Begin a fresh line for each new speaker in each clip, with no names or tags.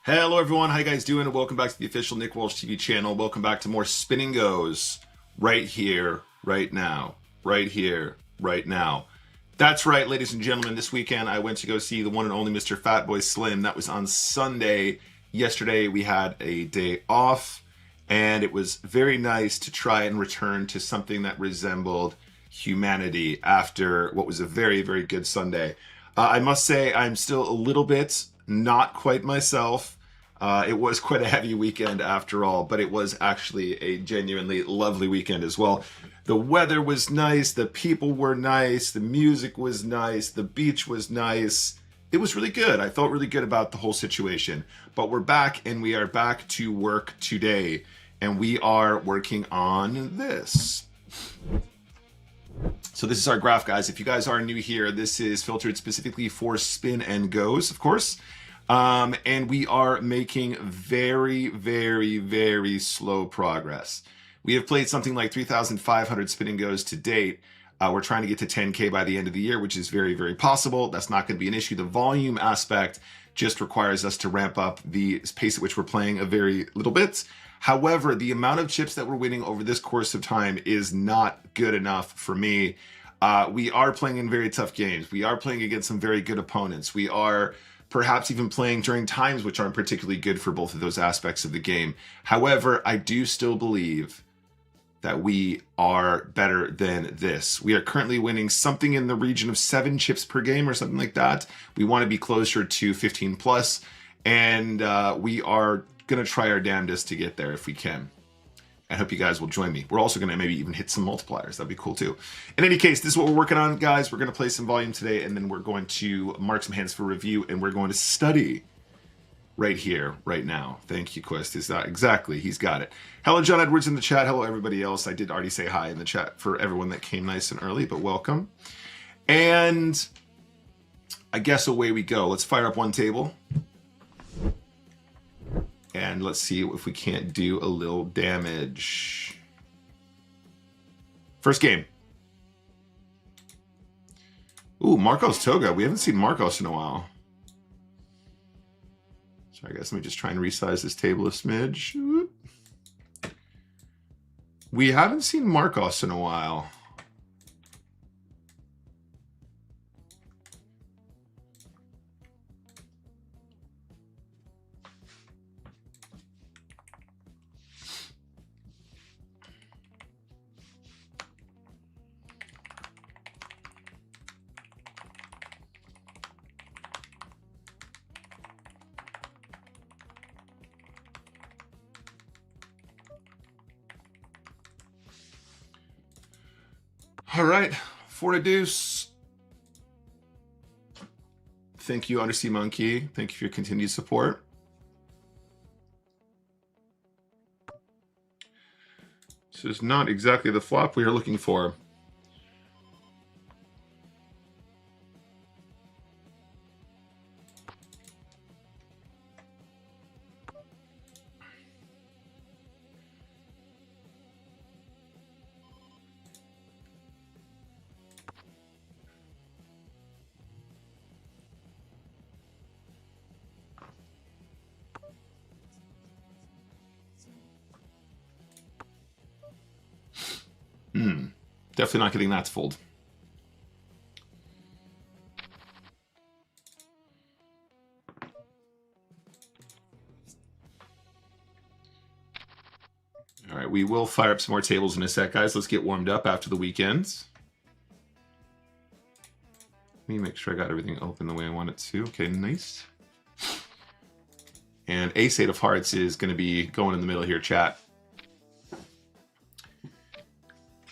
Hello everyone, how you guys doing? Welcome back to the official Nick Walsh TV channel. Welcome back to more Spin and Goes right here, right now. Right here, right now. That's right, ladies and gentlemen. This weekend I went to go see the one and only Mr. Fatboy Slim. That was on Sunday. Yesterday we had a day off, and it was very nice to try and return to something that resembled humanity after what was a very, very good Sunday. I must say I'm still a little bit not quite myself. It was quite a heavy weekend after all, but it was actually a genuinely lovely weekend as well. The weather was nice, the people were nice, the music was nice, the beach was nice. It was really good. I felt really good about the whole situation. But we're back, and we are back to work today, and we are working on this. So this is our graph, guys. If you guys are new here, this is filtered specifically for Spin and Goes, of course. And we are making very, very, very slow progress. We have played something like 3,500 Spin and Goes to date. We're trying to get to 10K by the end of the year, which is very, very possible. That's not going to be an issue. The volume aspect just requires us to ramp up the pace at which we're playing a very little bit. However, the amount of chips that we're winning over this course of time is not good enough for me. We are playing in very tough games. We are playing against some very good opponents. We are perhaps even playing during times which aren't particularly good for both of those aspects of the game. However, I do still believe that we are better than this. We are currently winning something in the region of 7 chips per game or something like that. We want to be closer to 15 plus, and we are going to try our damnedest to get there if we can. I hope you guys will join me. We're also going to maybe even hit some multipliers. That'd be cool too. In any case, this is what we're working on, guys. We're going to play some volume today, and then we're going to mark some hands for review, and we're going to study right here, right now. Thank you, Quest. Is that exactly? He's got it. Hello, John Edwards in the chat. Hello, everybody else. I did already say hi in the chat for everyone that came nice and early, but welcome. And I guess away we go. Let's fire up one table. And let's see if we can't do a little damage. First game. Ooh, Marcos Toga. We haven't seen Marcos in a while. So I guess let me just try and resize this table a smidge. We haven't seen Marcos in a while. All right, for a deuce. Thank you, Undersea Monkey. Thank you for your continued support. This is not exactly the flop we are looking for. Definitely not getting that to fold. All right, we will fire up some more tables in a sec, guys. Let's get warmed up after the weekend. Let me make sure I got everything open the way I want it to. Okay, nice. And Ace-8 of Hearts is going to be going in the middle here, chat.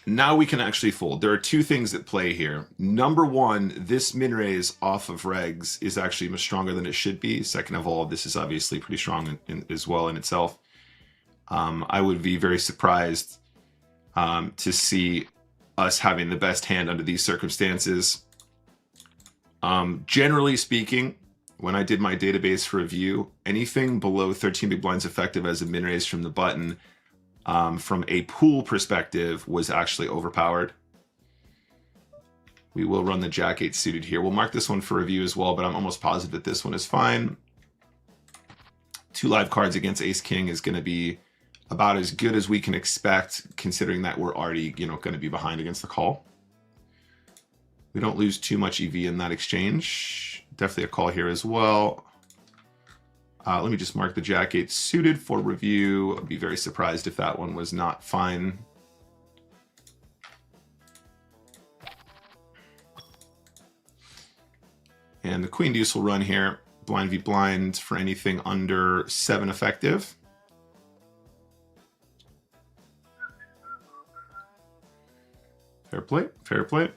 Now we can actually fold. There are two things at play here. Number one, this min raise off of regs is actually much stronger than it should be. Second of all, this is obviously pretty strong as well in itself. I would be very surprised to see us having the best hand under these circumstances. Generally speaking, when I did my database review, anything below 13 big blinds effective as a min raise from the button from a pool perspective was actually overpowered. We will run the Jack-8 suited here. We'll mark this one for review as well, but I'm almost positive that this one is fine. 2 live cards against Ace-King is going to be about as good as we can expect, considering that we're already, going to be behind against the call. We don't lose too much EV in that exchange. Definitely a call here as well. Let me just mark the Jack-8 suited for review. I'd be very surprised if that one was not fine. And the Queen Deuce will run here. Blind v blind for anything under 7 effective. Fair play, fair play.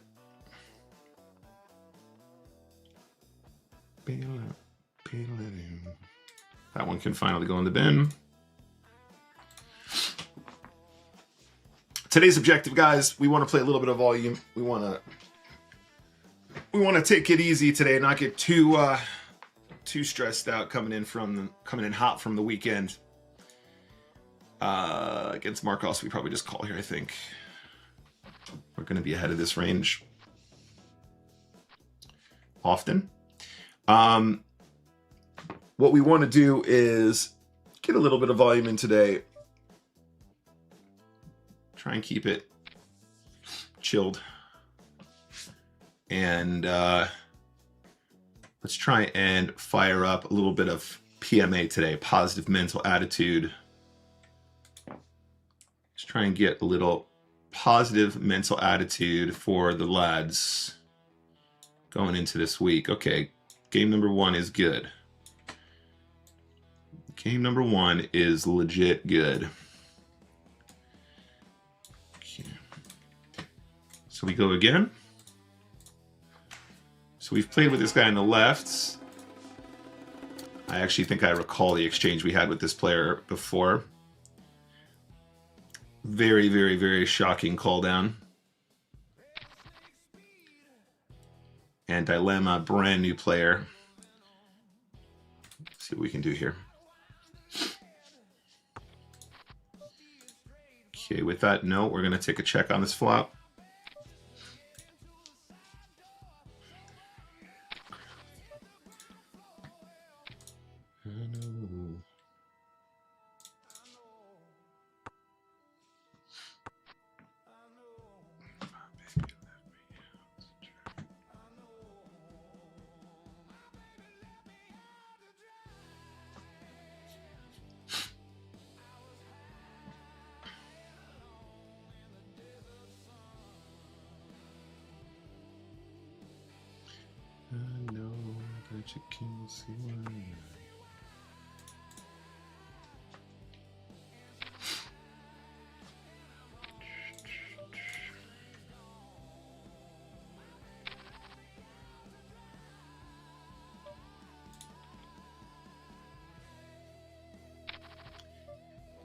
That one can finally go in the bin. Today's objective, guys, we want to play a little bit of volume. We want to take it easy today, not get too stressed out coming in hot from the weekend. Against Marcos, we probably just call here, I think. We're going to be ahead of this range often. What we want to do is get a little bit of volume in today. Try and keep it chilled. And let's try and fire up a little bit of PMA today, positive mental attitude. Let's try and get a little positive mental attitude for the lads going into this week. Okay, game number 1 is good. Game number 1 is legit good. Okay. So we go again. So we've played with this guy on the left. I actually think I recall the exchange we had with this player before. Very, very, very shocking call down. And Dilemma, brand new player. Let's see what we can do here. Okay, with that note, we're going to take a check on this flop. I know that you can see why.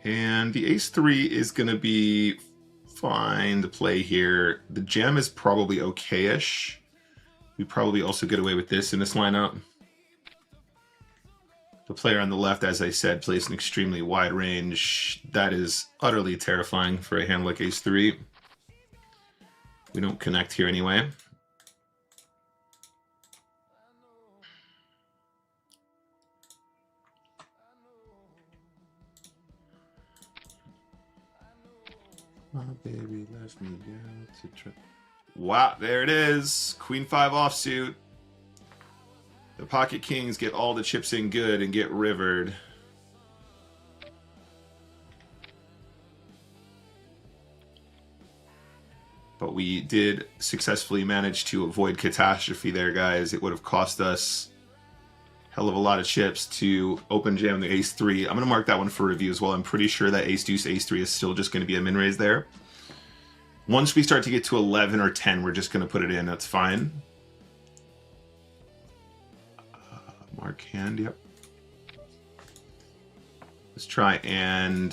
And the ace-3 is going to be fine to play here. The jam is probably okay-ish. We probably also get away with this in this lineup. The player on the left, as I said, plays an extremely wide range. That is utterly terrifying for a hand like ace-3. We don't connect here anyway. My baby left me out to try. Wow, there it is. Queen 5 offsuit. The pocket kings get all the chips in good and get rivered. But we did successfully manage to avoid catastrophe there, guys. It would have cost us a hell of a lot of chips to open jam the ace-3. I'm going to mark that one for review as well. I'm pretty sure that ace-deuce, ace-3 is still just going to be a min-raise there. Once we start to get to 11 or 10, we're just going to put it in. That's fine. Mark hand, yep. Let's try and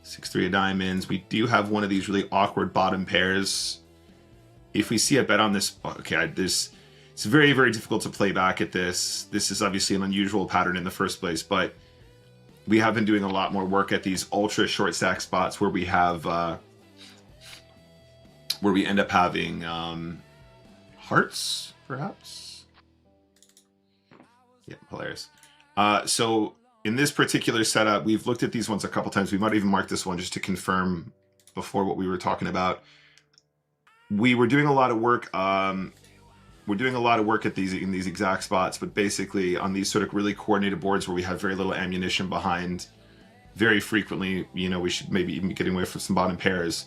6-3 of diamonds. We do have one of these really awkward bottom pairs. If we see a bet on this, okay, it's very, very difficult to play back at this. This is obviously an unusual pattern in the first place, but we have been doing a lot more work at these ultra short stack spots where we have, where we end up having hearts, perhaps. Yeah, hilarious. So in this particular setup, we've looked at these ones a couple times. We might even mark this one just to confirm before what we were talking about. We were doing a lot of work. We're doing a lot of work at these in these exact spots, but basically on these sort of really coordinated boards where we have very little ammunition behind, very frequently, you know, we should maybe even be getting away from some bottom pairs.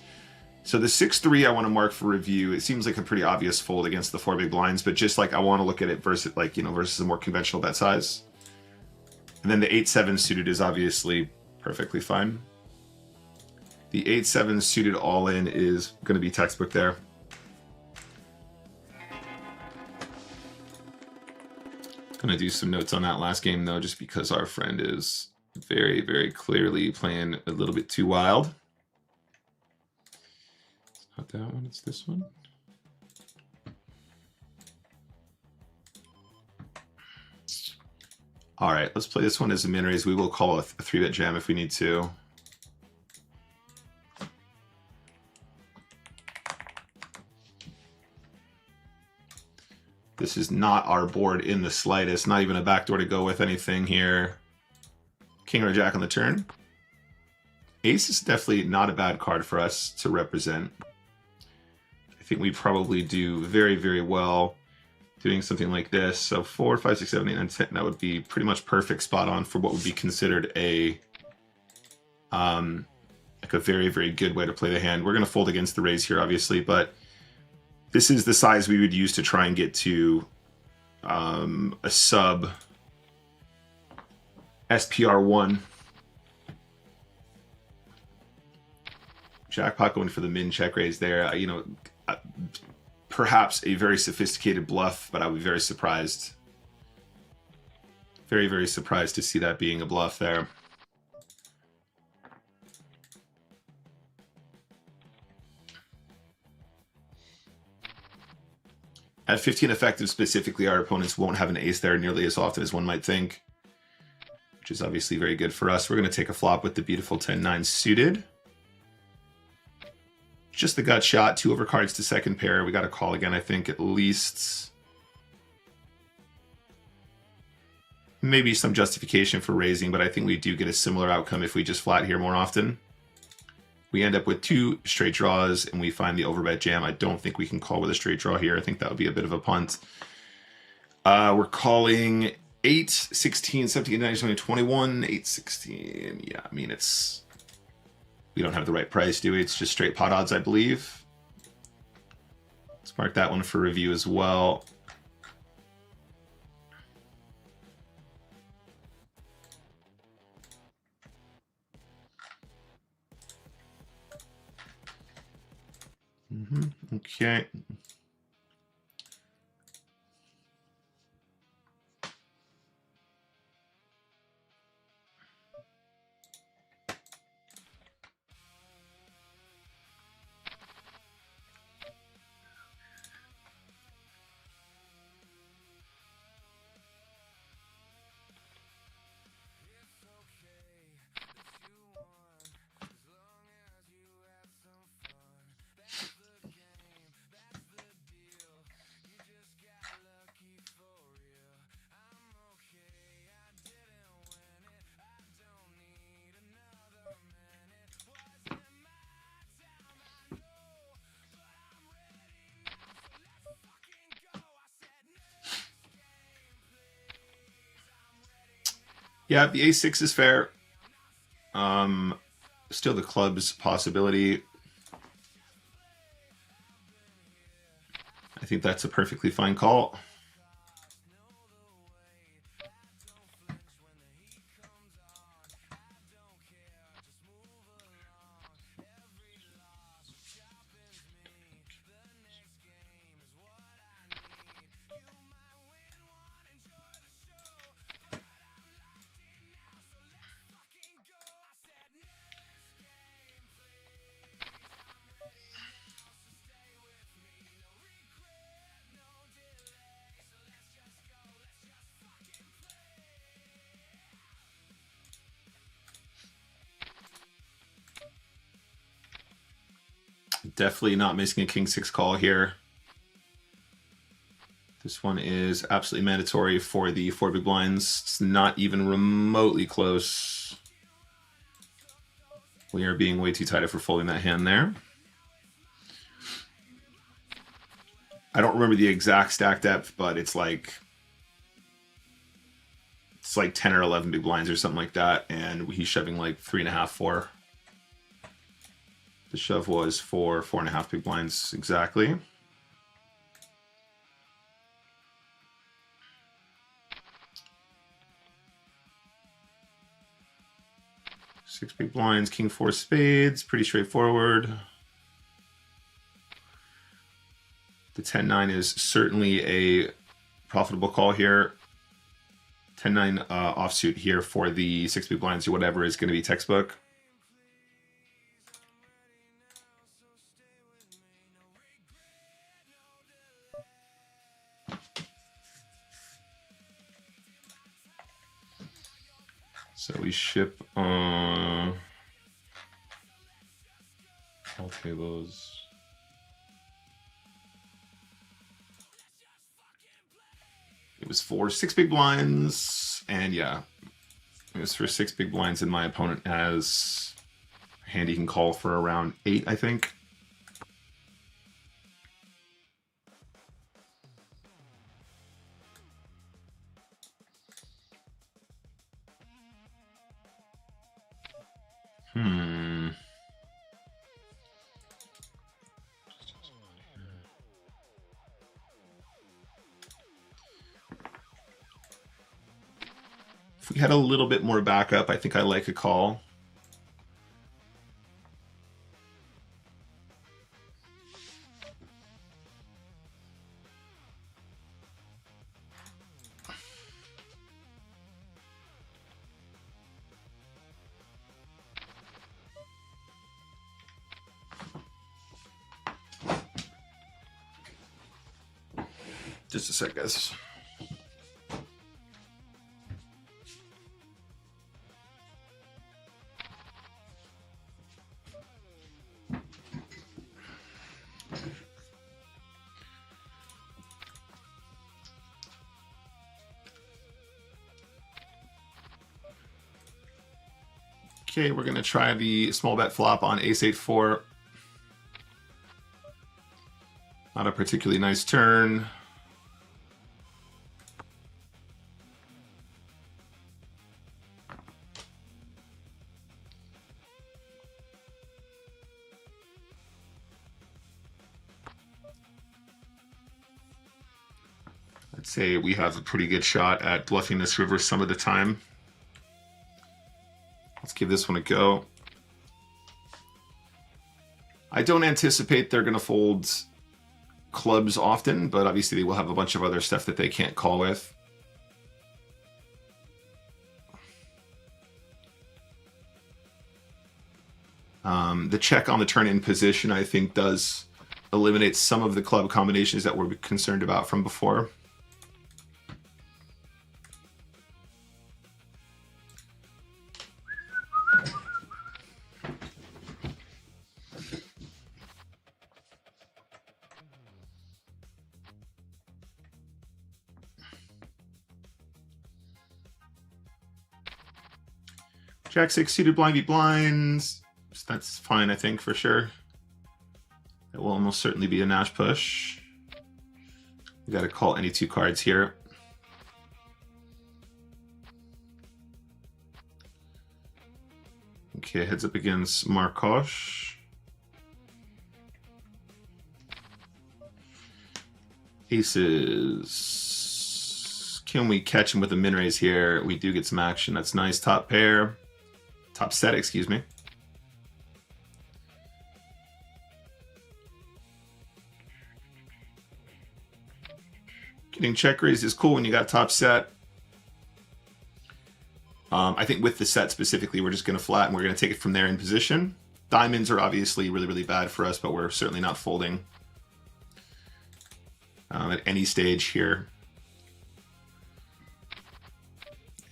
So the 6-3 I want to mark for review. It seems like a pretty obvious fold against the 4 big blinds, but just like I want to look at it versus like, you know, versus a more conventional bet size. And then the 8-7 suited is obviously perfectly fine. The 8-7 suited all in is going to be textbook there. Going to do some notes on that last game though, just because our friend is very, very clearly playing a little bit too wild. Not that one, it's this one. All right, let's play this one as a min raise. We will call a 3-bet jam if we need to. This is not our board in the slightest, not even a backdoor to go with anything here. King or jack on the turn. Ace is definitely not a bad card for us to represent. I think we probably do very, very well doing something like this. So 4, 5, 6, 7, 8, 9, 10. That would be pretty much perfect spot on for what would be considered a like a very, very good way to play the hand. We're going to fold against the raise here, obviously, but this is the size we would use to try and get to a sub SPR1. Jackpot going for the min check raise there. You know, perhaps a very sophisticated bluff, but I would be very surprised Very, very surprised to see that being a bluff there. At 15 effective specifically, our opponents won't have an ace there nearly as often as one might think, which is obviously very good for us. We're going to take a flop with the beautiful 10-9 suited. Just the gut shot, 2 overcards to second pair. We got to call again, I think, at least. Maybe some justification for raising, but I think we do get a similar outcome if we just flat here more often. We end up with 2 straight draws, and we find the overbet jam. I don't think we can call with a straight draw here. I think that would be a bit of a punt. We're calling 8, 16, 17, 19, 20, 21, 8, 16. Yeah, I mean, it's... We don't have the right price, do we? It's just straight pot odds, I believe. Let's mark that one for review as well. Okay. Yeah, the A6 is fair. Still the club's possibility. I think that's a perfectly fine call. Definitely not missing a king-6 call here. This one is absolutely mandatory for the 4 big blinds. It's not even remotely close. We are being way too tight if we're folding that hand there. I don't remember the exact stack depth, but it's like 10 or 11 big blinds or something like that, and he's shoving like 3.5, 4. The shove was 4.5 big blinds exactly. Six big blinds, king 4 spades, pretty straightforward. The 10-9 is certainly a profitable call here. 10-9 offsuit here for the 6 big blinds or whatever is going to be textbook. So we ship all tables. It was for 6 big blinds, and yeah, it was for 6 big blinds, and my opponent has a hand he can call for around 8, I think. If we had a little bit more backup, I think I like a call. Just a sec, guys. Okay, we're going to try the small bet flop on ace-8-4. Not a particularly nice turn. I'd say we have a pretty good shot at bluffing this river some of the time. Let's give this one a go. I don't anticipate they're going to fold clubs often, but obviously they will have a bunch of other stuff that they can't call with. The check on the turn in position, I think, does eliminate some of the club combinations that we're concerned about from before. Jack 6 suited blind beat blinds. That's fine, I think, for sure. It will almost certainly be a Nash push. We got to call any two cards here. Okay, heads up against Markosh. Aces. Can we catch him with a min raise here? We do get some action. That's nice. Top pair. Top set, excuse me. Getting check raised is cool when you got top set. I think with the set specifically, we're just going to flat and we're going to take it from there in position. Diamonds are obviously really, really bad for us, but we're certainly not folding at any stage here.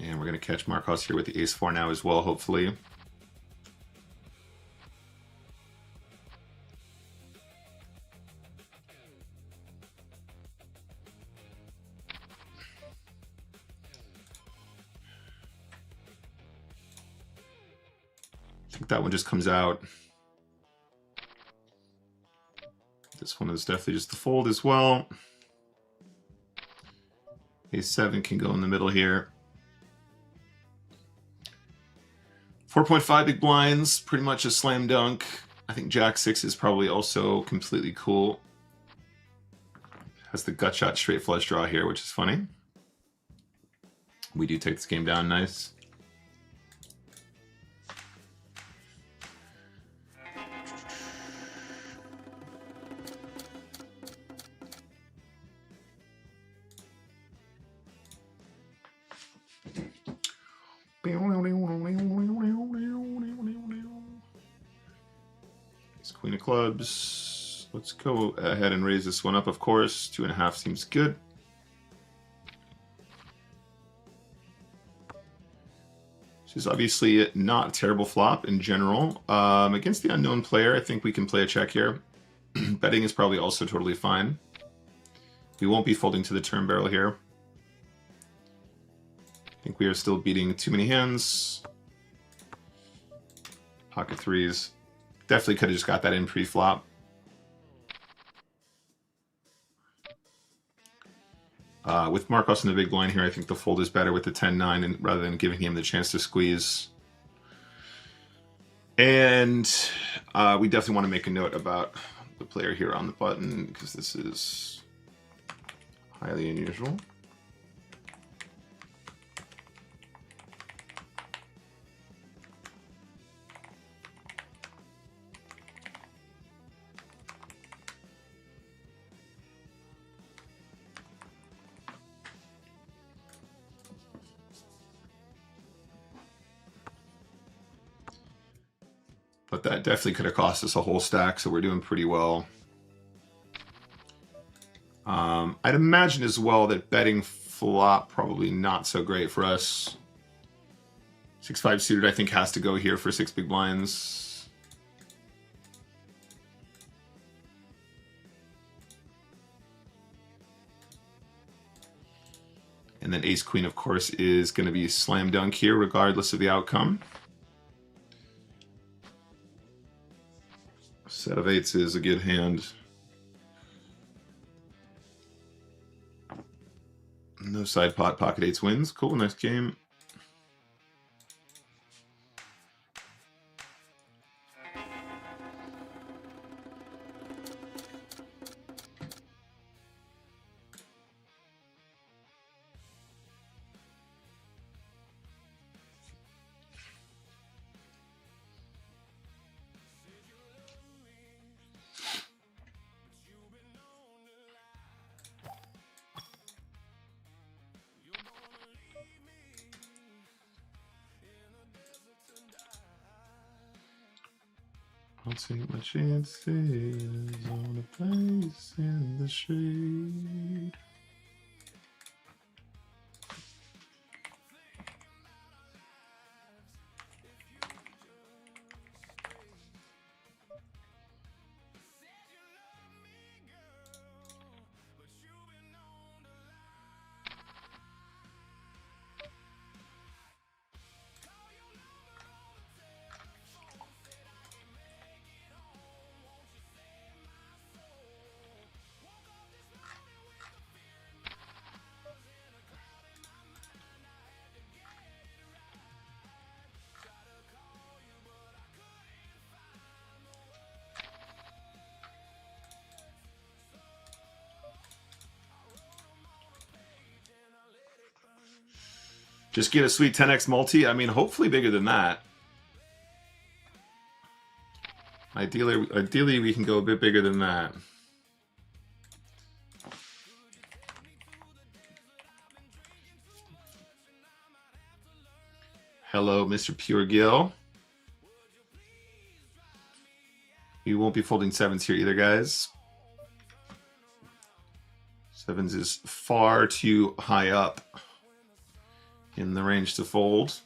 And we're going to catch Marcos here with the ace-4 now as well, hopefully. I think that one just comes out. This one is definitely just the fold as well. Ace-7 can go in the middle here. 4.5 big blinds, pretty much a slam dunk. I think Jack 6 is probably also completely cool. Has the gut shot straight flush draw here, which is funny. We do take this game down nice. It's Queen of Clubs. Let's go ahead and raise this one up, of course. 2.5 seems good. This is obviously not a terrible flop in general. Against the unknown player, I think we can play a check here. Betting is probably also totally fine. We won't be folding to the turn barrel here. I think we are still beating too many hands. Pocket threes. Definitely could have just got that in pre-flop. With Marcos in the big blind here, I think the fold is better with the 10-9 and rather than giving him the chance to squeeze. And we definitely want to make a note about the player here on the button because this is highly unusual. But that definitely could have cost us a whole stack, so we're doing pretty well. I'd imagine as well that betting flop probably not so great for us. 6-5 suited I think has to go here for 6 big blinds. And then ace queen of course is going to be slam dunk here regardless of the outcome. Set of eights is a good hand. No side pot, pocket eights wins. Cool, nice game. I'll take my chances on a place in the shade. Just get a sweet 10x multi. I mean, hopefully bigger than that. Ideally, we can go a bit bigger than that. Hello, Mr. Pure Gill. We won't be folding sevens here either, guys. Sevens is far too high up in the range to fold.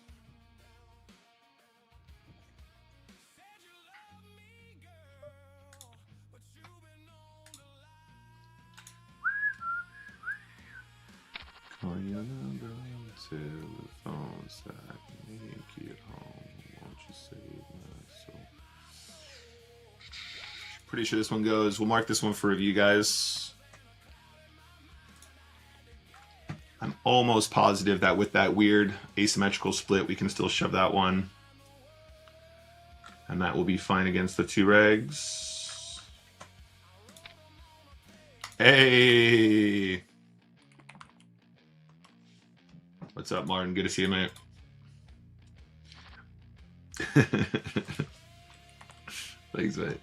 Call your number on the telephone so I can make it home. Won't you save my soul? Pretty sure this one goes. We'll mark this one for review, guys. I'm almost positive that with that weird asymmetrical split, we can still shove that one. And that will be fine against the two regs. Hey! What's up, Martin? Good to see you, mate. Thanks, mate.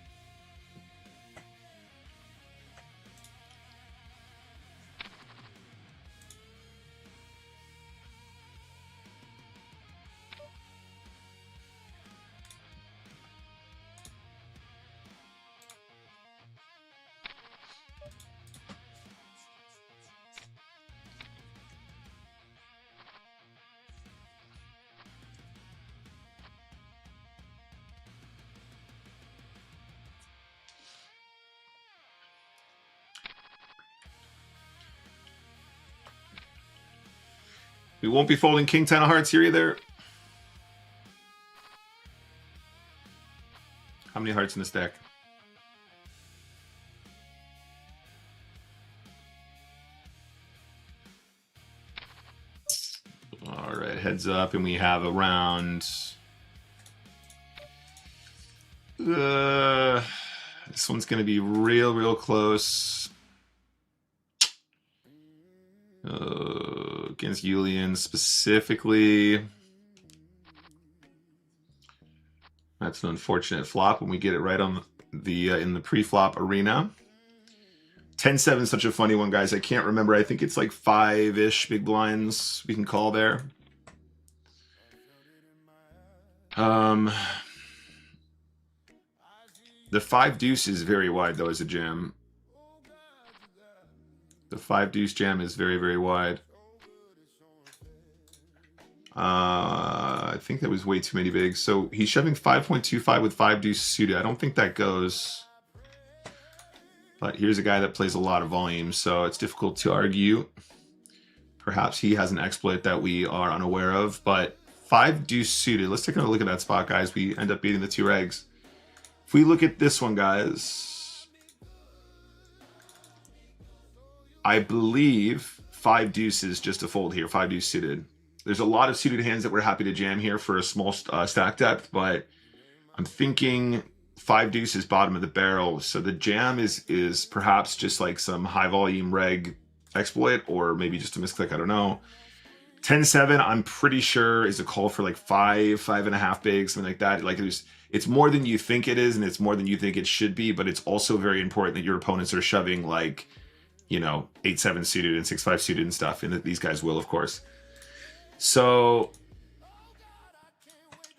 We won't be folding king 10 of hearts here either. How many hearts in this deck? All right, heads up, and we have around... this one's going to be real close. Against Julian specifically. That's an unfortunate flop when we get it right on the in the pre-flop arena. 10-7 is such a funny one, guys. I can't remember. I think it's like 5-ish big blinds we can call there. The 5 deuce is very wide though as a jam. The 5 deuce jam is very, very wide. I think that was way too many bigs. So he's shoving 5.25 with 5 deuce suited. I don't think that goes. But here's a guy that plays a lot of volume, so it's difficult to argue. Perhaps he has an exploit that we are unaware of, but 5 deuce suited. Let's take a look at that spot, guys. We end up beating the 2 regs. If we look at this one, guys, I believe 5 deuce is just a fold here, 5 deuce suited. There's a lot of suited hands that we're happy to jam here for a small stack depth, but I'm thinking 5 deuce is bottom of the barrel. So the jam is perhaps just like some high volume reg exploit, or maybe just a misclick, I don't know. 10-7, I'm pretty sure is a call for like 5.5 bigs, something like that. Like it's more than you think it is, and it's more than you think it should be, but it's also very important that your opponents are shoving like, you know, 8-7 suited and 6-5 suited and stuff, and that these guys will, of course. So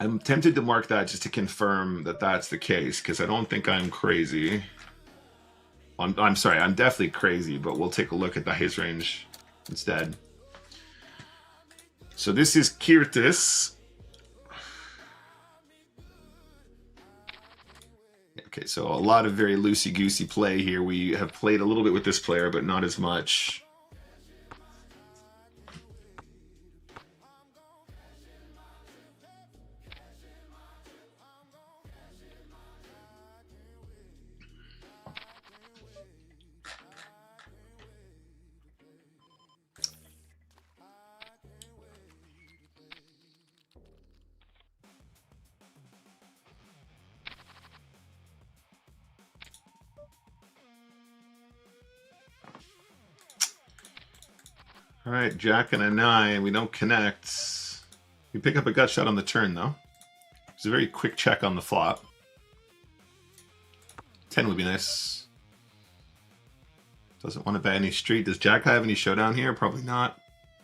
I'm tempted to mark that just to confirm that that's the case, because I don't think I'm crazy. I'm sorry, I'm definitely crazy, but we'll take a look at the his range instead. So this is Kirtis. Okay, so a lot of very loosey-goosey play here. We have played a little bit with this player, but not as much. All right, Jack and a 9. We don't connect. We pick up a gut shot on the turn, though. It's a very quick check on the flop. 10 would be nice. Doesn't want to bet any street. Does Jack have any showdown here? Probably not.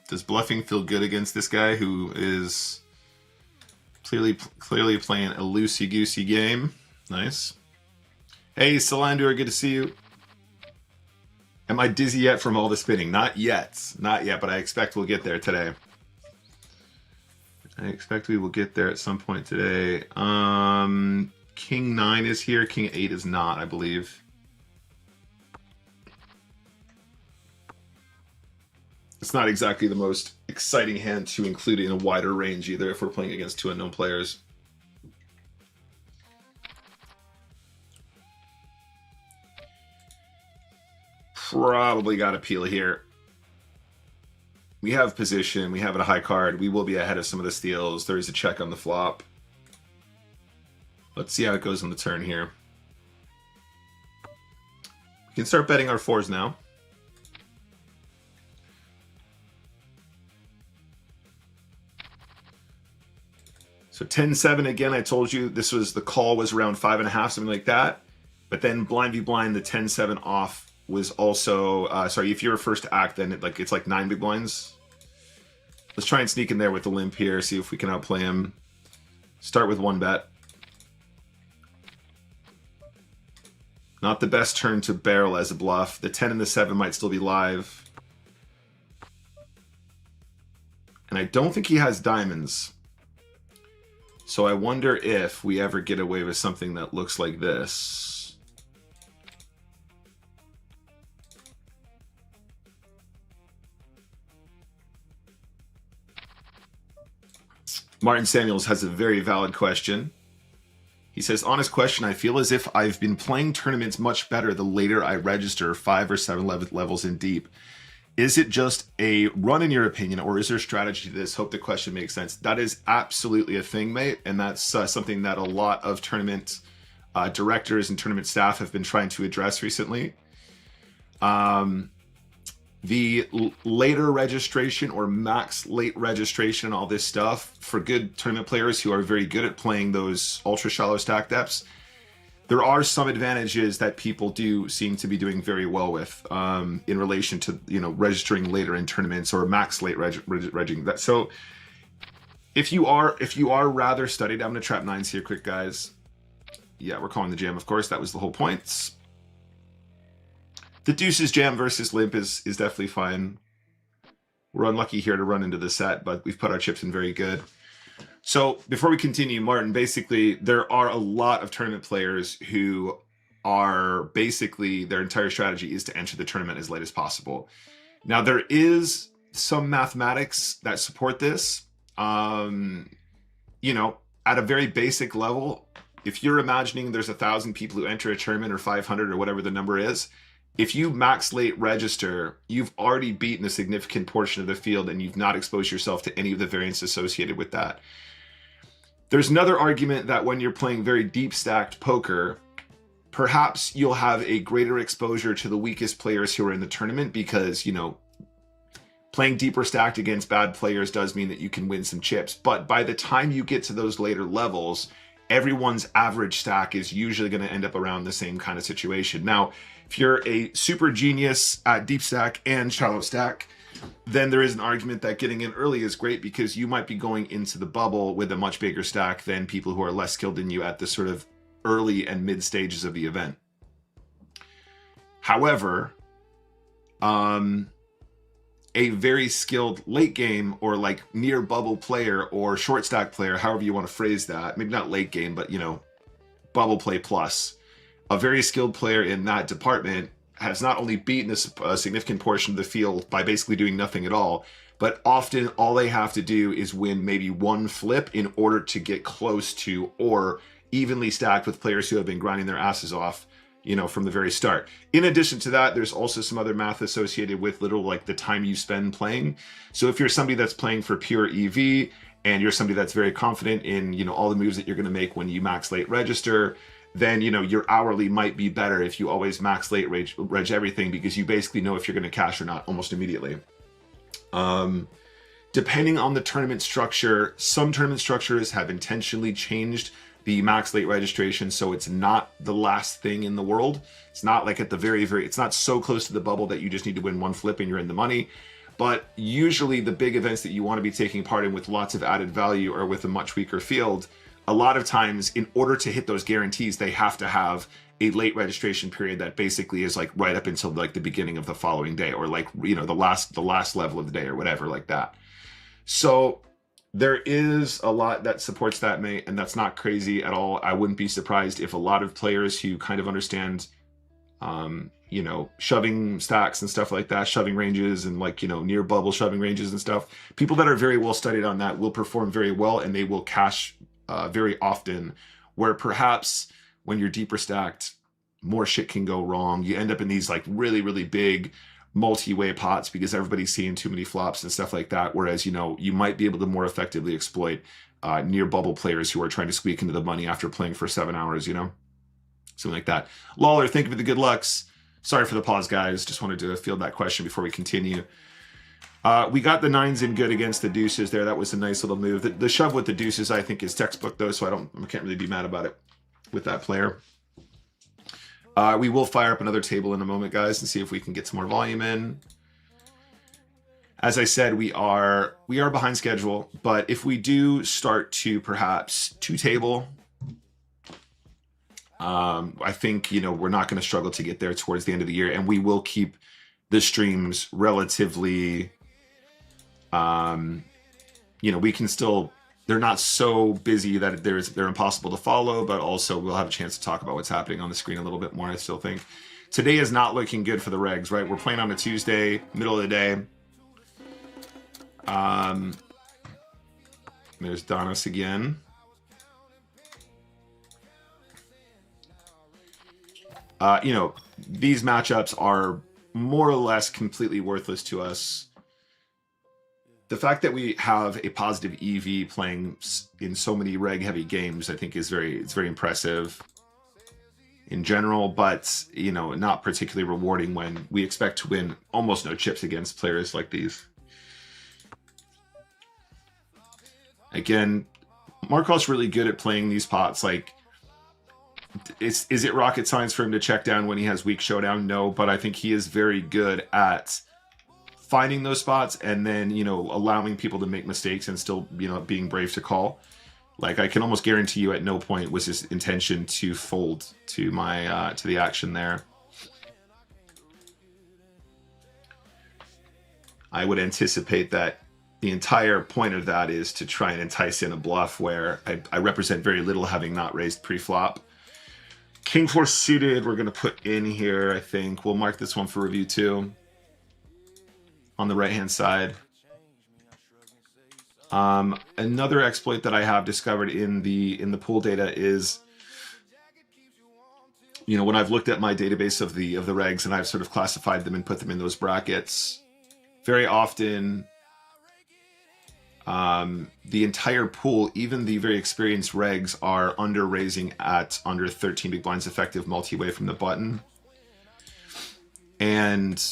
Does bluffing feel good against this guy who is clearly playing a loosey-goosey game? Nice. Hey, Salandur, good to see you. Am I dizzy yet from all the spinning? Not yet. Not yet, but I expect we'll get there today. I expect we will get there at some point today. King 9 is here. King 8 is not, I believe. It's not exactly the most exciting hand to include in a wider range either if we're playing against 2 unknown players. Probably got a peel here. We have position. We have a high card. We will be ahead of some of the steals. There is a check on the flop. Let's see how it goes on the turn here. We can start betting our 4s now. So 10-7 again. I told you this was the call was around 5.5, something like that. But then blind v blind, the 10-7 off was also sorry, if you're a first to act, then it's like 9 big blinds. Let's try and sneak in there with the limp here, see if we can outplay him. Start with 1 bet. Not the best turn to barrel as a bluff. The 10 and the 7 might still be live. And I don't think he has diamonds. So I wonder if we ever get away with something that looks like this. Martin Samuels has a very valid question. He says, honest question, I feel as if I've been playing tournaments much better the later I register 5 or 7 levels in deep. Is it just a run in your opinion, or is there strategy to this? Hope the question makes sense. That is absolutely a thing, mate, and that's something that a lot of tournament directors and tournament staff have been trying to address recently. The later registration or max late registration, all this stuff for good tournament players who are very good at playing those ultra shallow stack depths, there are some advantages that people do seem to be doing very well with in relation to, you know, registering later in tournaments or max late regging that. So if you are rather studied, I'm gonna trap 9s here quick, guys. Yeah, we're calling the jam, of course. That was the whole point. The deuces jam versus limp is definitely fine. We're unlucky here to run into the set, but we've put our chips in very good. So before we continue, Martin, basically there are a lot of tournament players who are basically their entire strategy is to enter the tournament as late as possible. Now there is some mathematics that support this. You know, at a very basic level, if you're imagining there's 1,000 people who enter a tournament or 500 or whatever the number is, if you max late register, you've already beaten a significant portion of the field and you've not exposed yourself to any of the variance associated with that. There's another argument that when you're playing very deep stacked poker, perhaps you'll have a greater exposure to the weakest players who are in the tournament because, you know, playing deeper stacked against bad players does mean that you can win some chips. But by the time you get to those later levels, everyone's average stack is usually going to end up around the same kind of situation. Now, if you're a super genius at deep stack and shallow stack, then there is an argument that getting in early is great because you might be going into the bubble with a much bigger stack than people who are less skilled than you at the sort of early and mid stages of the event. However, a very skilled late game or like near bubble player or short stack player, however you want to phrase that, maybe not late game, but you know, bubble play plus, a very skilled player in that department has not only beaten a significant portion of the field by basically doing nothing at all, but often all they have to do is win maybe one flip in order to get close to or evenly stacked with players who have been grinding their asses off, you know, from the very start. In addition to that, there's also some other math associated with little like the time you spend playing. So if you're somebody that's playing for pure EV and you're somebody that's very confident in, you know, all the moves that you're going to make when you max late register, then, you know, your hourly might be better if you always max late reg everything because you basically know if you're going to cash or not almost immediately. Depending on the tournament structure, some tournament structures have intentionally changed the max late registration so it's not the last thing in the world. It's not like at the very, it's not so close to the bubble that you just need to win one flip and you're in the money. But usually the big events that you want to be taking part in with lots of added value or with a much weaker field, a lot of times in order to hit those guarantees, they have to have a late registration period that basically is like right up until like the beginning of the following day or like, you know, the last level of the day or whatever like that. So there is a lot that supports that, mate, and that's not crazy at all. I wouldn't be surprised if a lot of players who kind of understand, you know, shoving stacks and stuff like that, shoving ranges and like, you know, near bubble shoving ranges and stuff, people that are very well studied on that will perform very well and they will cash very often, where perhaps when you're deeper stacked, more shit can go wrong. You end up in these like really, really big multi-way pots because everybody's seeing too many flops and stuff like that. Whereas, you know, you might be able to more effectively exploit near bubble players who are trying to squeak into the money after playing for 7 hours, you know, something like that. Lawler, thank you for the good lucks. Sorry for the pause, guys. Just wanted to field that question before we continue. We got the nines in good against the deuces there. That was a nice little move. The shove with the deuces, I think, is textbook though, so I can't really be mad about it with that player. We will fire up another table in a moment, guys, and see if we can get some more volume in. As I said, we are behind schedule, but if we do start to perhaps two-table, I think, you know, we're not going to struggle to get there towards the end of the year, and we will keep the streams relatively, you know, we can still, they're not so busy that they're impossible to follow, but also we'll have a chance to talk about what's happening on the screen a little bit more, I still think. Today is not looking good for the regs, right? We're playing on a Tuesday, middle of the day. There's Donis again. You know, these matchups are more or less completely worthless to us. The fact that we have a positive EV playing in so many reg-heavy games, I think, is it's very impressive in general, but, you know, not particularly rewarding when we expect to win almost no chips against players like these. Again, Markov's really good at playing these pots. Like, is it rocket science for him to check down when he has weak showdown? No, but I think he is very good at finding those spots and then, you know, allowing people to make mistakes and still, you know, being brave to call. Like, I can almost guarantee you at no point was his intention to fold to my to the action there. I would anticipate that the entire point of that is to try and entice in a bluff where I represent very little, having not raised pre-flop. King 4 suited, we're going to put in here, I think. We'll mark this one for review too. On the right-hand side. Another exploit that I have discovered in the pool data is, you know, when I've looked at my database of the regs and I've sort of classified them and put them in those brackets, very often the entire pool, even the very experienced regs, are under raising at under 13 big blinds effective multi-way from the button. And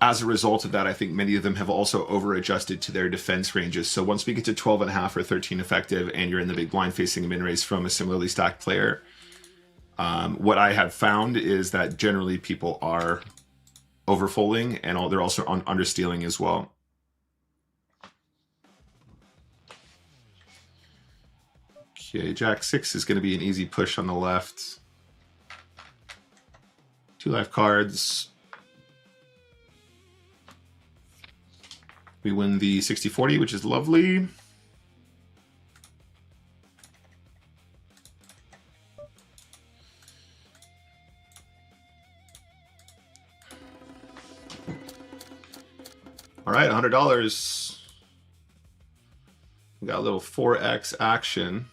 as a result of that, I think many of them have also over-adjusted to their defense ranges. So once we get to 12.5 or 13 effective and you're in the big blind facing a min-raise from a similarly stacked player, what I have found is that generally people are overfolding, and they're also understealing as well. Okay, Jack 6 is going to be an easy push on the left. 2 live cards. We win the 60-40, which is lovely. All right, $100. We got a little 4x action.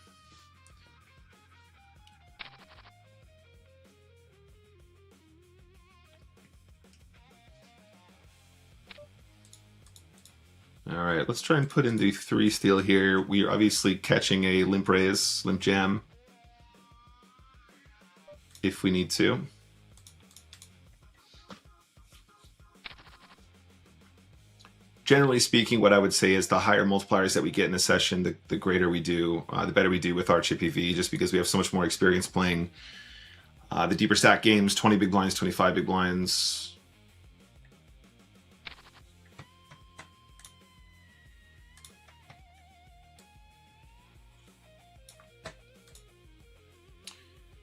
All right, let's try and put in the 3 steal here. We are obviously catching a limp raise, limp jam, if we need to. Generally speaking, what I would say is the higher multipliers that we get in a session, the greater we do, the better we do with our chip EV, just because we have so much more experience playing the deeper stack games, 20 big blinds, 25 big blinds.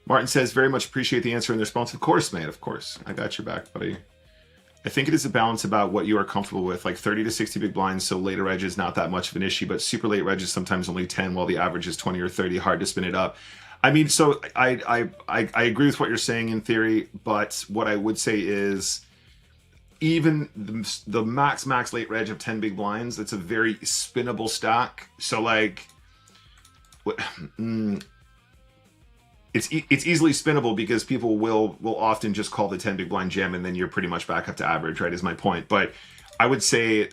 Martin says, very much appreciate the answer and the response. Of course, mate, of course. I got your back, buddy. I think it is a balance about what you are comfortable with, like 30 to 60 big blinds, so later edge is not that much of an issue, but super late edge is sometimes only 10, while the average is 20 or 30, hard to spin it up. I mean, so I agree with what you're saying in theory, but what I would say is even the max late edge of 10 big blinds, it's a very spinnable stack. So like, it's easily spinnable because people will often just call the 10 big blind jam and then you're pretty much back up to average, right, is my point. But I would say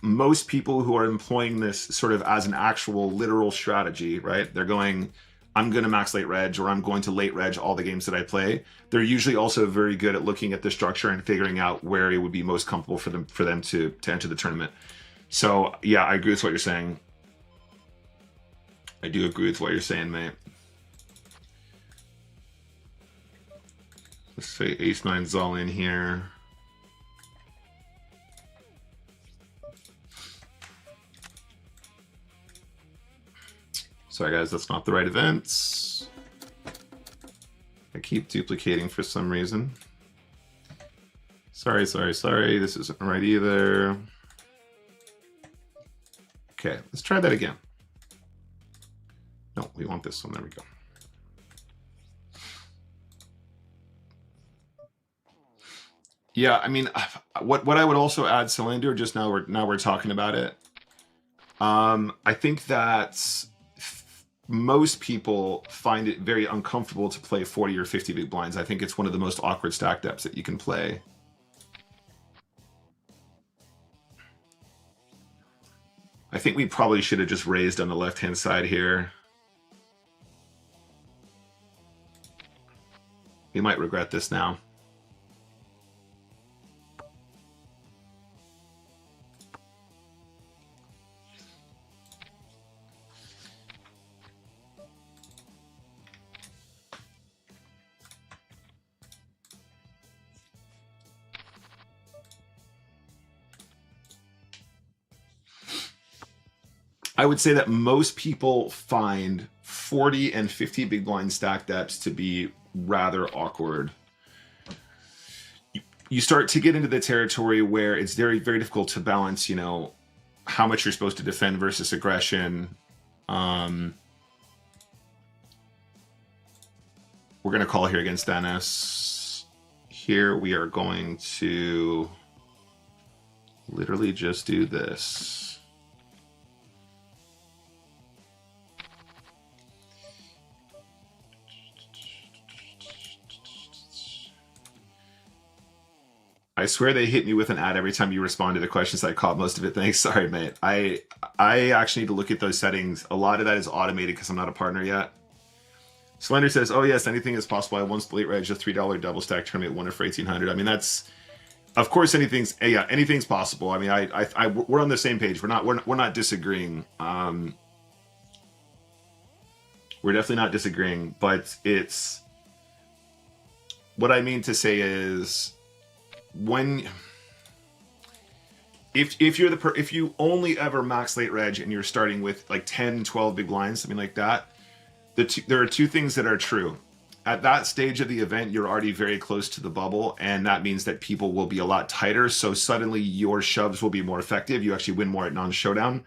most people who are employing this sort of as an actual literal strategy, right, they're going, I'm going to max late reg, or I'm going to late reg all the games that I play. They're usually also very good at looking at the structure and figuring out where it would be most comfortable for them to enter the tournament. So yeah, I agree with what you're saying. I do agree with what you're saying, mate. Let's say ace-9's all in here. Sorry guys, that's not the right events. I keep duplicating for some reason. Sorry, this isn't right either. Okay, let's try that again. No, we want this one, there we go. Yeah, I mean, what I would also add, Cylinder, just now we're talking about it. I think that most people find it very uncomfortable to play 40 or 50 big blinds. I think it's one of the most awkward stack depths that you can play. I think we probably should have just raised on the left-hand side here. We might regret this now. I would say that most people find 40 and 50 big blind stack depths to be rather awkward. you start to get into the territory where it's very, very difficult to balance, you know, how much you're supposed to defend versus aggression. We're going to call here against Dennis. Here we are going to literally just do this. I swear they hit me with an ad every time you respond to the questions. I caught most of it. Thanks. Sorry, mate. I actually need to look at those settings. A lot of that is automated because I'm not a partner yet. Slender says, oh yes, anything is possible. I once late reg a $3 double stack tournament, won it for 1,800. I mean, that's, of course, anything's possible. I mean, we're on the same page. We're not disagreeing. We're definitely not disagreeing, but it's, what I mean to say is, if you only ever max late reg and you're starting with like 10, 12 big blinds, something like that, there are two things that are true. At that stage of the event, you're already very close to the bubble, and that means that people will be a lot tighter, so suddenly your shoves will be more effective. You actually win more at non-showdown.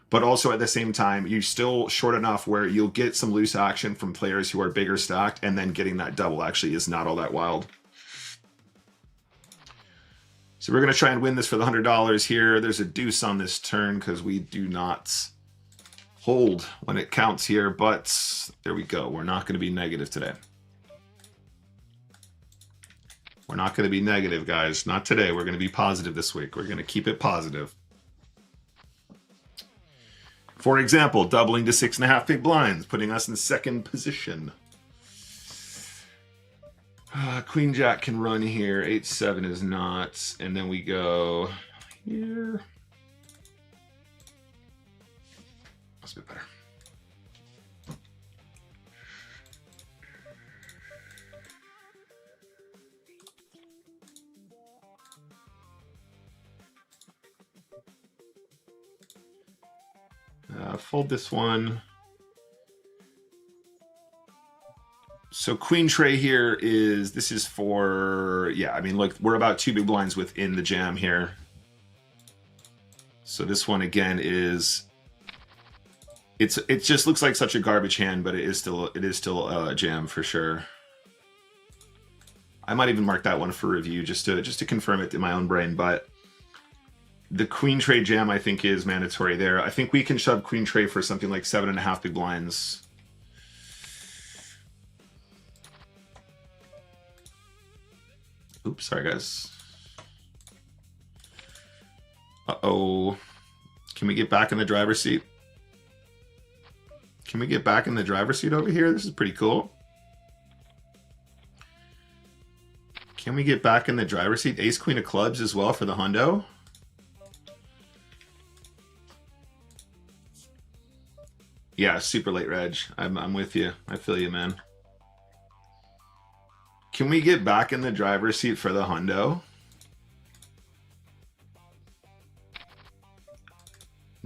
But also at the same time, you're still short enough where you'll get some loose action from players who are bigger stacked, and then getting that double actually is not all that wild. So we're going to try and win this for the $100 here. There's a deuce on this turn because we do not hold when it counts here, but there we go. We're not going to be negative today. We're not going to be negative, guys. Not today. We're going to be positive this week. We're going to keep it positive. For example, doubling to 6.5 big blinds, putting us in second position. Queen Jack can run here. 8-7 is not. And then we go here. That's a bit better. Fold this one. So queen tray here is, this is for, yeah, I mean, look, we're about 2 big blinds within the jam here. So this one again is, it just looks like such a garbage hand, but it is still a jam for sure. I might even mark that one for review just to confirm it in my own brain, but the queen tray jam I think is mandatory there. I think we can shove queen tray for something like 7.5 big blinds. Oops, sorry guys. Uh-oh. Can we get back in the driver's seat? Can we get back in the driver's seat over here? This is pretty cool. Can we get back in the driver's seat? Ace queen of clubs as well for the hundo. Yeah, super late reg. I'm with you. I feel you, man. Can we get back in the driver's seat for the hundo?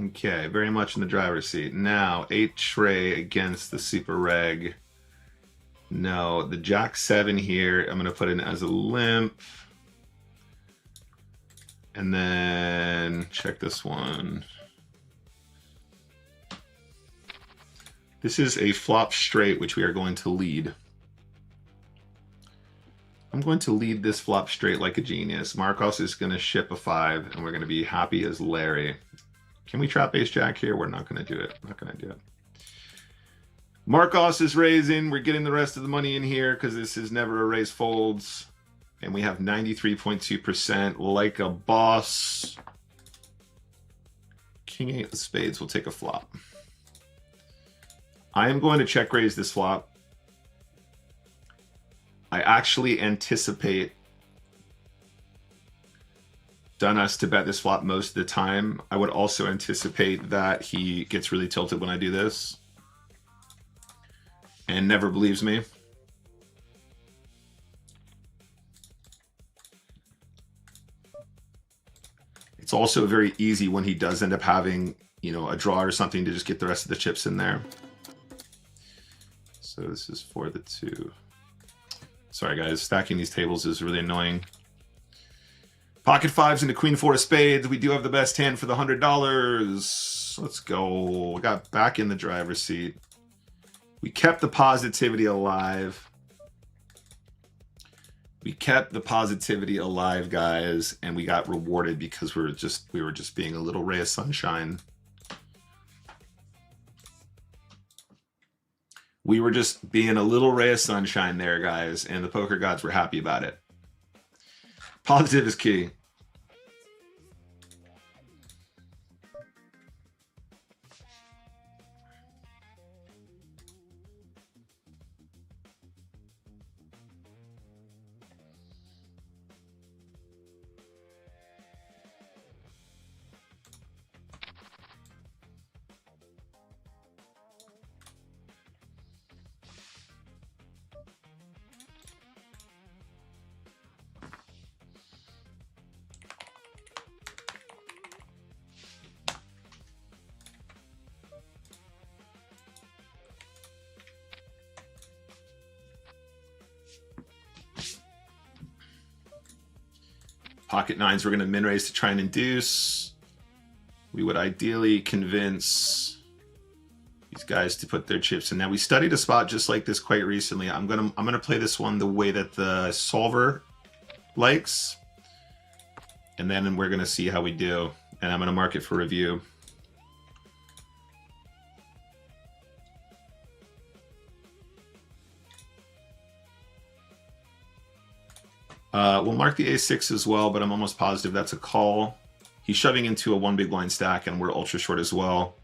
Okay, very much in the driver's seat. Now, 8 tray against the super reg. No, the jack 7 here, I'm going to put in as a limp. And then check this one. This is a flop straight, which we are going to lead. I'm going to lead this flop straight like a genius. Marcos is going to ship a 5, and we're going to be happy as Larry. Can we trap ace jack here? We're not going to do it. Not going to do it. Marcos is raising. We're getting the rest of the money in here because this is never a raise folds. And we have 93.2% like a boss. King 8 of spades will take a flop. I am going to check raise this flop. I actually anticipate Dunas to bet this flop most of the time. I would also anticipate that he gets really tilted when I do this and never believes me. It's also very easy when he does end up having, you know, a draw or something to just get the rest of the chips in there. So this is for the 2. Sorry guys, stacking these tables is really annoying. Pocket fives and a queen four of spades. We do have the best hand for the $100. Let's go. We got back in the driver's seat. We kept the positivity alive. We kept the positivity alive, guys, and we got rewarded because we were just being a little ray of sunshine. We were just being a little ray of sunshine there, guys, and the poker gods were happy about it. Positive is key. Pocket nines, we're going to min raise to try and induce. We would ideally convince these guys to put their chips in. Now we studied a spot just like this quite recently. I'm gonna play this one the way that the solver likes, and then we're gonna see how we do. And I'm gonna mark it for review. We'll mark the A6 as well, but I'm almost positive that's a call. He's shoving into a one big blind stack, and we're ultra short as well.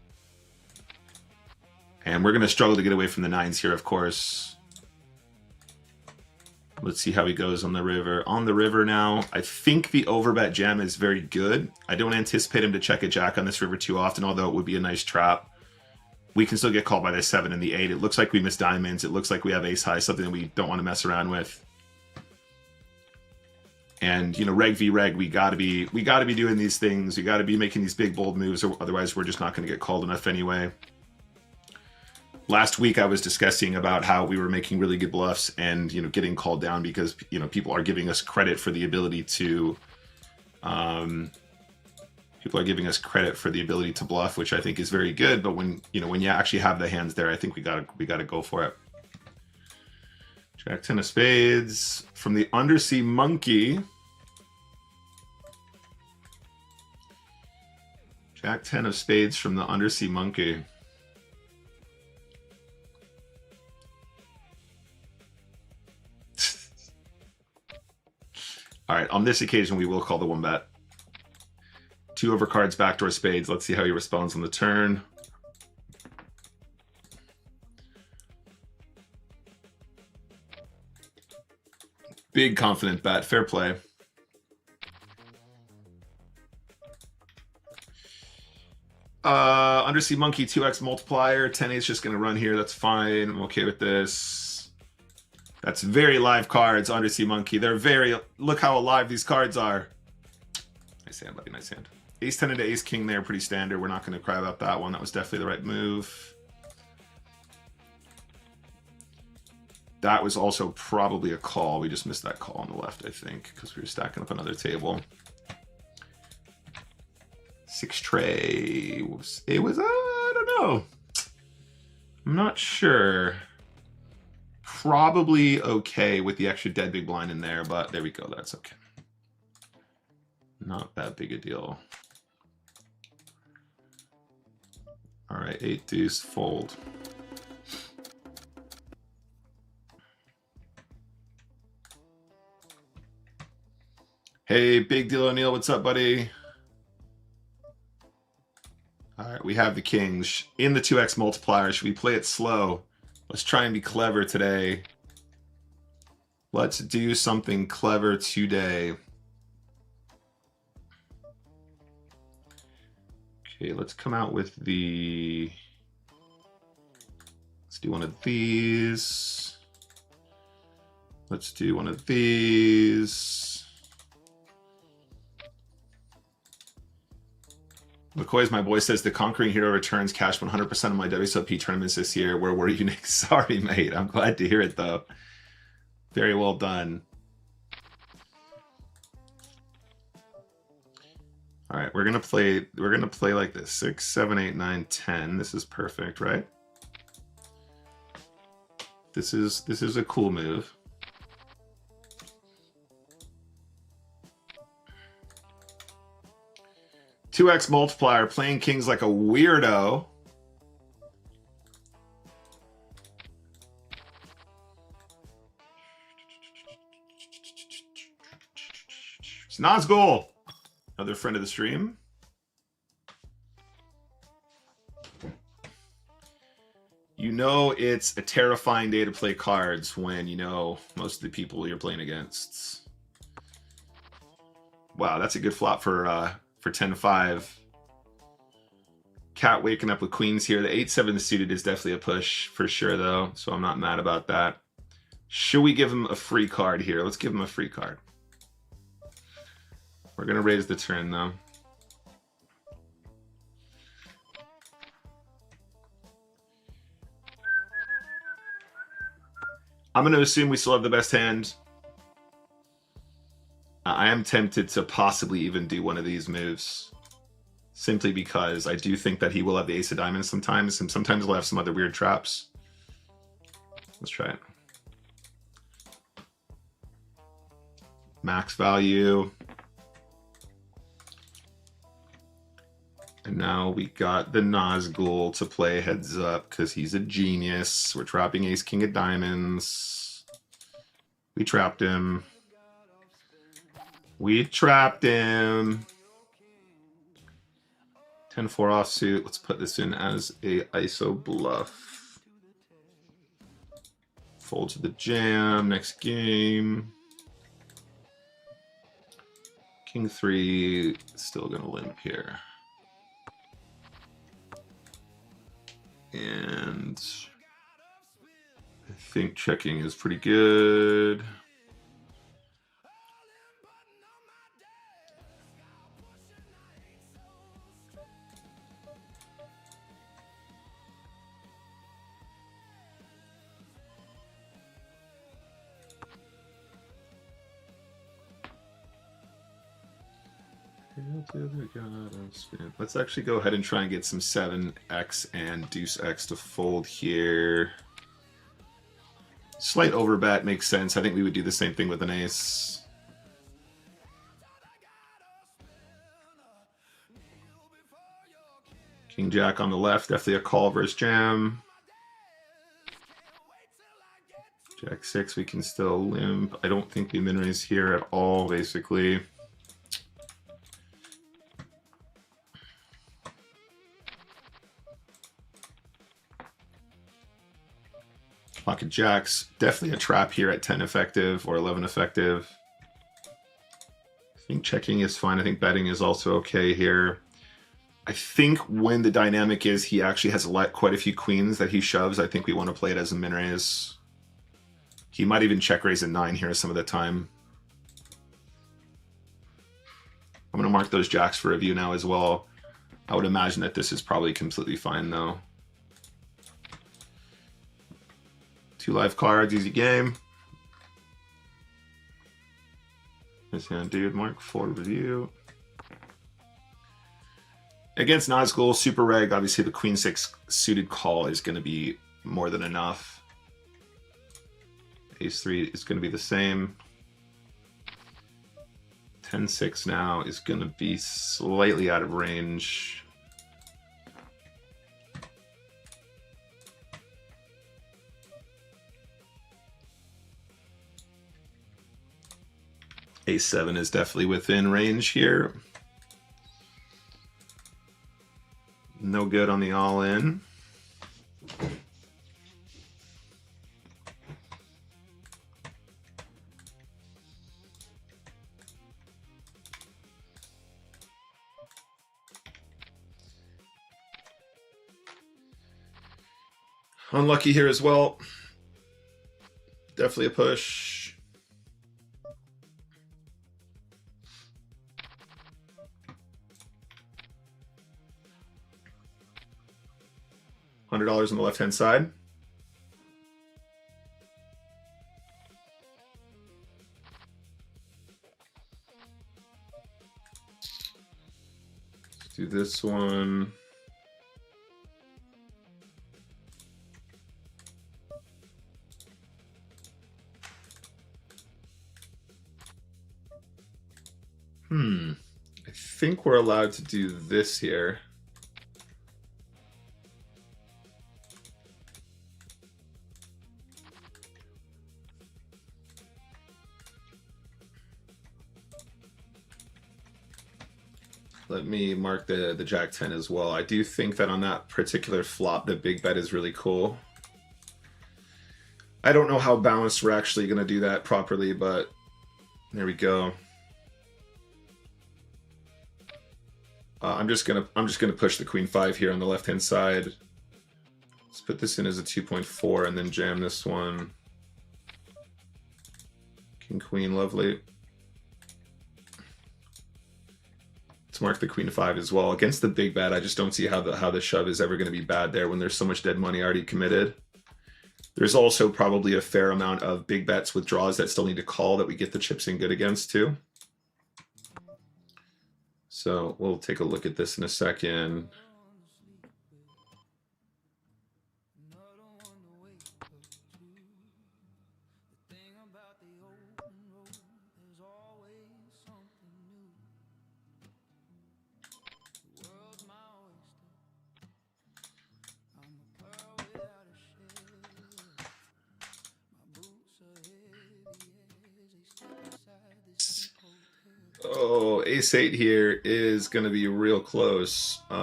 And we're going to struggle to get away from the nines here, of course. Let's see how he goes on the river. On the river now, I think the overbet jam is very good. I don't anticipate him to check a jack on this river too often, although it would be a nice trap. We can still get called by the 7 and the 8. It looks like we miss diamonds. It looks like we have ace high, something that we don't want to mess around with. And, you know, reg v reg, we gotta be doing these things. We gotta be making these big bold moves, or otherwise we're just not gonna get called enough anyway. Last week I was discussing about how we were making really good bluffs and, you know, getting called down because, you know, people are giving us credit for the ability to bluff, which I think is very good. But when, you know, when you actually have the hands there, I think we gotta go for it. Jack 10 of spades from the Undersea Monkey. Jack 10 of spades from the Undersea Monkey. All right, on this occasion, we will call the one bet. 2 overcards, backdoor spades. Let's see how he responds on the turn. Big confident bet, fair play. Undersea Monkey, 2x multiplier. 10-8 is just going to run here. That's fine. I'm okay with this. That's very live cards, Undersea Monkey. They're very... Look how alive these cards are. Nice hand, buddy. Nice hand. Ace 10 into Ace King there, pretty standard. We're not going to cry about that one. That was definitely the right move. That was also probably a call. We just missed that call on the left, I think, because we were stacking up another table. 6 tray. It was, I don't know. I'm not sure. Probably okay with the extra dead big blind in there, but there we go. That's okay. Not that big a deal. All right, 8 deuce fold. Hey, Big Deal O'Neill, what's up, buddy? All right, we have the kings in the 2x multiplier. Should we play it slow? Let's try and be clever today. Let's do something clever today. Okay, let's come out with the... Let's do one of these. Let's do one of these. McCoy's my boy says the Conquering Hero returns cashed 100% of my WSOP tournaments this year. Where were you, Nick? Sorry, mate. I'm glad to hear it, though. Very well done. All right, we're gonna play like this. 6, 7, 8, 9, 10. This is perfect, right? This is a cool move. Two X multiplier, playing kings like a weirdo. It's Nazgul, another friend of the stream. You know it's a terrifying day to play cards when you know most of the people you're playing against. Wow, that's a good flop for 10-5. Cat waking up with queens here. The 8-7 suited is definitely a push for sure, though, so I'm not mad about that. Should we give him a free card here? Let's give him a free card. We're going to raise the turn, though. I'm going to assume we still have the best hand. I am tempted to possibly even do one of these moves, simply because I do think that he will have the ace of diamonds sometimes, and sometimes he'll have some other weird traps. Let's try it. Max value. And now we got the Nazgul to play heads up because he's a genius. We're trapping ace king of diamonds. We trapped him. We trapped him. 10-4 offsuit. Let's put this in as a ISO bluff. Fold to the jam. Next game. King 3 still gonna limp here. And I think checking is pretty good. Let's actually go ahead and try and get some 7x and deuce x to fold here. Slight overbet makes sense. I think we would do the same thing with an ace. King jack on the left, definitely a call versus jam. Jack 6 we can still limp. I don't think we min raise here at all, basically. Pocket jacks, definitely a trap here at 10 effective or 11 effective. I think checking is fine. I think betting is also okay here. I think when the dynamic is he actually has quite a few queens that he shoves, I think we want to play it as a min raise. He might even check raise a 9 here some of the time. I'm going to mark those jacks for review now as well. I would imagine that this is probably completely fine though. 2 live cards, easy game. This hand, dude, mark for review. Against Nazgul, super reg, obviously the queen 6 suited call is going to be more than enough. Ace 3 is going to be the same. 10-6 now is going to be slightly out of range. Ace 7 is definitely within range here. No good on the all-in. Unlucky here as well. Definitely a push. $100 on the left-hand side. do this one. I think we're allowed to do this here. Let me mark the Jack 10 as well. I do think that on that particular flop, the big bet is really cool. I don't know how balanced we're actually going to do that properly, but there we go. I'm just gonna push the Queen 5 here on the left hand side. Let's put this in as a 2.4 and then jam this one. King Queen, lovely. Let's mark the Queen 5 as well. Against the big bet, I just don't see how the shove is ever going to be bad there when there's so much dead money already committed. There's also probably a fair amount of big bets with draws that still need to call that we get the chips in good against too. So we'll take a look at this in a second. Oh, ace-8 here is going to be real close. Okay,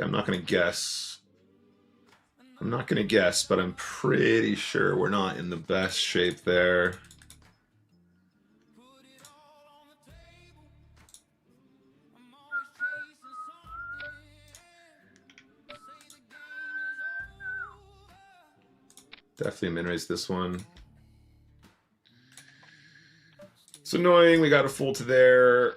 I'm not going to guess. I'm not going to guess, but I'm pretty sure we're not in the best shape there. Definitely min-raise this one. It's annoying, we got a full to there.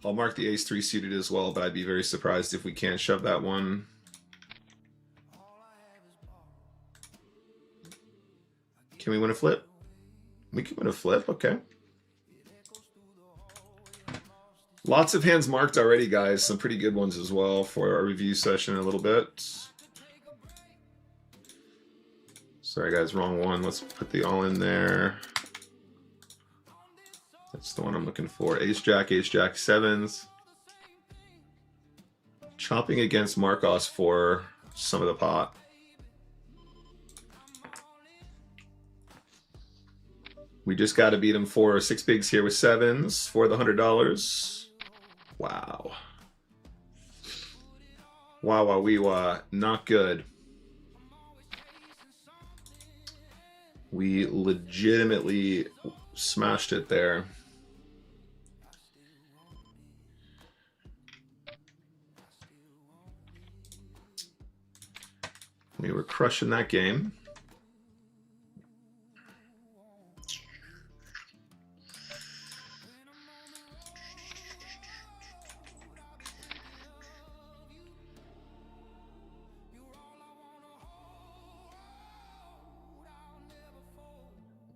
I'll mark the ace-3 suited as well, but I'd be very surprised if we can't shove that one. Can we win a flip? We can win a flip, okay. Lots of hands marked already, guys. Some pretty good ones as well for our review session in a little bit. Sorry guys, wrong one. Let's put the all in there. That's the one I'm looking for. Ace Jack sevens. Chopping against Marcos for some of the pot. We just got to beat him for 6 bigs here with sevens for the $100. Wow. Wow, wow, wee, wah. Not good. We legitimately smashed it there. We were crushing that game.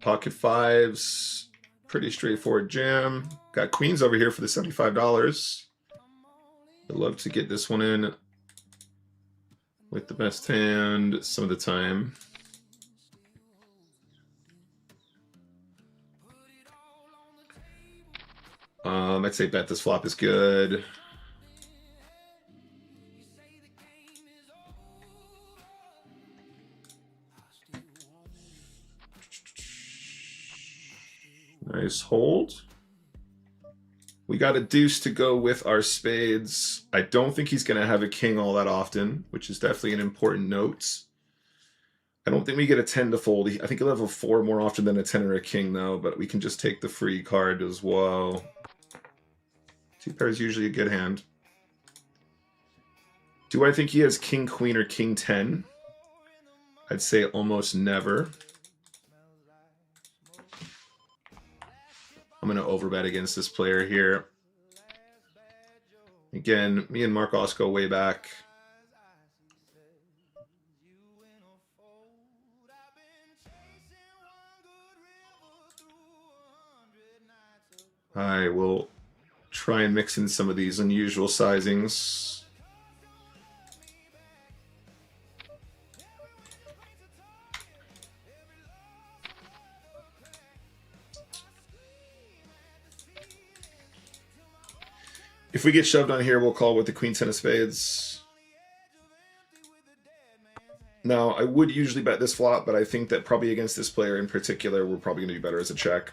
Pocket fives, pretty straightforward jam. Got queens over here for the $75. I'd love to get this one in with the best hand some of the time. I'd say bet this flop is good. Nice hold. We got a deuce to go with our spades. I don't think he's going to have a king all that often, which is definitely an important note. I don't think we get a 10 to fold. I think he'll have a 4 more often than a 10 or a king, though, but we can just take the free card as well. 2 pairs usually a good hand. Do I think he has king, queen, or king 10? I'd say almost never. I'm going to overbet against this player here. Again, me and Marcos go way back. I will try and mix in some of these unusual sizings. If we get shoved on here, we'll call with the queen ten of spades. Now, I would usually bet this flop, but I think that probably against this player in particular, we're probably going to be better as a check.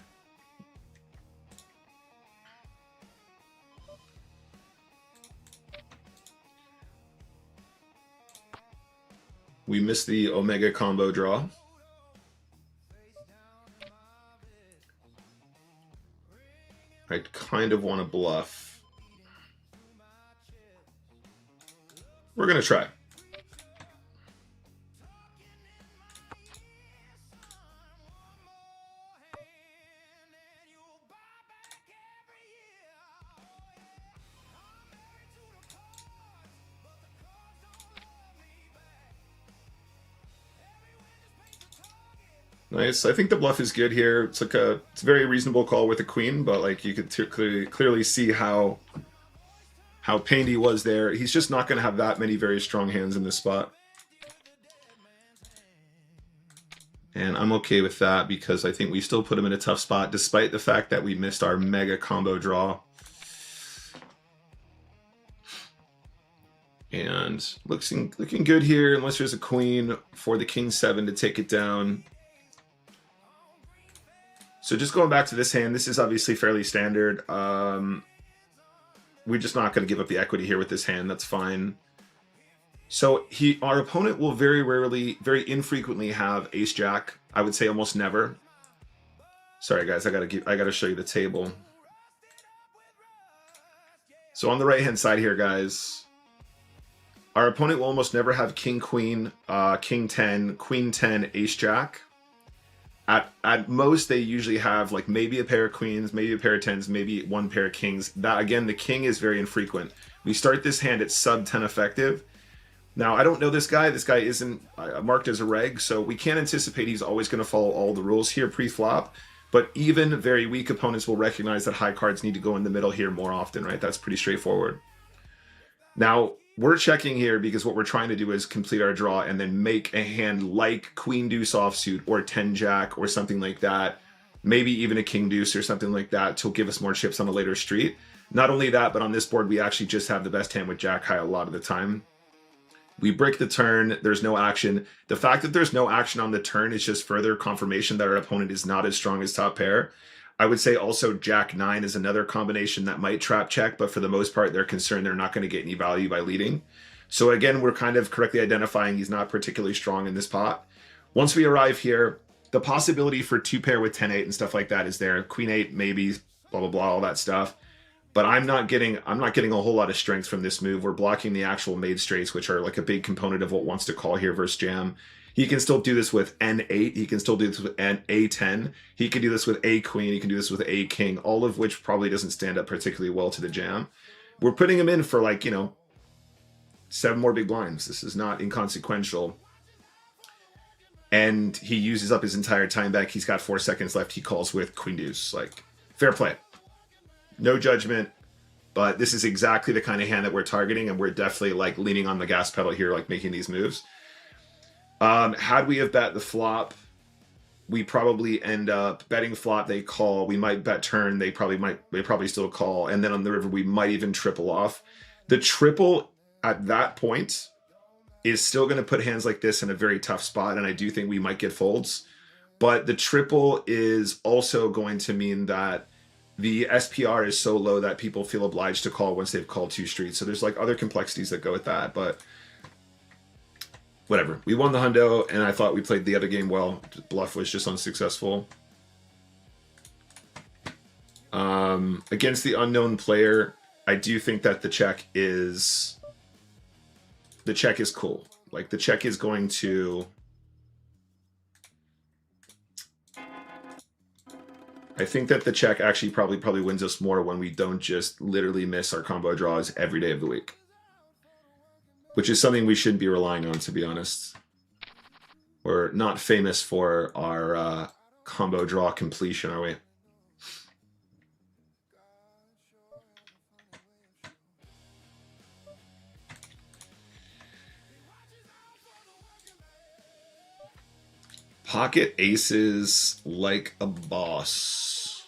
We missed the Omega combo draw. I kind of want to bluff. We're going to try. Nice. I think the bluff is good here. It's like it's a very reasonable call with a queen, but like you could clearly see how pained he was there. He's just not going to have that many very strong hands in this spot. And I'm okay with that because I think we still put him in a tough spot despite the fact that we missed our mega combo draw. And looking good here unless there's a queen for the king 7 to take it down. So just going back to this hand, this is obviously fairly standard. We're just not going to give up the equity here with this hand. That's fine. So our opponent will very rarely, very infrequently have ace jack. I would say almost never. Sorry guys, I gotta show you the table. So on the right hand side here, guys, our opponent will almost never have king queen, king 10, queen 10, ace jack. At most, they usually have like maybe a pair of queens, maybe a pair of tens, maybe one pair of kings. That again, the king is very infrequent. We start this hand at sub 10 effective. Now, I don't know this guy. This guy isn't marked as a reg, so we can't anticipate he's always going to follow all the rules here pre-flop. But even very weak opponents will recognize that high cards need to go in the middle here more often, right? That's pretty straightforward. Now, we're checking here because what we're trying to do is complete our draw and then make a hand like queen deuce offsuit or 10 jack or something like that. Maybe even a king deuce or something like that to give us more chips on a later street. Not only that, but on this board, we actually just have the best hand with jack high a lot of the time. We break the turn. There's no action. The fact that there's no action on the turn is just further confirmation that our opponent is not as strong as top pair. I would say also Jack 9 is another combination that might trap check, but for the most part, they're concerned they're not going to get any value by leading. So again, we're kind of correctly identifying he's not particularly strong in this pot. Once we arrive here, the possibility for 2 pair with 10-8 and stuff like that is there. Queen 8, maybe, blah, blah, blah, all that stuff. But I'm not getting a whole lot of strength from this move. We're blocking the actual made straights, which are like a big component of what wants to call here versus jam. He can still do this with N8. He can still do this with A10. He can do this with A queen. He can do this with A king, all of which probably doesn't stand up particularly well to the jam. We're putting him in for like, 7 more big blinds. This is not inconsequential. And he uses up his entire time back. He's got 4 seconds left. He calls with queen deuce. Like, fair play. No judgment. But this is exactly the kind of hand that we're targeting. And we're definitely like leaning on the gas pedal here, like making these moves. Had we have bet the flop, we probably end up betting flop, they call. We might bet turn, they probably still call. And then on the river, we might even triple off. The triple at that point is still going to put hands like this in a very tough spot. And I do think we might get folds. But the triple is also going to mean that the SPR is so low that people feel obliged to call once they've called 2 streets. So there's like other complexities that go with that. But whatever. We won the hundo, and I thought we played the other game well. Bluff was just unsuccessful. Against the unknown player, I do think that the check is cool. Like the check is going to. I think that the check actually probably wins us more when we don't just literally miss our combo draws every day of the week. Which is something we shouldn't be relying on, to be honest. We're not famous for our combo draw completion, are we? Pocket aces like a boss.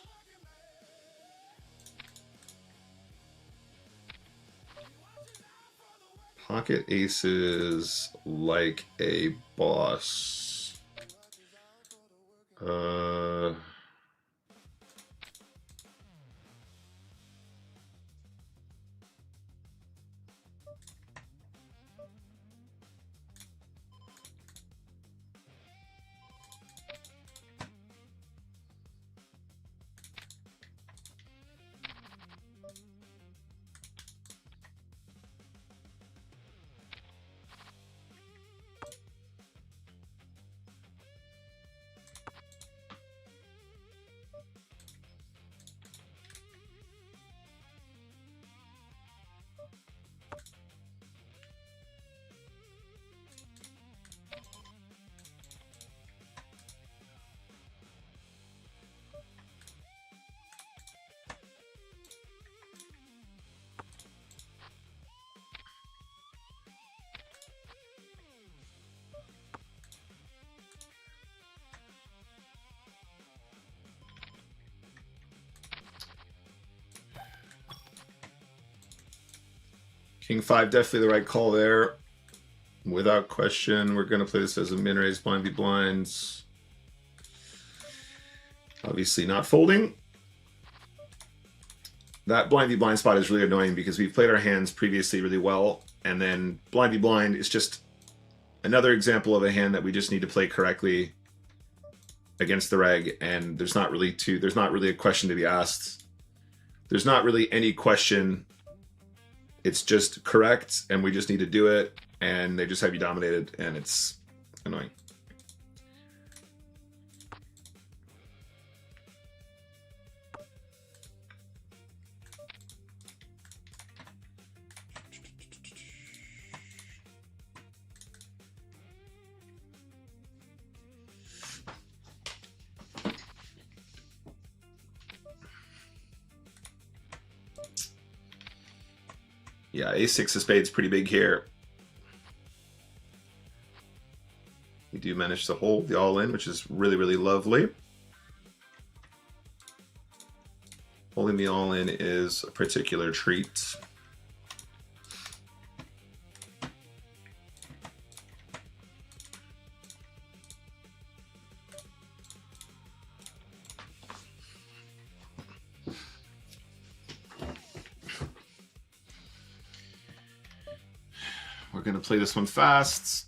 Pocket aces like a boss. King 5, definitely the right call there. Without question, we're going to play this as a min-raise blind v blinds. Obviously not folding. That blind v blind spot is really annoying because we've played our hands previously really well, and then blind v blind is just another example of a hand that we just need to play correctly against the reg, and there's not really a question to be asked. There's not really any question. It's just correct, and we just need to do it, and they just have you dominated, and it's annoying. Yeah, ace-6 of spades pretty big here. We do manage to hold the all-in, which is really, really lovely. Holding the all-in is a particular treat. We're going to play this one fast.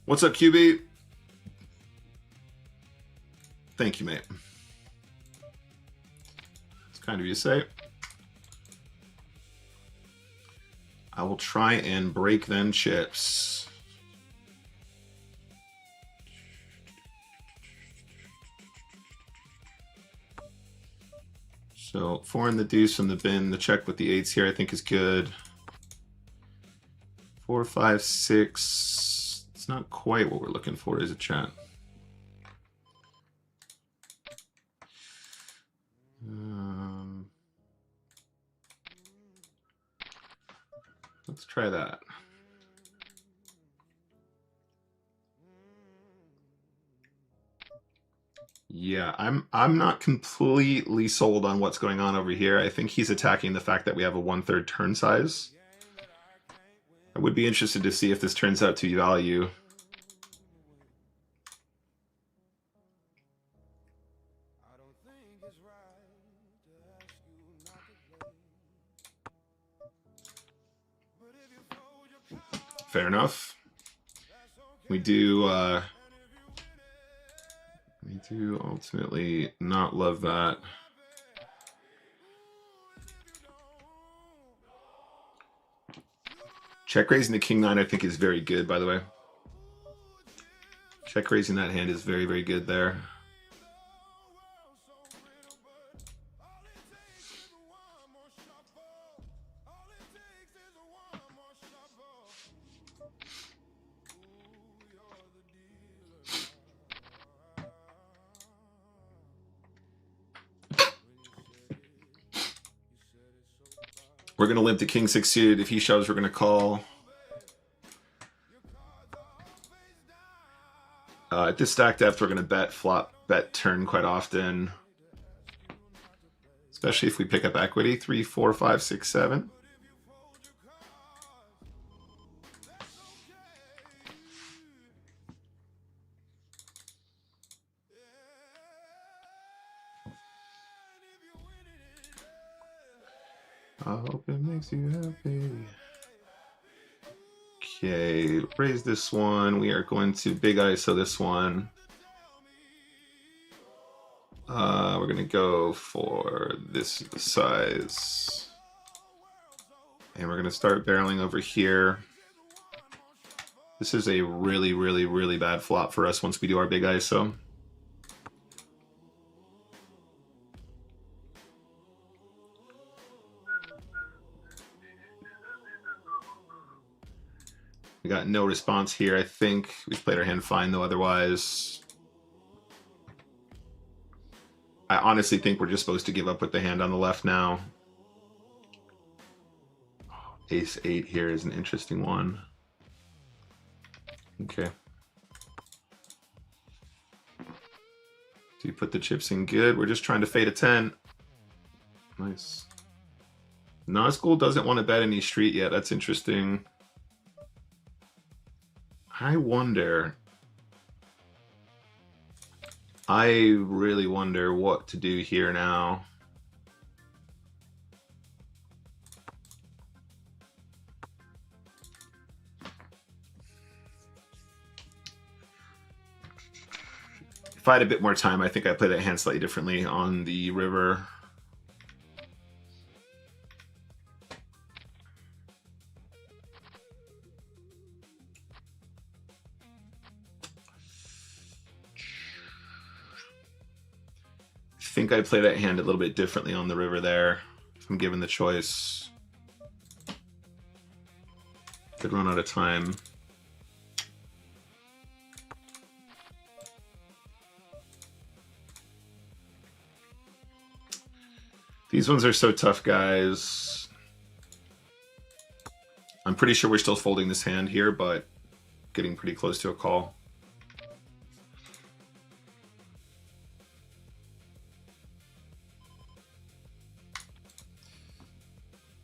What's up, QB? Thank you, mate. It's kind of you to say. I will try and break them chips. So 4 in the deuce from the bin. The check with the 8s here I think is good. 4, 5, 6. It's not quite what we're looking for, is it, chat? Let's try that. Yeah, I'm not completely sold on what's going on over here. I think he's attacking the fact that we have a 1/3 turn size. I would be interested to see if this turns out to be value. Fair enough. We do ultimately not love that. Check raising the king 9 I think is very good, by the way. Check raising that hand is very, very good there. We're going to limp to king six suited. If he shoves, we're going to call. At this stack depth, we're going to bet flop, bet turn quite often. Especially if we pick up equity. 3, 4, 5, 6, 7. I hope it makes you happy. Okay, raise this one. We are going to big ISO this one. We're going to go for this size. And we're going to start barreling over here. This is a really, really, really bad flop for us once we do our big ISO. We got no response here, I think. We've played our hand fine, though, otherwise. I honestly think we're just supposed to give up with the hand on the left now. Ace 8 here is an interesting one. Okay. Do you put the chips in good? We're just trying to fade a 10. Nice. Nazgul doesn't want to bet any street yet. That's interesting. I wonder. I really wonder what to do here now. If I had a bit more time, I think I'd play that hand slightly differently on the river. I think I'd play that hand a little bit differently on the river there, if I'm given the choice. Could run out of time. These ones are so tough, guys. I'm pretty sure we're still folding this hand here, but getting pretty close to a call.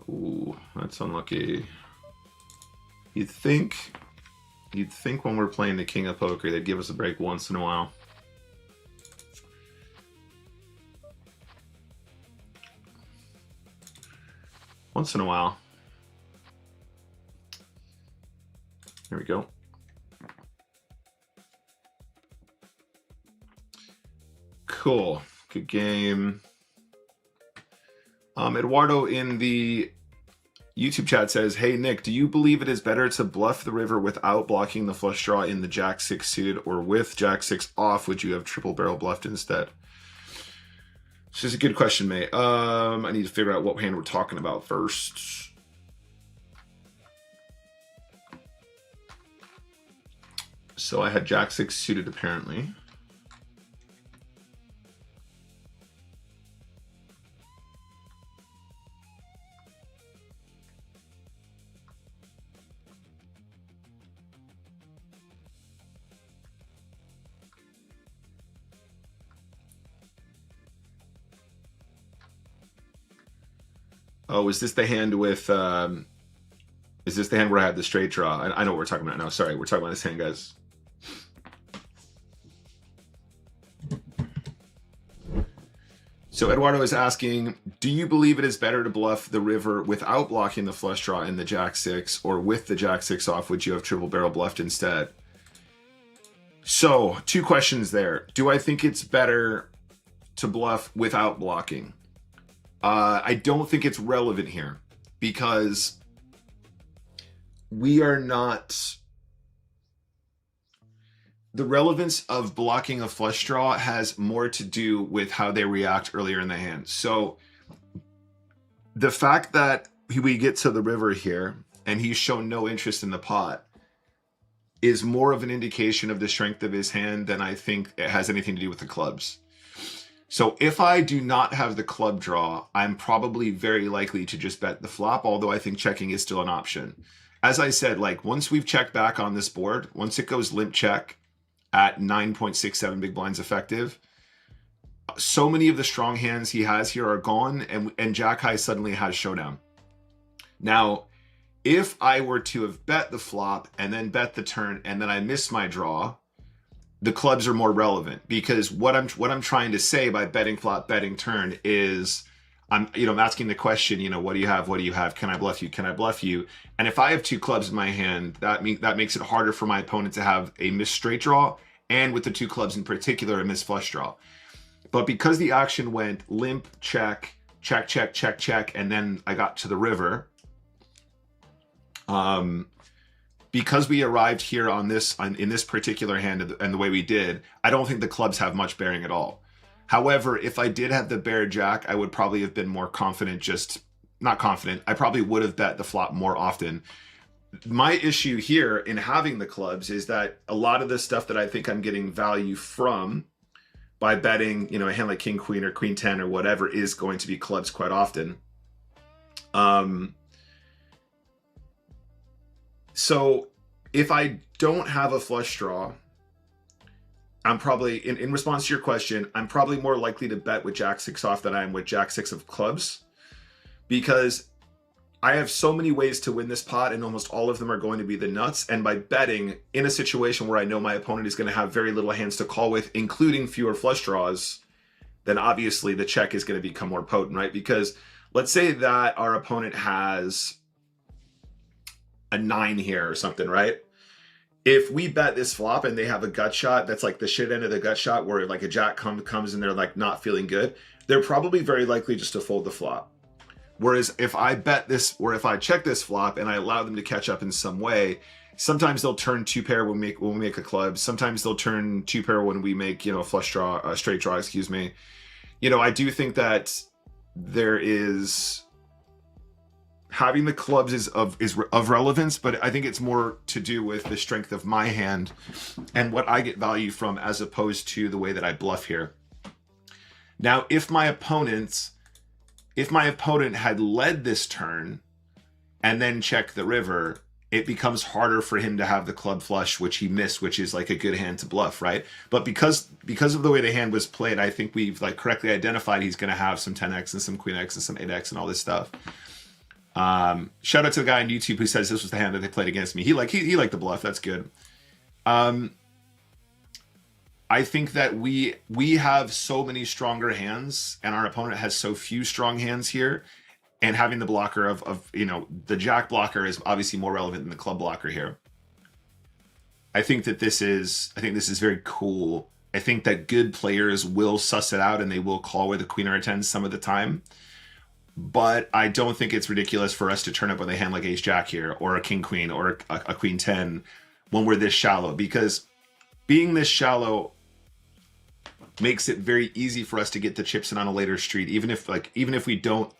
Ooh, that's unlucky. You'd think when we're playing the king of poker, they'd give us a break once in a while. Once in a while. There we go. Cool. Good game. Eduardo in the YouTube chat says, "Hey Nick, do you believe it is better to bluff the river without blocking the flush draw in the Jack 6 suited, or with Jack 6 off, would you have triple barrel bluffed instead?" This is a good question, mate. I need to figure out what hand we're talking about first. So I had Jack 6 suited apparently. Oh, is this the hand with, is this the hand where I had the straight draw? I know what we're talking about now. Sorry, we're talking about this hand, guys. So Eduardo is asking, do you believe it is better to bluff the river without blocking the flush draw in the Jack 6, or with the Jack 6 off, would you have triple barrel bluffed instead? So, two questions there. Do I think it's better to bluff without blocking? I don't think it's relevant here, because we are not... The relevance of blocking a flush draw has more to do with how they react earlier in the hand. So the fact that we get to the river here and he's shown no interest in the pot is more of an indication of the strength of his hand than I think it has anything to do with the clubs. So if I do not have the club draw, I'm probably very likely to just bet the flop, although I think checking is still an option. As I said, like once we've checked back on this board, once it goes limp check at 9.67 big blinds effective, so many of the strong hands he has here are gone, and Jack High suddenly has showdown. Now, if I were to have bet the flop and then bet the turn and then I miss my draw, the clubs are more relevant, because what I'm trying to say by betting flop, betting turn is I'm asking the question, what do you have? What do you have? Can I bluff you? Can I bluff you? And if I have two clubs in my hand, that makes it harder for my opponent to have a missed straight draw, and with the two clubs in particular, a missed flush draw. But because the action went limp, check, check, check, check, check, and then I got to the river, because we arrived here in this particular hand and the way we did, I don't think the clubs have much bearing at all. However, if I did have the bear jack, I would probably have been more confident, not confident. I probably would have bet the flop more often. My issue here in having the clubs is that a lot of the stuff that I think I'm getting value from by betting, a hand like king, queen, or queen 10 or whatever is going to be clubs quite often. So if I don't have a flush draw, I'm probably, in response to your question, I'm probably more likely to bet with jack 6 off than I am with jack 6 of clubs, because I have so many ways to win this pot, and almost all of them are going to be the nuts. And by betting in a situation where I know my opponent is going to have very little hands to call with, including fewer flush draws, then obviously the check is going to become more potent, right? Because let's say that our opponent has a 9 here or something, right? If we bet this flop and they have a gut shot that's like the shit end of the gut shot, where like a jack comes and they're like not feeling good, they're probably very likely just to fold the flop. Whereas if I bet this, or if I check this flop and I allow them to catch up in some way, sometimes they'll turn two pair when we make a club. Sometimes they'll turn two pair when we make, a flush draw, a straight draw, excuse me. I do think that there is, having the clubs is of relevance, but I think it's more to do with the strength of my hand and what I get value from, as opposed to the way that I bluff here. Now, if my opponent had led this turn and then checked the river, it becomes harder for him to have the club flush, which he missed, which is like a good hand to bluff, right? But because of the way the hand was played, I think we've like correctly identified he's going to have some 10x and some queen x and some 8x and all this stuff. Shout out to the guy on YouTube who says this was the hand that they played against me. He liked the bluff. That's good. I think that we have so many stronger hands, and our opponent has so few strong hands here. And having the blocker of the jack blocker is obviously more relevant than the club blocker here. I think this is very cool. I think that good players will suss it out and they will call with a queen or a 10 some of the time. But I don't think it's ridiculous for us to turn up with a hand like ace jack here, or a king queen, or a queen 10 when we're this shallow, because being this shallow makes it very easy for us to get the chips in on a later street, even if we don't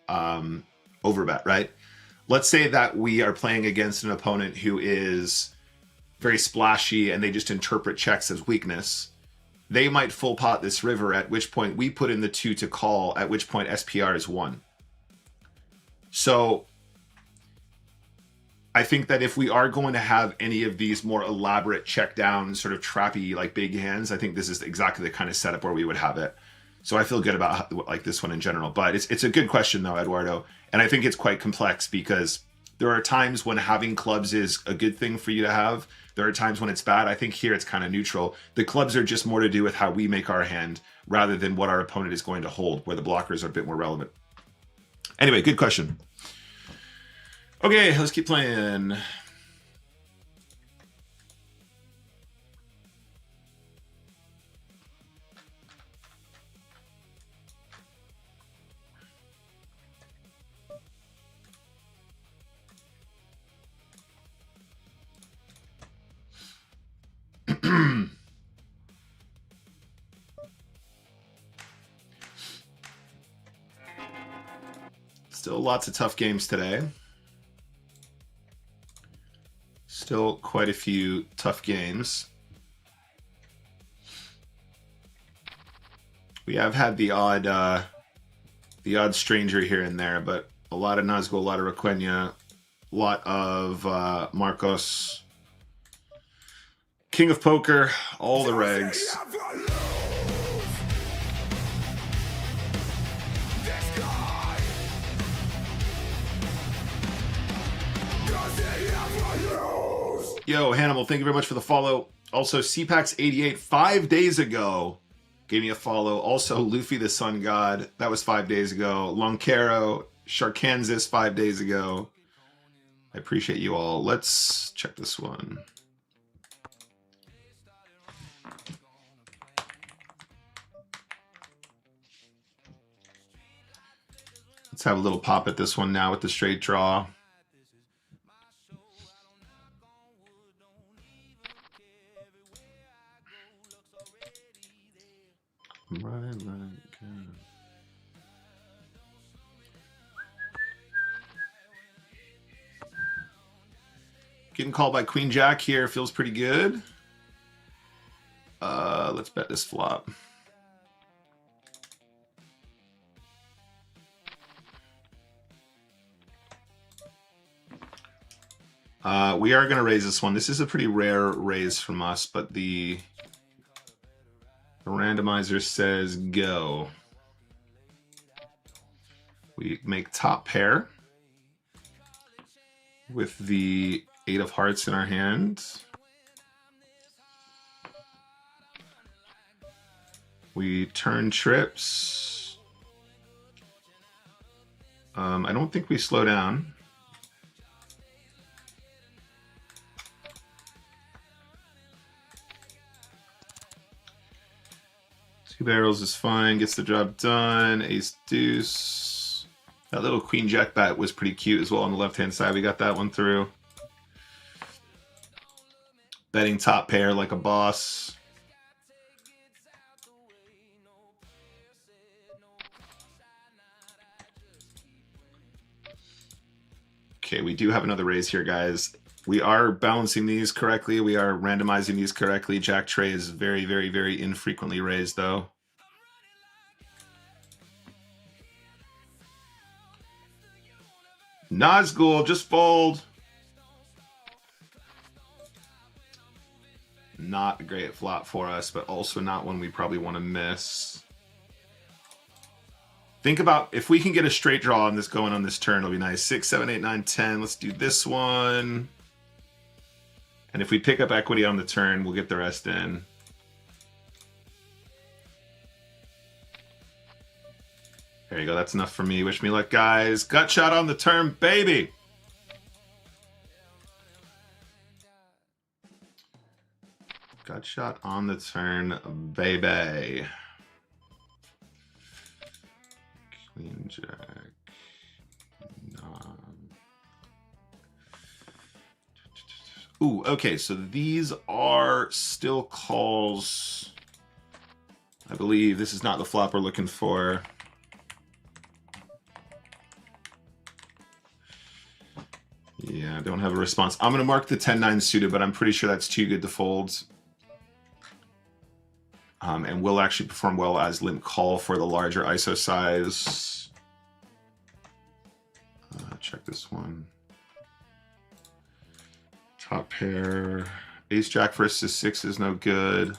overbet, right? Let's say that we are playing against an opponent who is very splashy and they just interpret checks as weakness. They might full pot this river, at which point we put in the 2 to call, at which point SPR is 1. So I think that if we are going to have any of these more elaborate check down, sort of trappy, like big hands, I think this is exactly the kind of setup where we would have it. So I feel good about like this one in general. But it's a good question though, Eduardo. And I think it's quite complex, because there are times when having clubs is a good thing for you to have. There are times when it's bad. I think here it's kind of neutral. The clubs are just more to do with how we make our hand rather than what our opponent is going to hold, where the blockers are a bit more relevant. Anyway, good question. Okay, let's keep playing. Still lots of tough games today. Still quite a few tough games. We have had the odd stranger here and there, but a lot of Nazgul, a lot of Requena, a lot of Marcos, King of Poker, all the regs. Yo, Hannibal, thank you very much for the follow. Also, CPAX88, 5 days ago, gave me a follow. Also, Luffy the Sun God, that was 5 days ago. Loncaro, Sharkansas, 5 days ago. I appreciate you all. Let's check this one. Let's have a little pop at this one now with the straight draw. Right, getting called by Queen Jack here feels pretty good. Let's bet this flop. We are going to raise this one. This is a pretty rare raise from us, but the randomizer says go. We make top pair with the 8 of hearts in our hand. We turn trips. I don't think we slow down. Two barrels is fine, gets the job done. Ace deuce. That little queen jack bet was pretty cute as well on the left hand side. We got that one through. Betting top pair like a boss. Okay, we do have another raise here, guys. We are balancing these correctly. We are randomizing these correctly. Jack tray is very, very, very infrequently raised, though. Nazgul, just fold. Not a great flop for us, but also not one we probably want to miss. Think about if we can get a straight draw on this going on this turn, it'll be nice. 6, 7, 8, 9, 10. Let's do this one. And if we pick up equity on the turn, we'll get the rest in. There you go. That's enough for me. Wish me luck, guys. Gut shot on the turn, baby. Gut shot on the turn, baby. Queen jack. Ooh, okay, so these are still calls. I believe this is not the flop we're looking for. Yeah, I don't have a response. I'm going to mark the 10-9 suited, but I'm pretty sure that's too good to fold. And will actually perform well as limp call for the larger ISO size. Check this one. Top pair. Ace jack versus 6 is no good.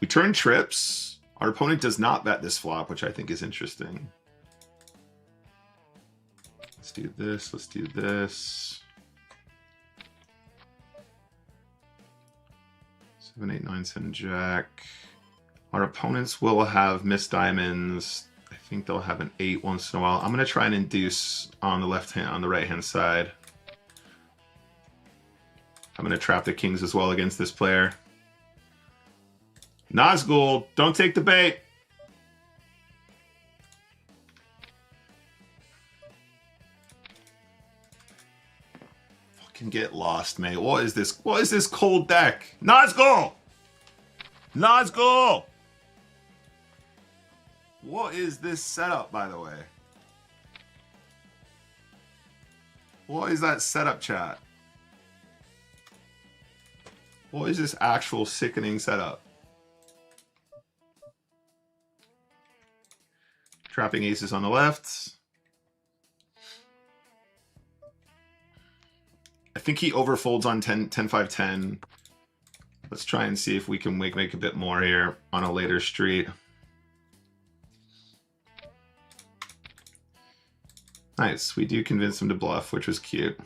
We turn trips. Our opponent does not bet this flop, which I think is interesting. Let's do this. Let's do this. 7, 8, 9, 10 jack. Our opponents will have missed diamonds. I think they'll have an 8 once in a while. I'm gonna try and induce on the left hand, on the right hand side. I'm gonna trap the kings as well against this player. Nazgul, don't take the bait. Fucking get lost, mate. What is this? What is this cold deck? Nazgul! Nazgul! What is this setup, by the way? What is that setup, chat? What is this actual sickening setup? Trapping aces on the left. I think he overfolds on 10, 5, 10. Let's try and see if we can make a bit more here on a later street. Nice. We do convince him to bluff, which was cute.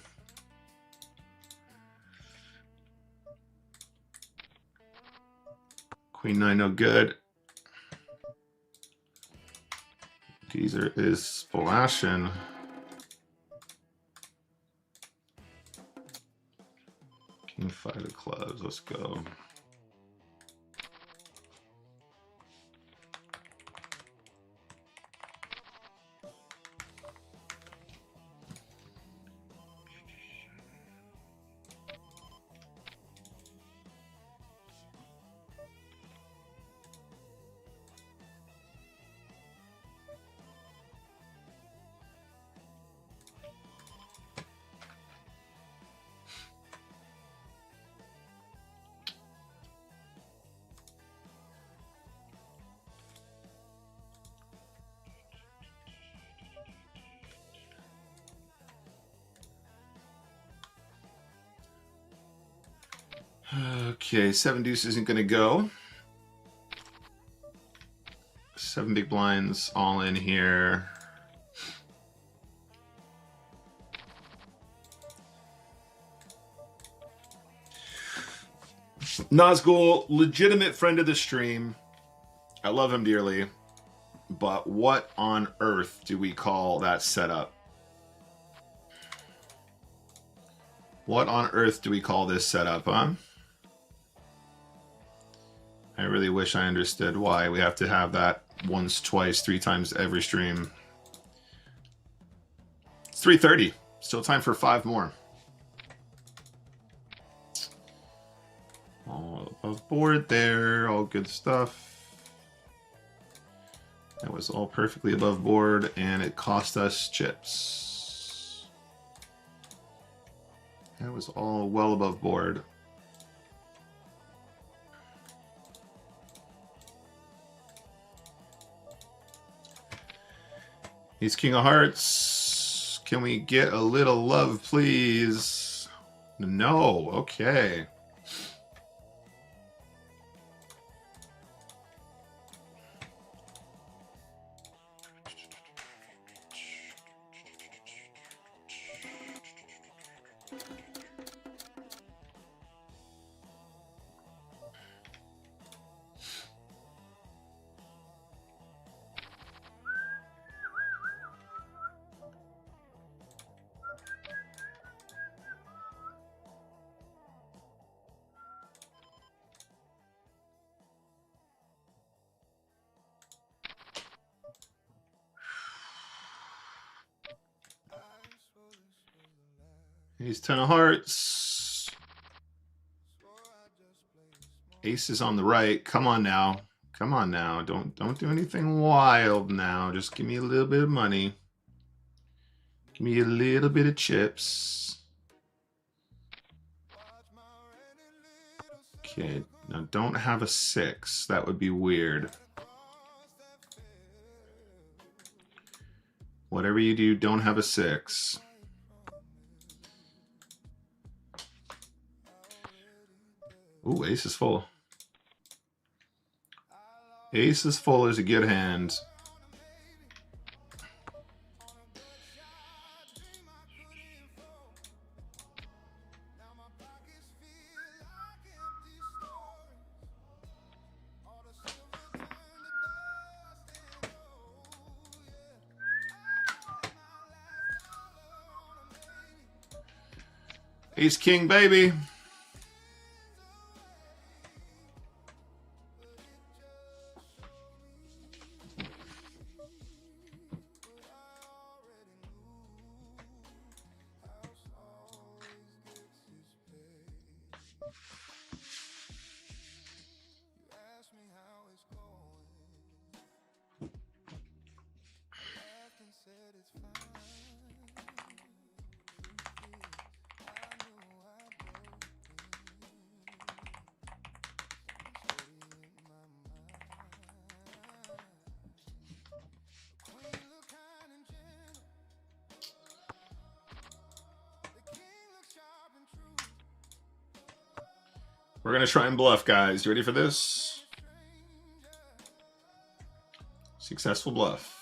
Queen 9, no good. Geezer is splashing. King 5 of clubs. Let's go. Okay, 7 deuce isn't going to go. 7 big blinds all in here. Nazgul, legitimate friend of the stream. I love him dearly. But what on earth do we call that setup? What on earth do we call this setup, huh? I really wish I understood why we have to have that once, twice, 3 times every stream. It's 3:30. Still time for 5 more. All above board there. All good stuff. That was all perfectly above board, and it cost us chips. That was all well above board. He's King of Hearts. Can we get a little love, please? No. Okay. He's 10 of hearts. Ace is on the right. Come on now. Come on now. Don't do anything wild now. Just give me a little bit of money. Give me a little bit of chips. Okay. Now don't have a 6. That would be weird. Whatever you do, don't have a 6. Ooh, ace is full. Ace is full is a good hand. Ace king, baby. We're gonna try and bluff, guys. You ready for this? Successful bluff.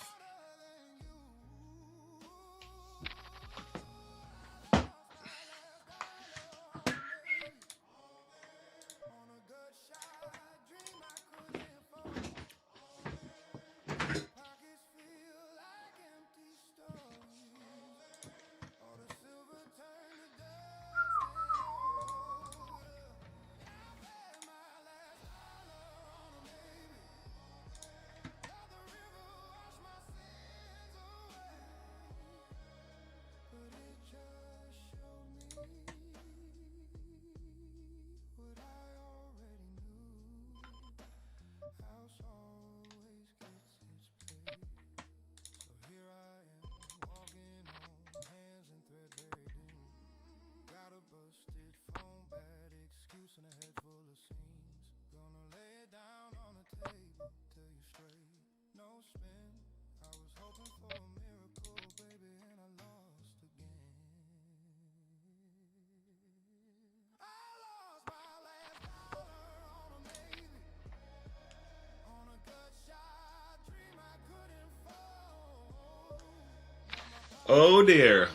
Oh dear.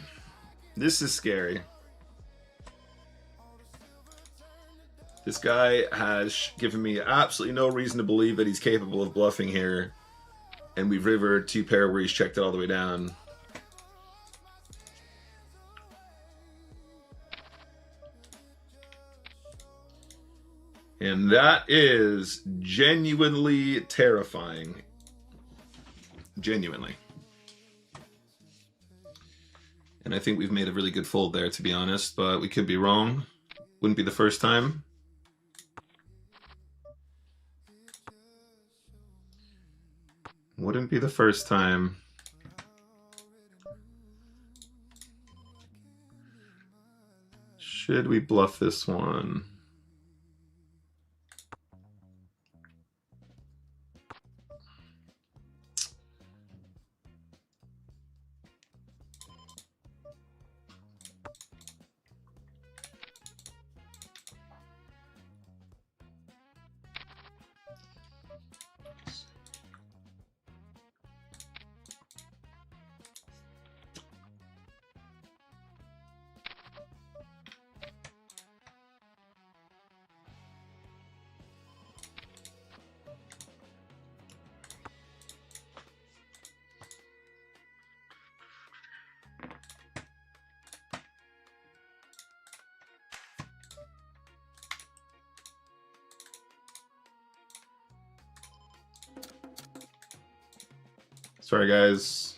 This is scary. This guy has given me absolutely no reason to believe that he's capable of bluffing here. And we've rivered 2 pair where he's checked it all the way down. And that is genuinely terrifying. Genuinely. And I think we've made a really good fold there, to be honest, but we could be wrong. Wouldn't be the first time. Wouldn't be the first time. Should we bluff this one? Sorry, guys.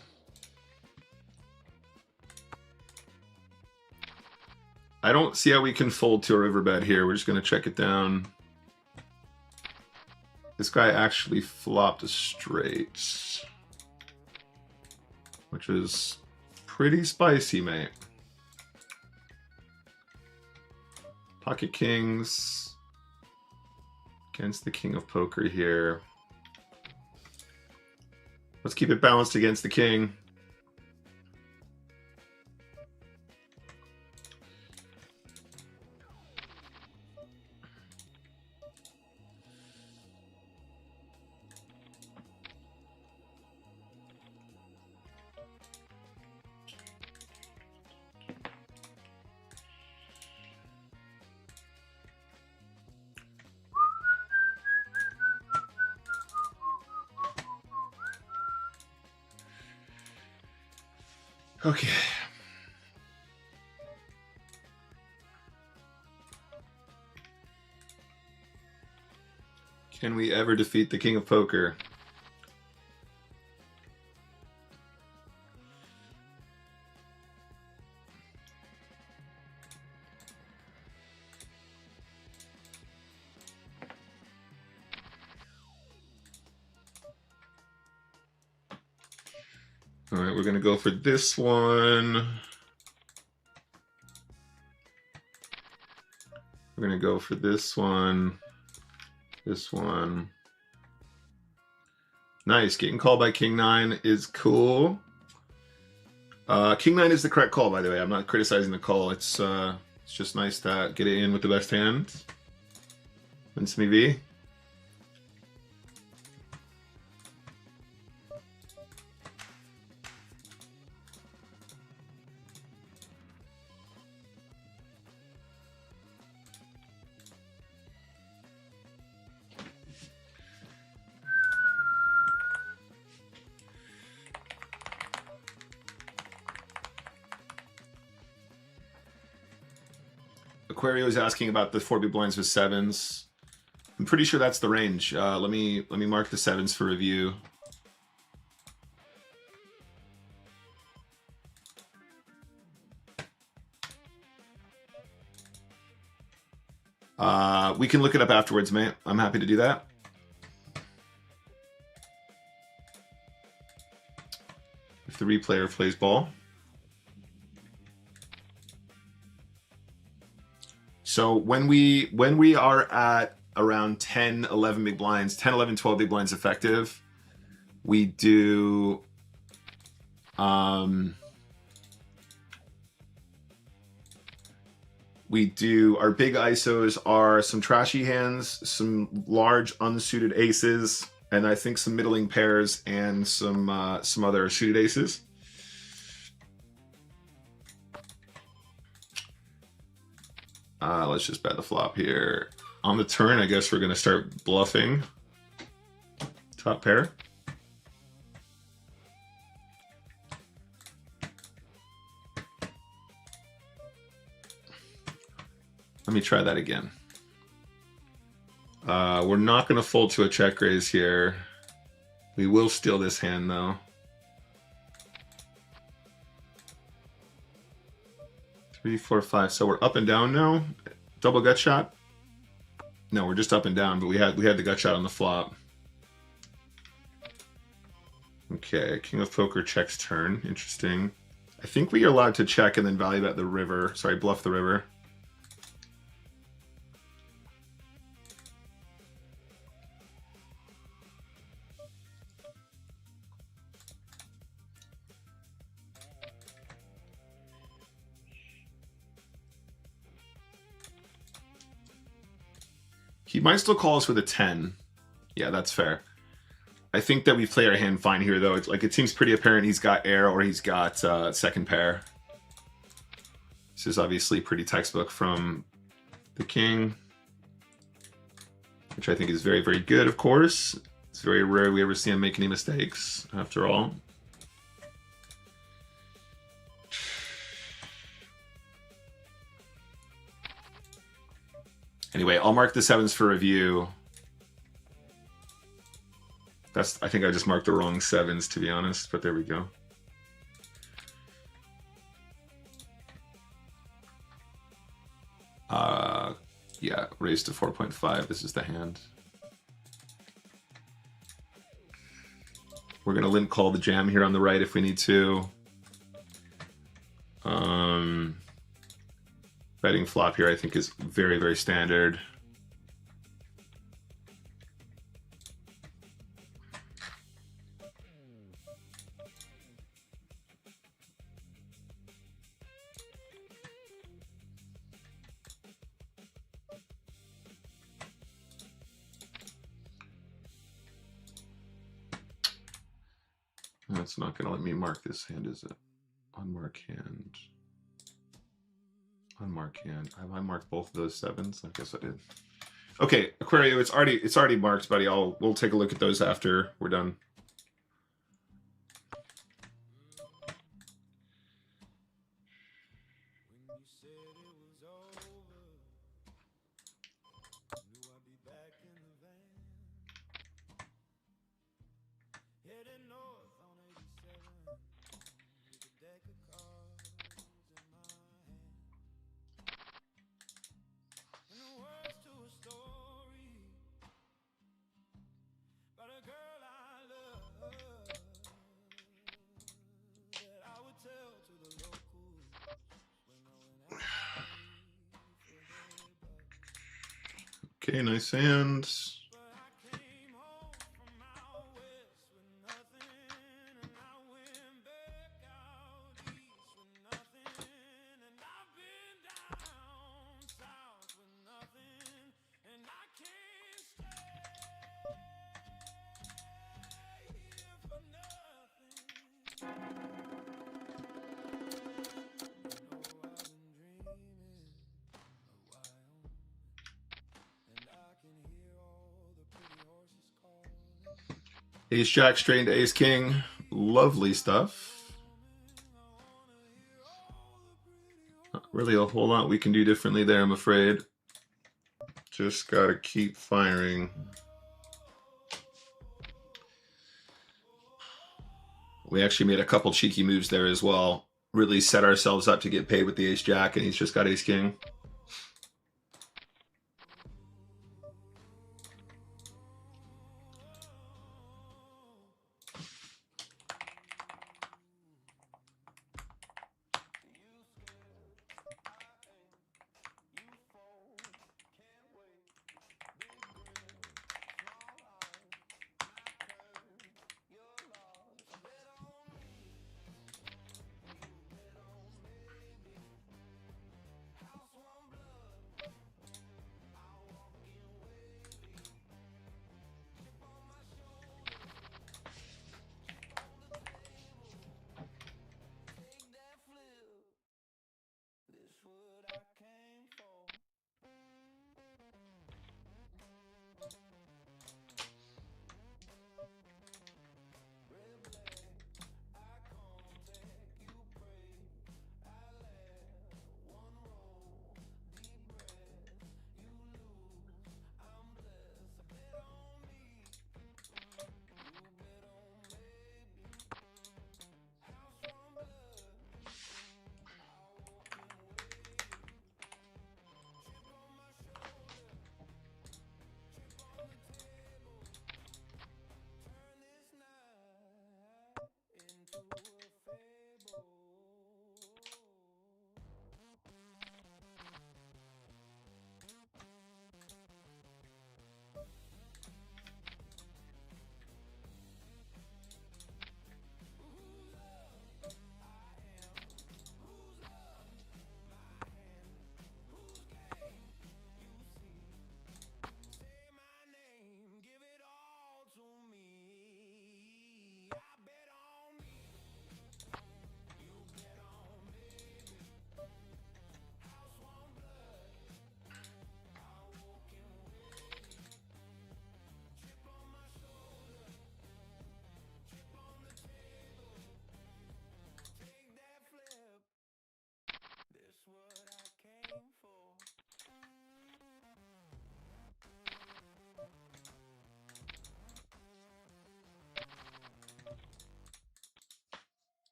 I don't see how we can fold to a riverbed here. We're just going to check it down. This guy actually flopped a straight, which is pretty spicy, mate. Pocket kings against the king of poker here. Let's keep it balanced against the king. Okay. Can we ever defeat the king of poker? All right, we're going to go for this one. We're going to go for this one. This one. Nice. Getting called by King 9 is cool. King 9 is the correct call, by the way. I'm not criticizing the call. It's just nice to get it in with the best hand. Wins me V. Aquario is asking about the 4 big blinds with 7s. I'm pretty sure that's the range. Let me mark the 7s for review. We can look it up afterwards, mate. I'm happy to do that. If the replayer plays ball. So when we are at around 10, 11 big blinds, 10, 11, 12 big blinds effective, we do our big ISOs are some trashy hands, some large unsuited aces, and I think some middling pairs and some other suited aces. Let's just bet the flop here. On the turn, I guess we're going to start bluffing. Top pair. Let me try that again. We're not going to fold to a check raise here. We will steal this hand, though. 3, 4, 5. So we're up and down now. Double gut shot. No, we're just up and down, but we had the gut shot on the flop. Okay, King of Poker checks turn. Interesting. I think we are allowed to check and then value bet the river. Sorry, bluff the river. He might still call us with a 10. Yeah, that's fair. I think that we play our hand fine here, though. It's like it seems pretty apparent he's got air or he's got second pair. This is obviously pretty textbook from the king, which I think is very, very good, of course. It's very rare we ever see him make any mistakes, after all. Anyway, I'll mark the 7s for review. I think I just marked the wrong 7s, to be honest, but there we go. Yeah, raise to 4.5. This is the hand. We're gonna limp call the jam here on the right if we need to. Betting flop here I think is very, very standard. That's not going to let me mark this hand, is it? Unmark hand. Unmark hand. Have I marked both of those 7s? I guess I did. Okay, Aquario, it's already marked, buddy. We'll take a look at those after we're done. Okay, nice hand. Ace Jack straight into Ace King. Lovely stuff. Not really a whole lot we can do differently there, I'm afraid. Just gotta keep firing. We actually made a couple cheeky moves there as well. Really set ourselves up to get paid with the Ace Jack, and he's just got Ace King.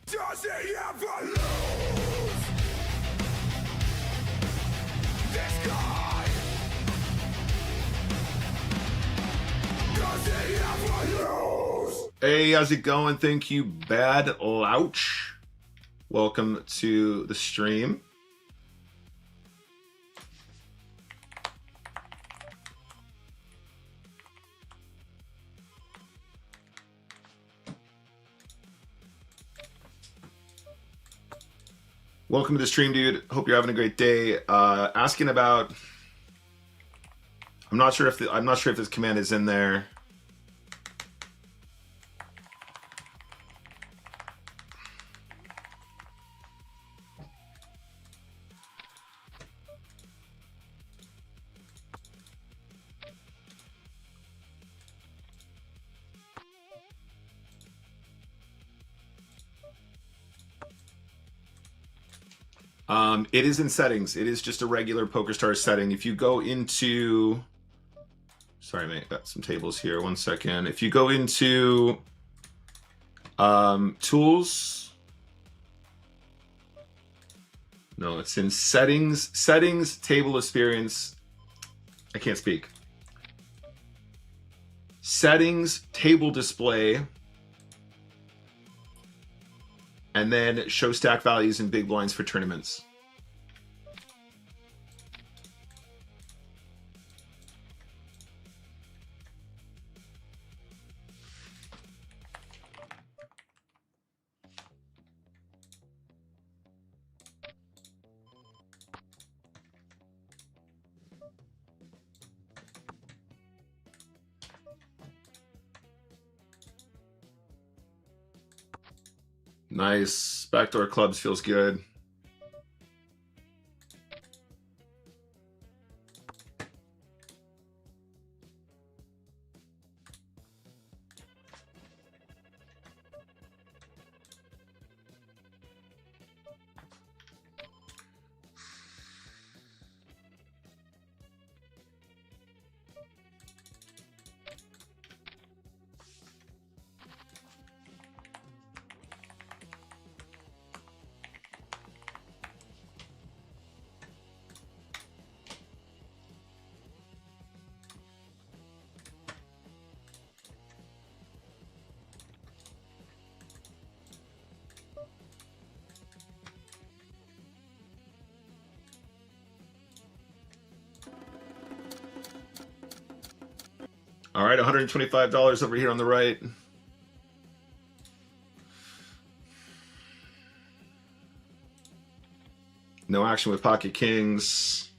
Does he ever lose? This guy. Does he ever lose?
Hey, how's it going? Thank you, Bad Louch. Welcome to the stream. Welcome to the stream, dude. Hope you're having a great day. Asking about, I'm not sure if this command is in there. It is in settings. It is just a regular PokerStars setting. If you go into, sorry, mate, got some tables here. 1 second. If you go into tools, no, it's in settings. Settings, table experience. I can't speak. Settings, table display, and then show stack values and big blinds for tournaments. Nice. Backdoor clubs feels good. All right, $125 over here on the right. No action with pocket kings.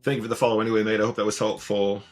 Thank you for the follow anyway, mate. I hope that was helpful.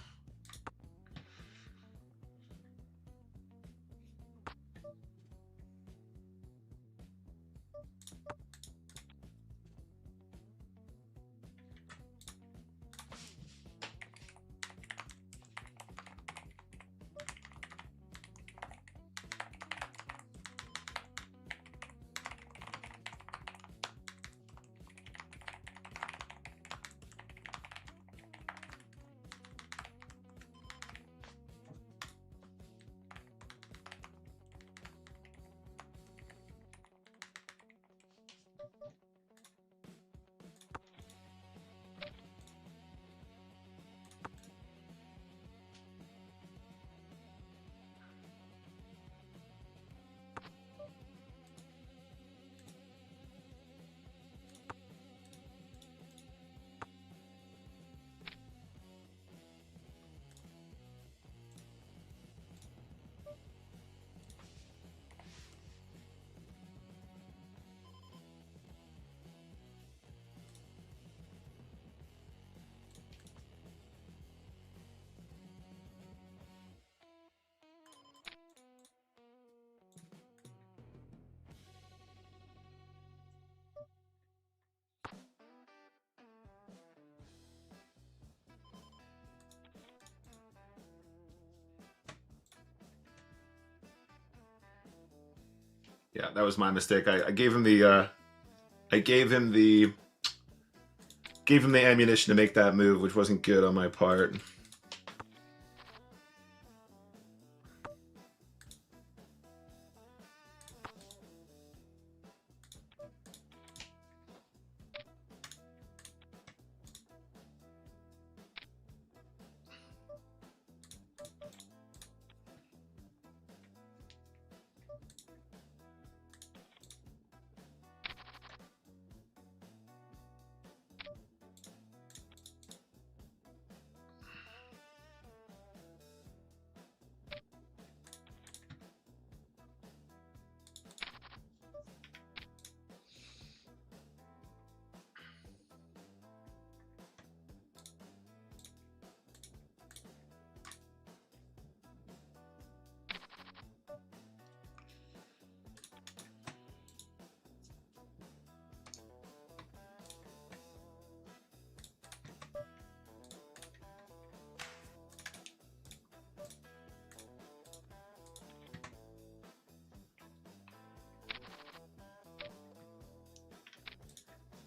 Yeah, that was my mistake. I gave him the gave him the ammunition to make that move, which wasn't good on my part.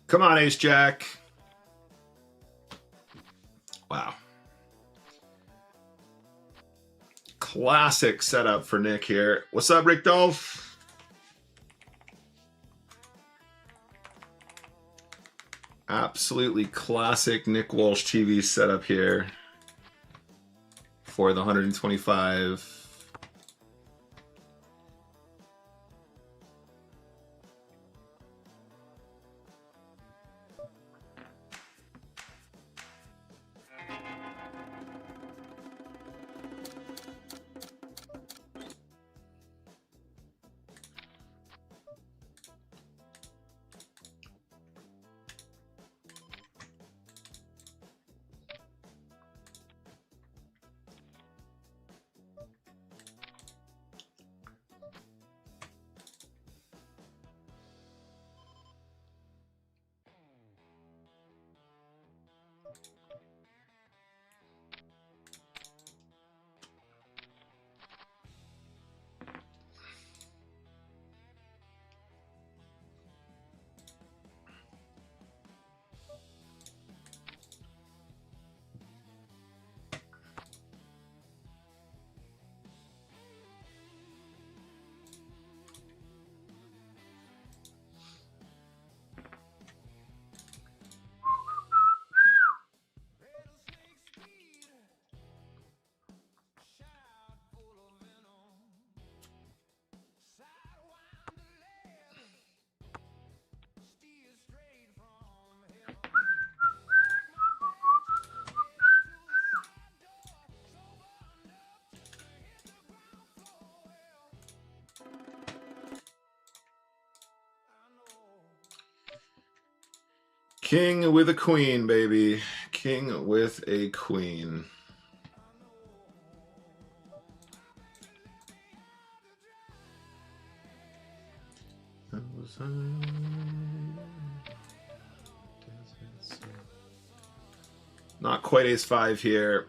Come on, Ace Jack. Wow. Classic setup for Nick here. What's up, Rick Dolph? Absolutely classic Nick Walsh TV setup here for the 125. King with a queen, baby. King with a queen. Not quite ace-5 here.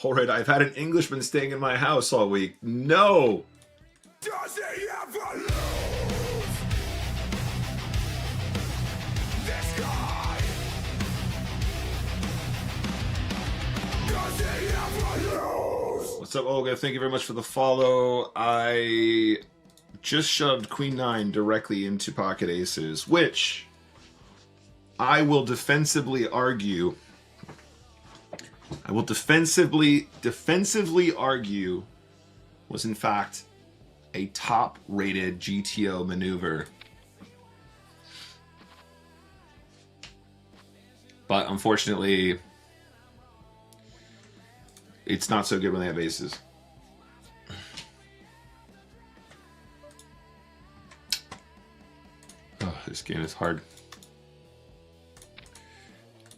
All right, I've had an Englishman staying in my house all week. No!
Does he ever lose? This guy. Does he ever lose?
What's up, Olga? Thank you very much for the follow. I just shoved Queen 9 directly into pocket aces, which I will defensively argue. I will defensively argue was in fact a top-rated GTO maneuver. But unfortunately, it's not so good when they have aces. Oh, this game is hard.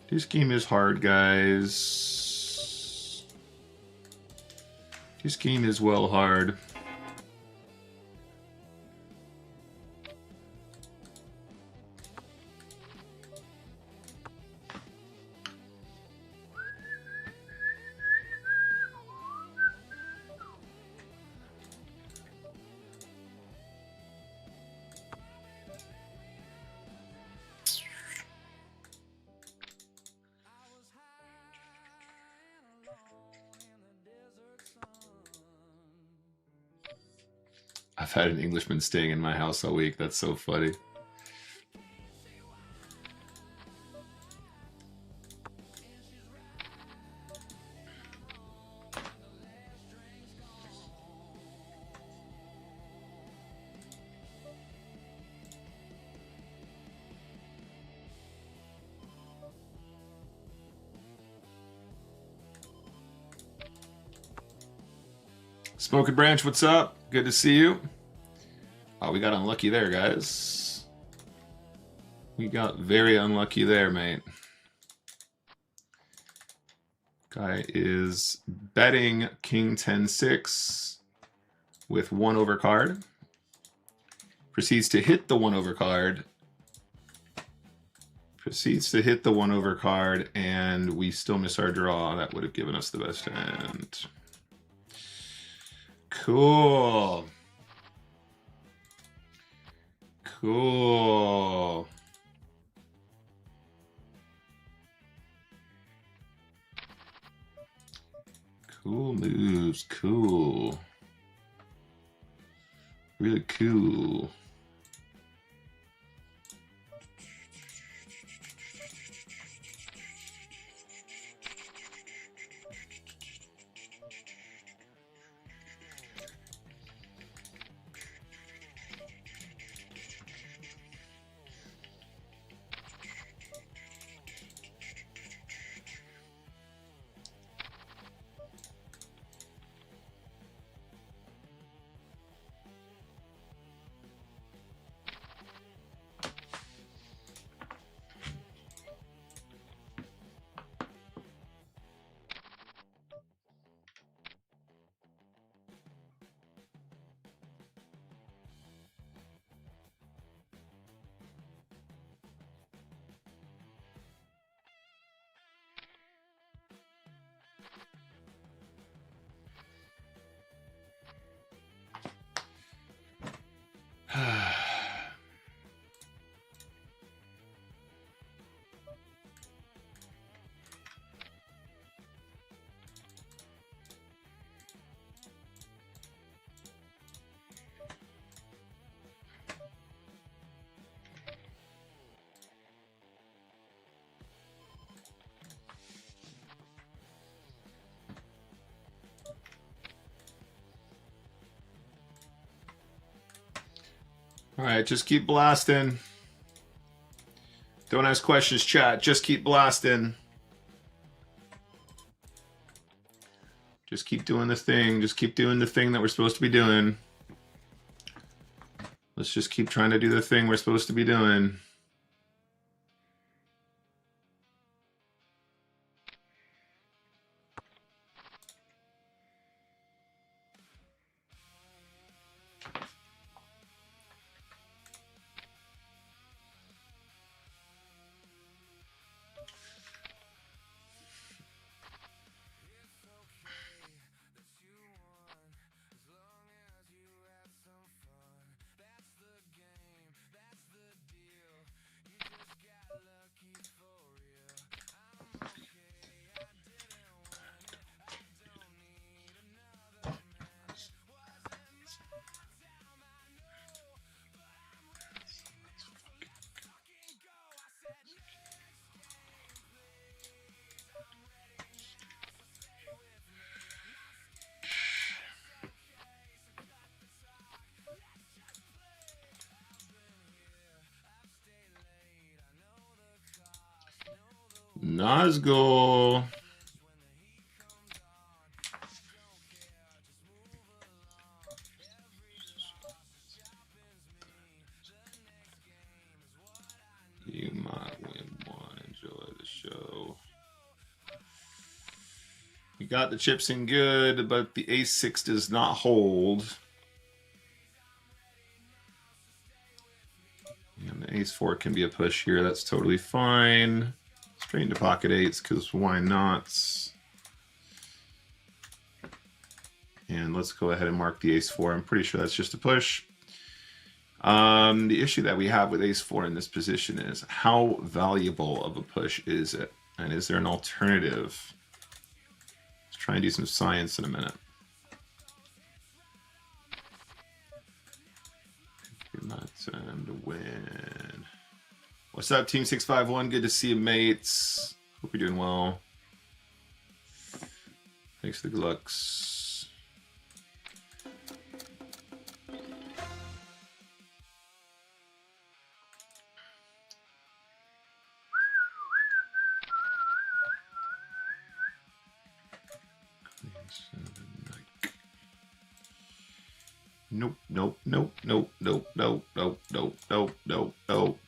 This game is hard, guys. This game is well hard. I've had an Englishman staying in my house all week. That's so funny. Smoking Branch, what's up? Good to see you. Oh, we got unlucky there, guys. We got very unlucky there, mate. Guy is betting King 10-6 with 1 over card. Proceeds to hit the 1 over card. Proceeds to hit the 1 over card, and we still miss our draw. That would have given us the best hand. Cool. Cool. Cool moves. Cool. Really cool. All right, just keep blasting. Don't ask questions, chat. Just keep blasting. Just keep doing the thing. Just keep doing the thing that we're supposed to be doing. Let's just keep trying to do the thing we're supposed to be doing. Nazgul. You might win one. Enjoy the show. You got the chips in good, but the ace-6 does not hold. And the ace-4 can be a push here. That's totally fine. Straight into pocket eights, because why not? And let's go ahead and mark the ace-4. I'm pretty sure that's just a push. The issue that we have with ace-4 in this position is how valuable of a push is it? And is there an alternative? Let's try and do some science in a minute. My time to win. What's up, Team 651? Good to see you, mates. Hope you're doing well. Thanks for the good looks. Nope, nope, nope, nope, nope, nope, nope, nope, nope, nope, nope.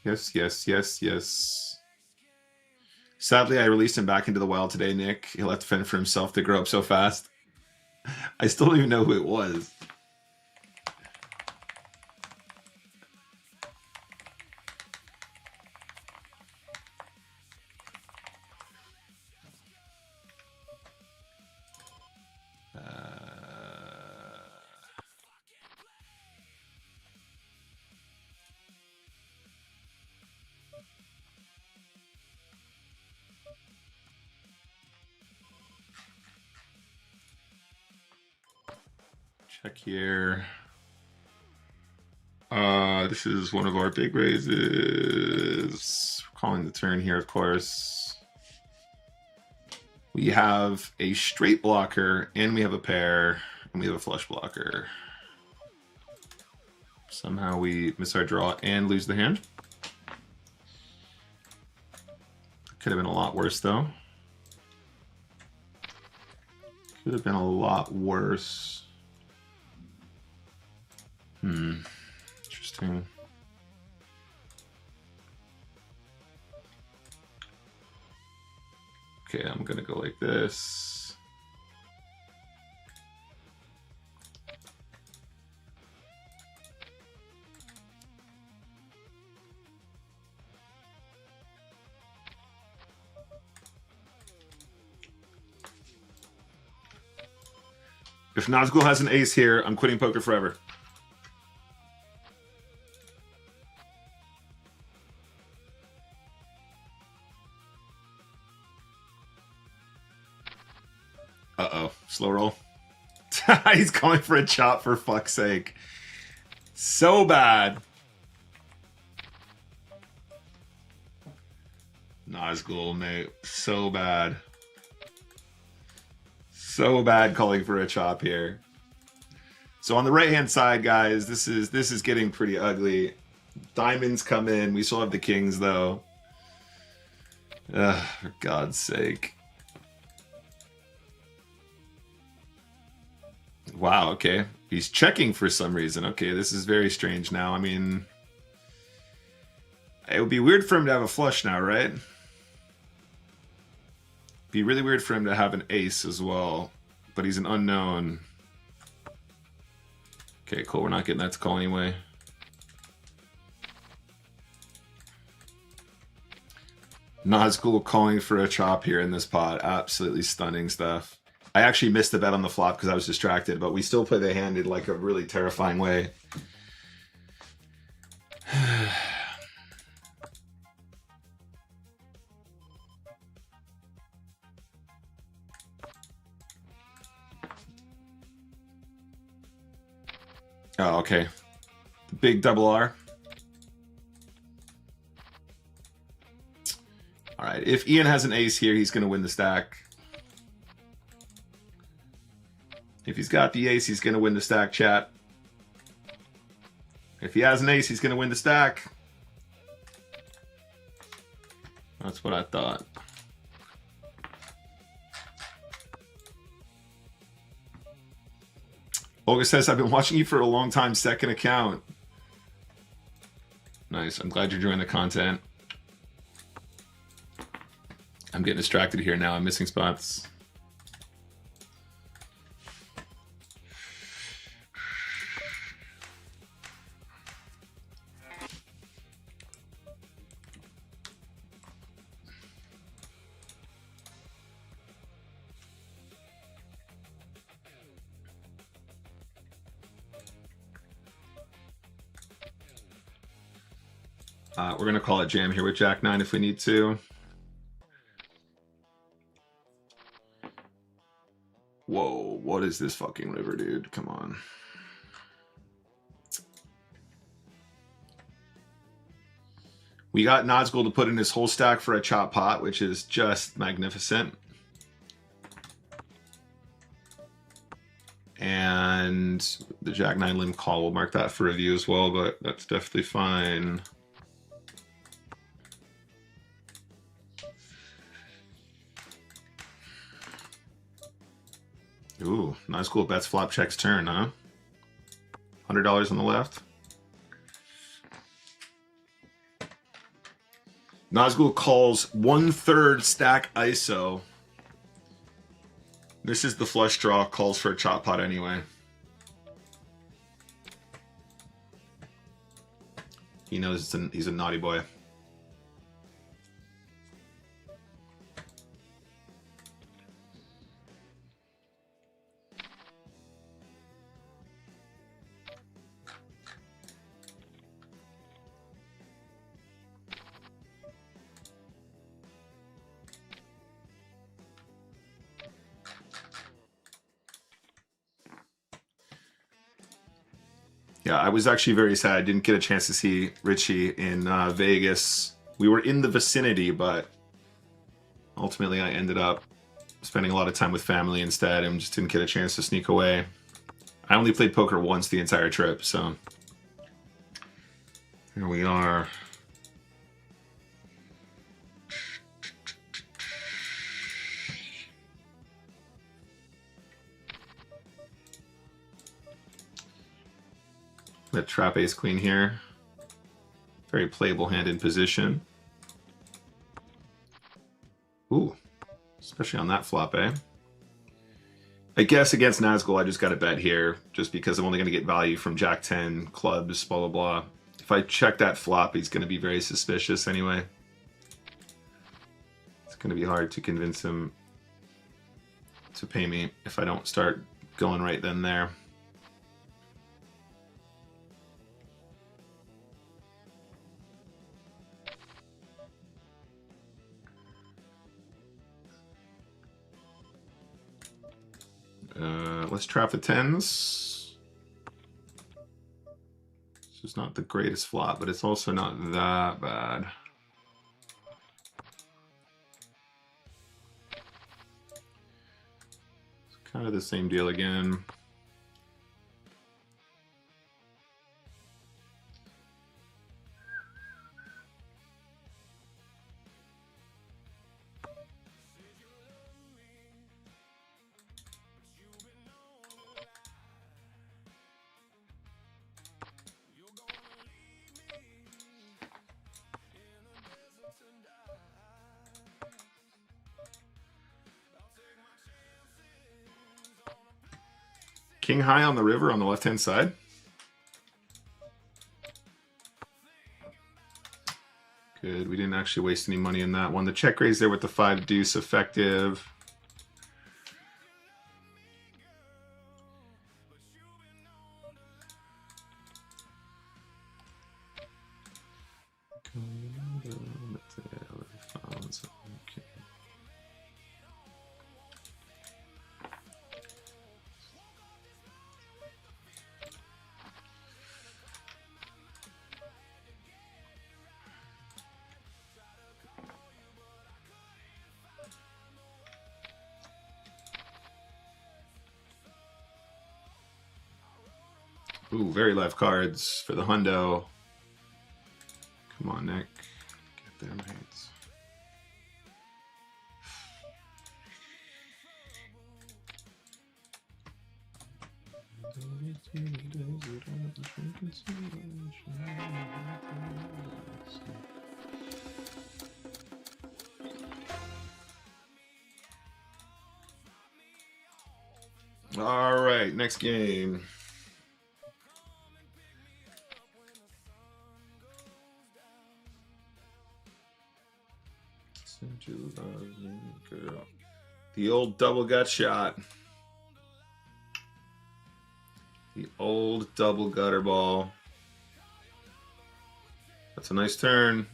Yes, yes, yes, yes. Sadly, I released him back into the wild today, Nick. He'll have to fend for himself to grow up so fast. I still don't even know who it was. Check here. This is one of our big raises. We're calling the turn here, of course. We have a straight blocker, and we have a pair, and we have a flush blocker. Somehow we miss our draw and lose the hand. Could have been a lot worse, though. Could have been a lot worse. Interesting. Okay, I'm gonna go like this. If Nazgul has an ace here, I'm quitting poker forever. Uh-oh. Slow roll. He's calling for a chop, for fuck's sake. So bad. Nazgul, mate. So bad. So bad calling for a chop here. So on the right-hand side, guys, this is getting pretty ugly. Diamonds come in. We still have the kings, though. For God's sake. Wow, okay. He's checking for some reason. Okay, this is very strange now. I mean, it would be weird for him to have a flush now, right? Be really weird for him to have an ace as well, but he's an unknown. Okay, cool. We're not getting that to call anyway. Nazgul calling for a chop here in this pot. Absolutely stunning stuff. I actually missed the bet on the flop because I was distracted, but we still play the hand in like a really terrifying way. Oh, okay. Big double R. All right, if Ian has an ace here, he's going to win the stack. If he's got the ace, he's going to win the stack, chat. If he has an ace, he's going to win the stack. That's what I thought. Olga says, I've been watching you for a long time, second account. Nice, I'm glad you're enjoying the content. I'm getting distracted here now, I'm missing spots. We're going to call it jam here with Jack 9 if we need to. Whoa, what is this fucking river, dude? Come on. We got Nazgul to put in his whole stack for a chop pot, which is just magnificent. And the Jack 9 limb call, we'll mark that for review as well, but that's definitely fine. Ooh, Nazgul bets flop checks turn, huh? $100 on the left. Nazgul calls 1/3 stack ISO. This is the flush draw, calls for a chop pot anyway. He knows he's a naughty boy. Yeah, I was actually very sad. I didn't get a chance to see Richie in Vegas. We were in the vicinity, but ultimately I ended up spending a lot of time with family instead and just didn't get a chance to sneak away. I only played poker once the entire trip, so here we are. The trap ace queen here. Very playable hand in position. Ooh, especially on that flop, eh? I guess against Nazgul, I just got to bet here, just because I'm only going to get value from Jack 10, clubs, blah, blah, blah. If I check that flop, he's going to be very suspicious anyway. It's going to be hard to convince him to pay me if I don't start going right then there. Let's trap the 10s. This is not the greatest flop, but it's also not that bad. Kind of the same deal again. King high on the river on the left-hand side. Good. We didn't actually waste any money in that one. The check raise there with the 5 deuce effective. Ooh, very live cards for the hundo. Come on, Nick. Get there, mates. All right, next game. The old double gut shot. The old double gutter ball. That's a nice turn.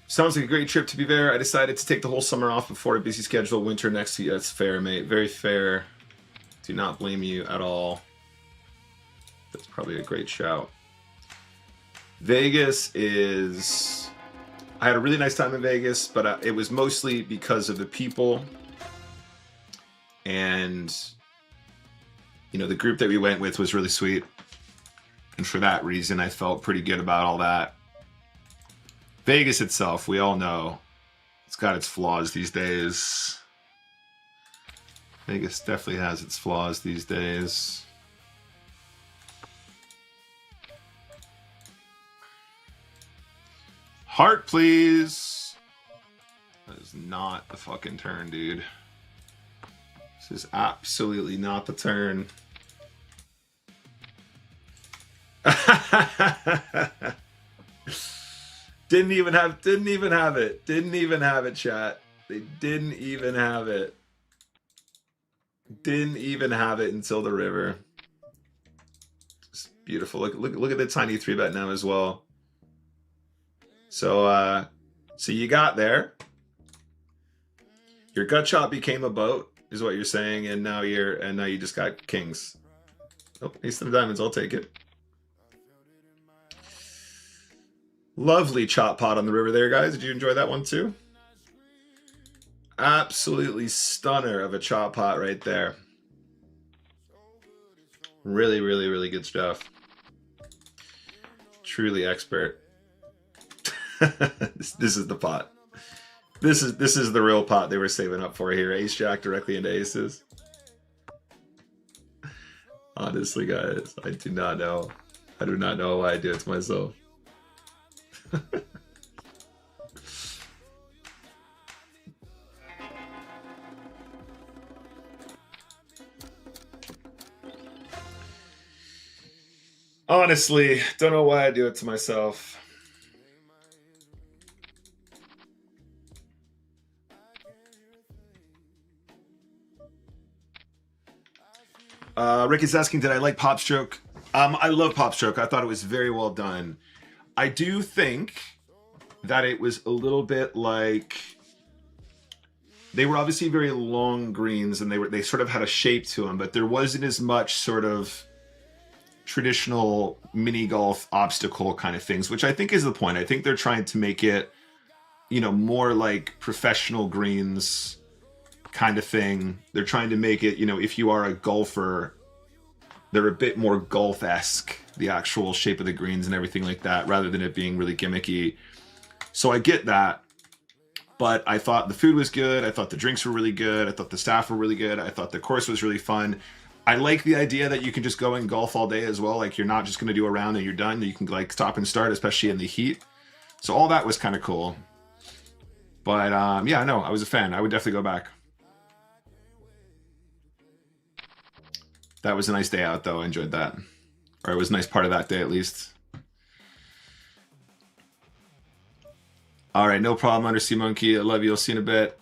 Sounds like a great trip, to be fair. I decided to take the whole summer off before a busy schedule. Winter next year. That's fair, mate. Very fair. Do not blame you at all. That's probably a great shout. Vegas is... I had a really nice time in Vegas, but it was mostly because of the people. And, you know, the group that we went with was really sweet. And for that reason, I felt pretty good about all that. Vegas itself, we all know, it's got its flaws these days. Vegas definitely has its flaws these days. Heart, please. That is not the fucking turn, dude. This is absolutely not the turn. Didn't even have it, chat. They didn't even have it. Didn't even have it until the river. Just beautiful. Look at the tiny 3-bet now as well. So you got there. Your gut shot became a boat, is what you're saying, and now you just got kings. Oh, ace of diamonds, I'll take it. Lovely chop pot on the river there, guys. Did you enjoy that one too? Absolutely stunner of a chop pot right there. Really, really, really good stuff. Truly expert. This is the pot. This is the real pot they were saving up for here. Ace Jack directly into aces. Honestly, guys, I do not know. I do not know why I do it to myself. Honestly, don't know why I do it to myself. Rick is asking, did I like Pop Stroke? I love Pop Stroke. I thought it was very well done. I do think that it was a little bit like they were obviously very long greens and they sort of had a shape to them, but there wasn't as much sort of traditional mini golf obstacle kind of things, which I think is the point. I think they're trying to make it, you know, more like professional greens kind of thing. They're trying to make it, you know, if you are a golfer, they're a bit more golf-esque, the actual shape of the greens and everything like that, rather than it being really gimmicky. So I get that. But I thought the food was good. I thought the drinks were really good. I thought the staff were really good. I thought the course was really fun. I like the idea that you can just go and golf all day as well. Like, you're not just going to do a round and you're done. You can like stop and start, especially in the heat. So all that was kind of cool. But yeah, no, I was a fan. I would definitely go back. That was a nice day out, though. I enjoyed that. Or it was a nice part of that day, at least. All right, no problem, Undersea Monkey. I love you. I'll see you in a bit.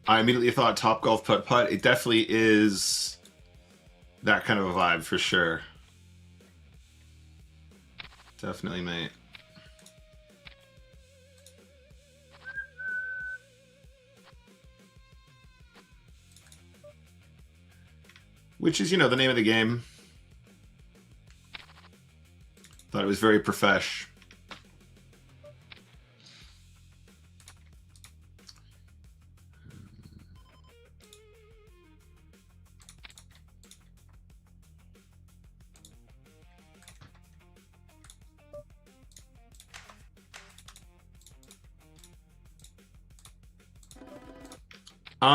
I immediately thought Top Golf Putt Putt. It definitely is that kind of a vibe for sure. Definitely, mate. Which is, you know, the name of the game. Thought it was very profesh.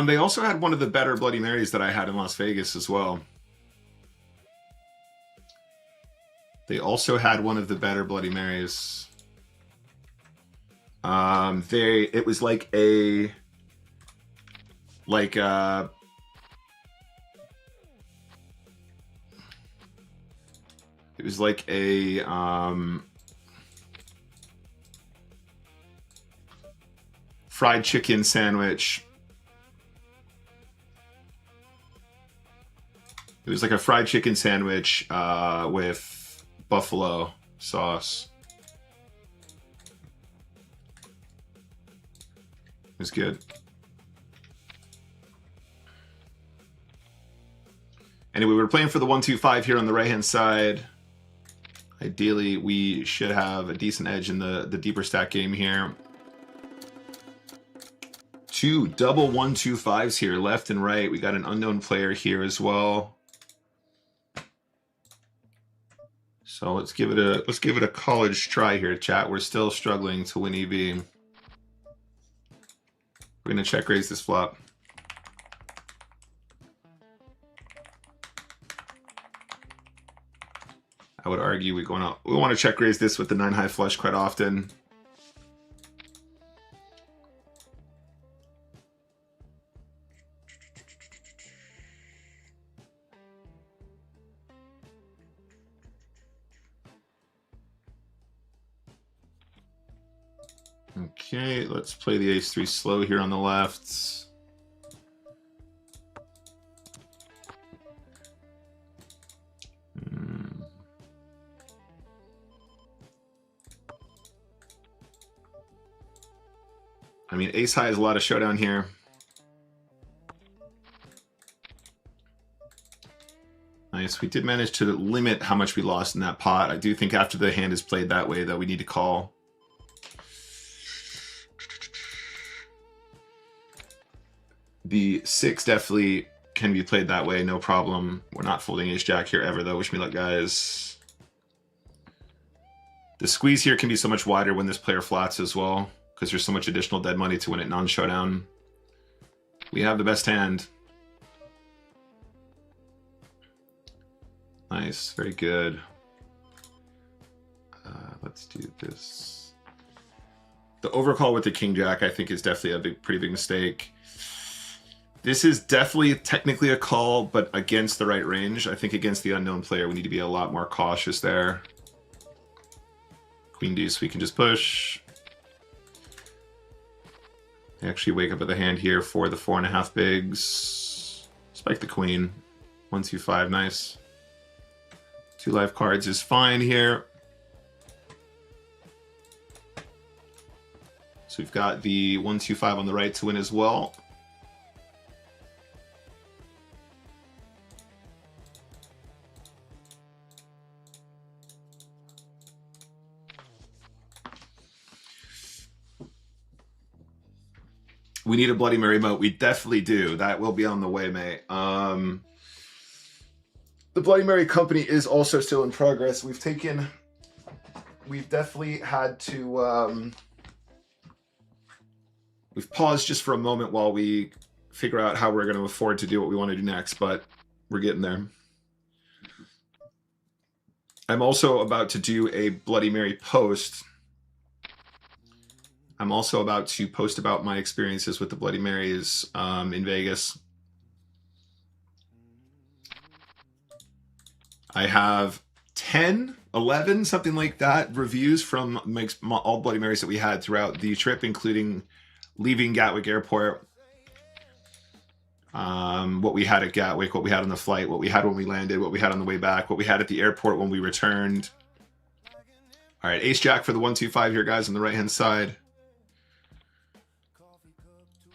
They also had one of the better Bloody Marys that I had in Las Vegas as well. They also had one of the better Bloody Marys. It was like a it was like a fried chicken sandwich. It was like a fried chicken sandwich with buffalo sauce. It was good. Anyway, we're playing for the 1-2-5 here on the right-hand side. Ideally, we should have a decent edge in the deeper stack game here. Two double 1-2-5s here, left and right. We got an unknown player here as well. So let's give it a college try here, chat. We're still struggling to win EV. We're gonna check raise this flop. I would argue we want to check raise this with the 9-high flush quite often. Okay, let's play the ace-3 slow here on the left. I mean, ace high is a lot of showdown here. Nice. We did manage to limit how much we lost in that pot. I do think after the hand is played that way, though, we need to call. The 6 definitely can be played that way, no problem. We're not folding ace-jack here ever, though. Wish me luck, guys. The squeeze here can be so much wider when this player flats as well, because there's so much additional dead money to win it non-showdown. We have the best hand. Nice, very good. Let's do this. The overcall with the king-jack, I think, is definitely a pretty big mistake. This is definitely technically a call, but against the right range. I think against the unknown player, we need to be a lot more cautious there. Queen deuce, we can just push. I actually wake up at the hand here for the 4.5 bigs. Spike the queen. 1, 2, 5, nice. 2 live cards is fine here. So we've got the 1, 2, 5 on the right to win as well. We need a Bloody Mary moat. We definitely do. That will be on the way, mate. The Bloody Mary company is also still in progress. We've definitely had to, we've paused just for a moment while we figure out how we're going to afford to do what we want to do next, but we're getting there. I'm also about to do a Bloody Mary post. I'm also about to post about my experiences with the Bloody Marys in Vegas. I have 10, 11, something like that, reviews from all Bloody Marys that we had throughout the trip, including leaving Gatwick Airport, what we had at Gatwick, what we had on the flight, what we had when we landed, what we had on the way back, what we had at the airport when we returned. All right, ace-jack for the 1, 2, 5 here, guys, on the right-hand side.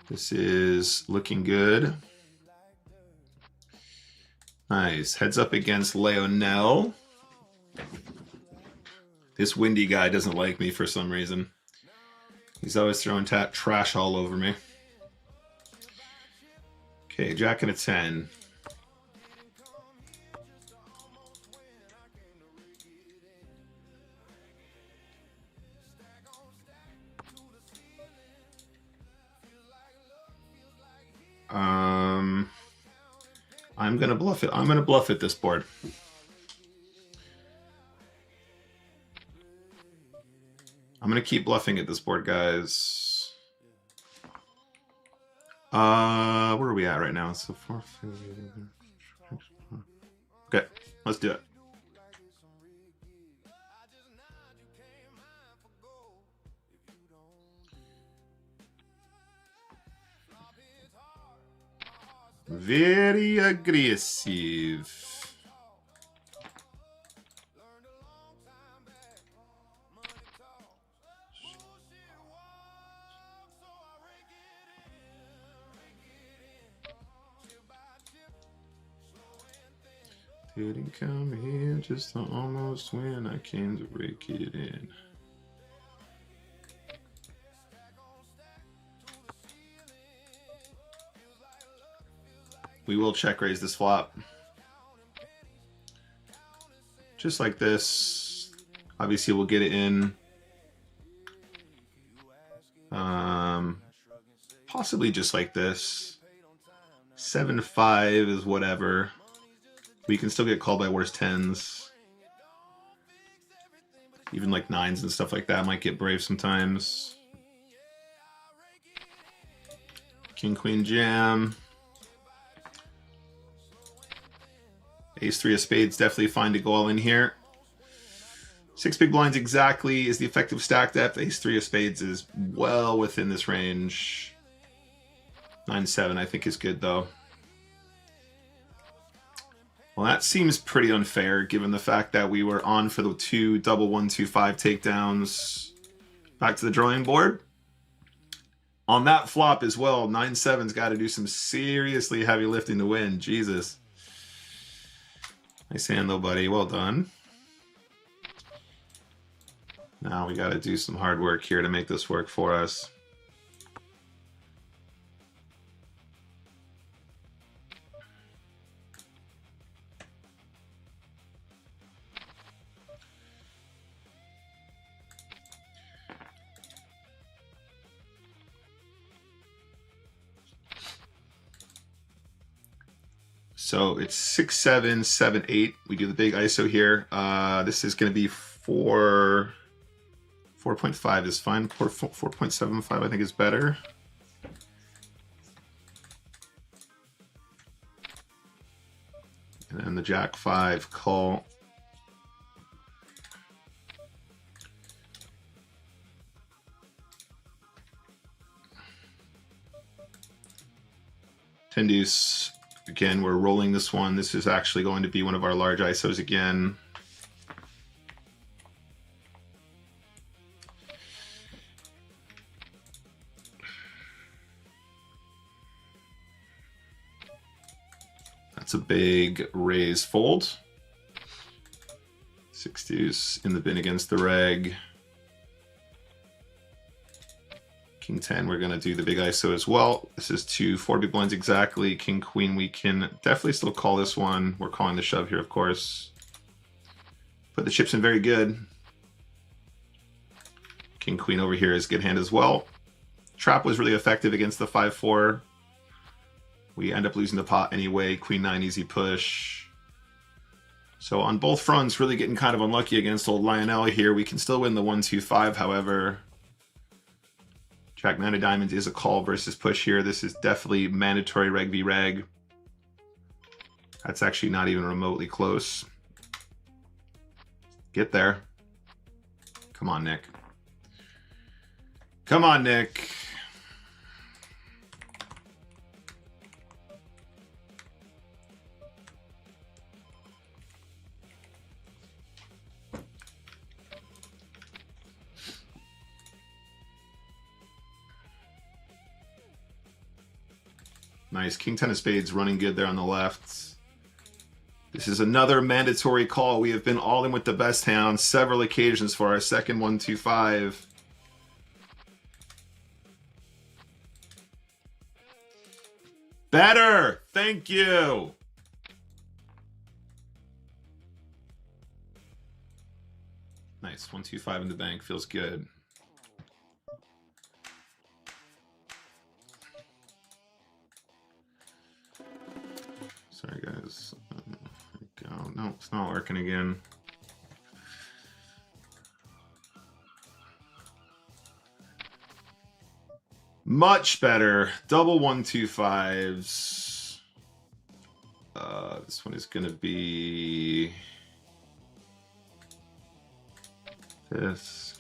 This is looking good. Nice. Heads up against Leonel. This windy guy doesn't like me for some reason. He's always throwing trash all over me. Okay, jack and a 10. I'm gonna bluff it. I'm gonna bluff it this board. I'm gonna keep bluffing at this board, guys. Where are we at right now? So 4. Okay, let's do it. Very aggressive. Didn't come here just to almost win. I came to break it in. We will check raise this flop. Just like this. Obviously we'll get it in. Possibly just like this. 7-5 is whatever. We can still get called by worse 10s. Even like 9s and stuff like that might get brave sometimes. King, queen, jam. Ace 3 of spades, definitely fine to go all in here. 6 big blinds exactly is the effective stack depth. Ace 3 of spades is well within this range. 9-7 I think is good though. Well, that seems pretty unfair given the fact that we were on for the 2 double 1-2-5 takedowns. Back to the drawing board. On that flop as well, 9-7's got to do some seriously heavy lifting to win. Jesus. Nice hand though, buddy. Well done. Now we got to do some hard work here to make this work for us. So it's 6-7, 7-8. We do the big ISO here. This is going to be 4.5 is fine. 4.75 I think is better. And then the Jack 5 call. Ten deuce. Again, we're rolling this one. This is actually going to be one of our large ISOs again. That's a big raise fold. 6 deuce in the bin against the reg. King 10, we're going to do the big ISO as well. This is 4 big blinds exactly. King Queen, we can definitely still call this one. We're calling the shove here, of course. Put the chips in very good. King Queen over here is a good hand as well. Trap was really effective against the 5-4. We end up losing the pot anyway. Queen 9, easy push. So on both fronts, really getting kind of unlucky against old Lionel here. We can still win the 1-2-5, however. Jack 9 of diamonds is a call versus push here. This is definitely mandatory reg v reg. That's actually not even remotely close. Get there. Come on, Nick. Come on, Nick. Nice. King 10 of spades running good there on the left. This is another mandatory call. We have been all in with the best hand on several occasions for our second 1-2-5. Better! Thank you! Nice. 1-2-5 in the bank. Feels good. Sorry, guys. There we go. No, it's not working again. Much better. Double 1-2-5s. This one is going to be this.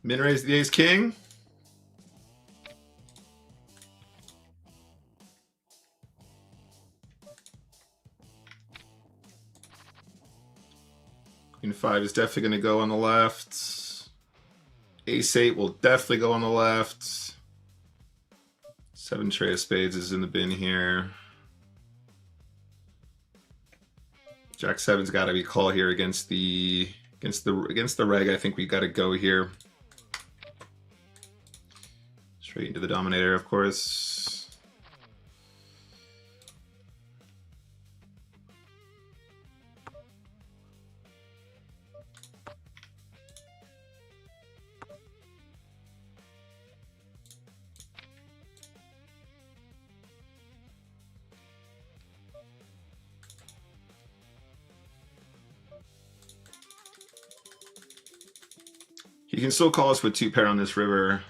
Min raise the ace king. Queen 5 is definitely going to go on the left. Ace 8 will definitely go on the left. 7 tray of spades is in the bin here. Jack 7's got to be call here against the reg. I think we got to go here. Straight into the dominator, of course. He can still call us with 2 pair on this river.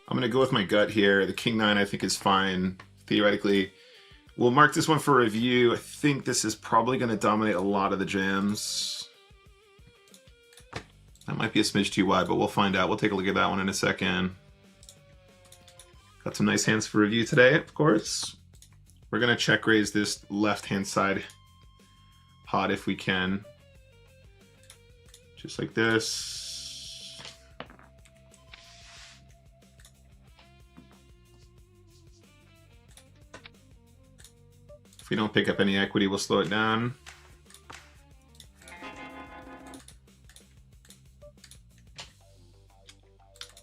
I'm going to go with my gut here. The king 9 I think is fine, theoretically. We'll mark this one for review. I think this is probably going to dominate a lot of the jams. That might be a smidge too wide, but we'll find out. We'll take a look at that one in a second. Got some nice hands for review today, of course. We're going to check raise this left-hand side pot if we can. Just like this. If we don't pick up any equity, we'll slow it down.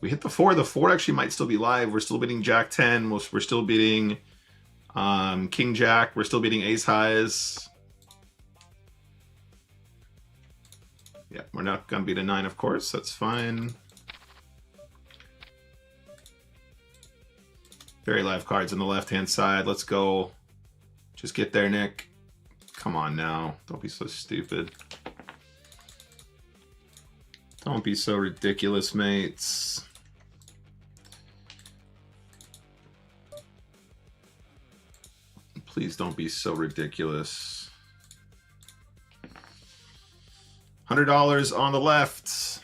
We hit the 4. The 4 actually might still be live. We're still beating Jack 10. We're still beating King Jack. We're still beating Ace Highs. Yeah, we're not going to beat a 9, of course. That's fine. Very live cards on the left-hand side. Let's go. Just get there, Nick. Come on now. Don't be so stupid. Don't be so ridiculous, mates. Please don't be so ridiculous. $100 on the left.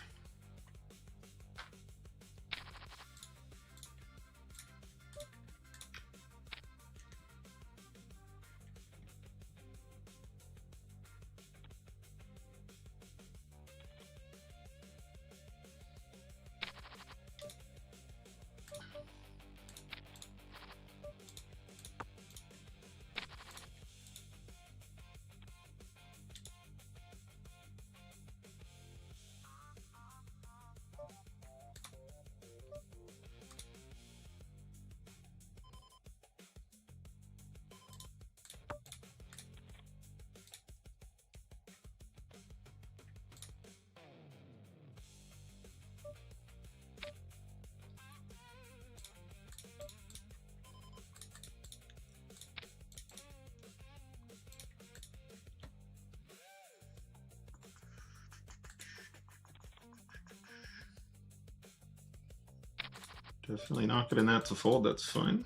Definitely not getting that to fold, that's fine.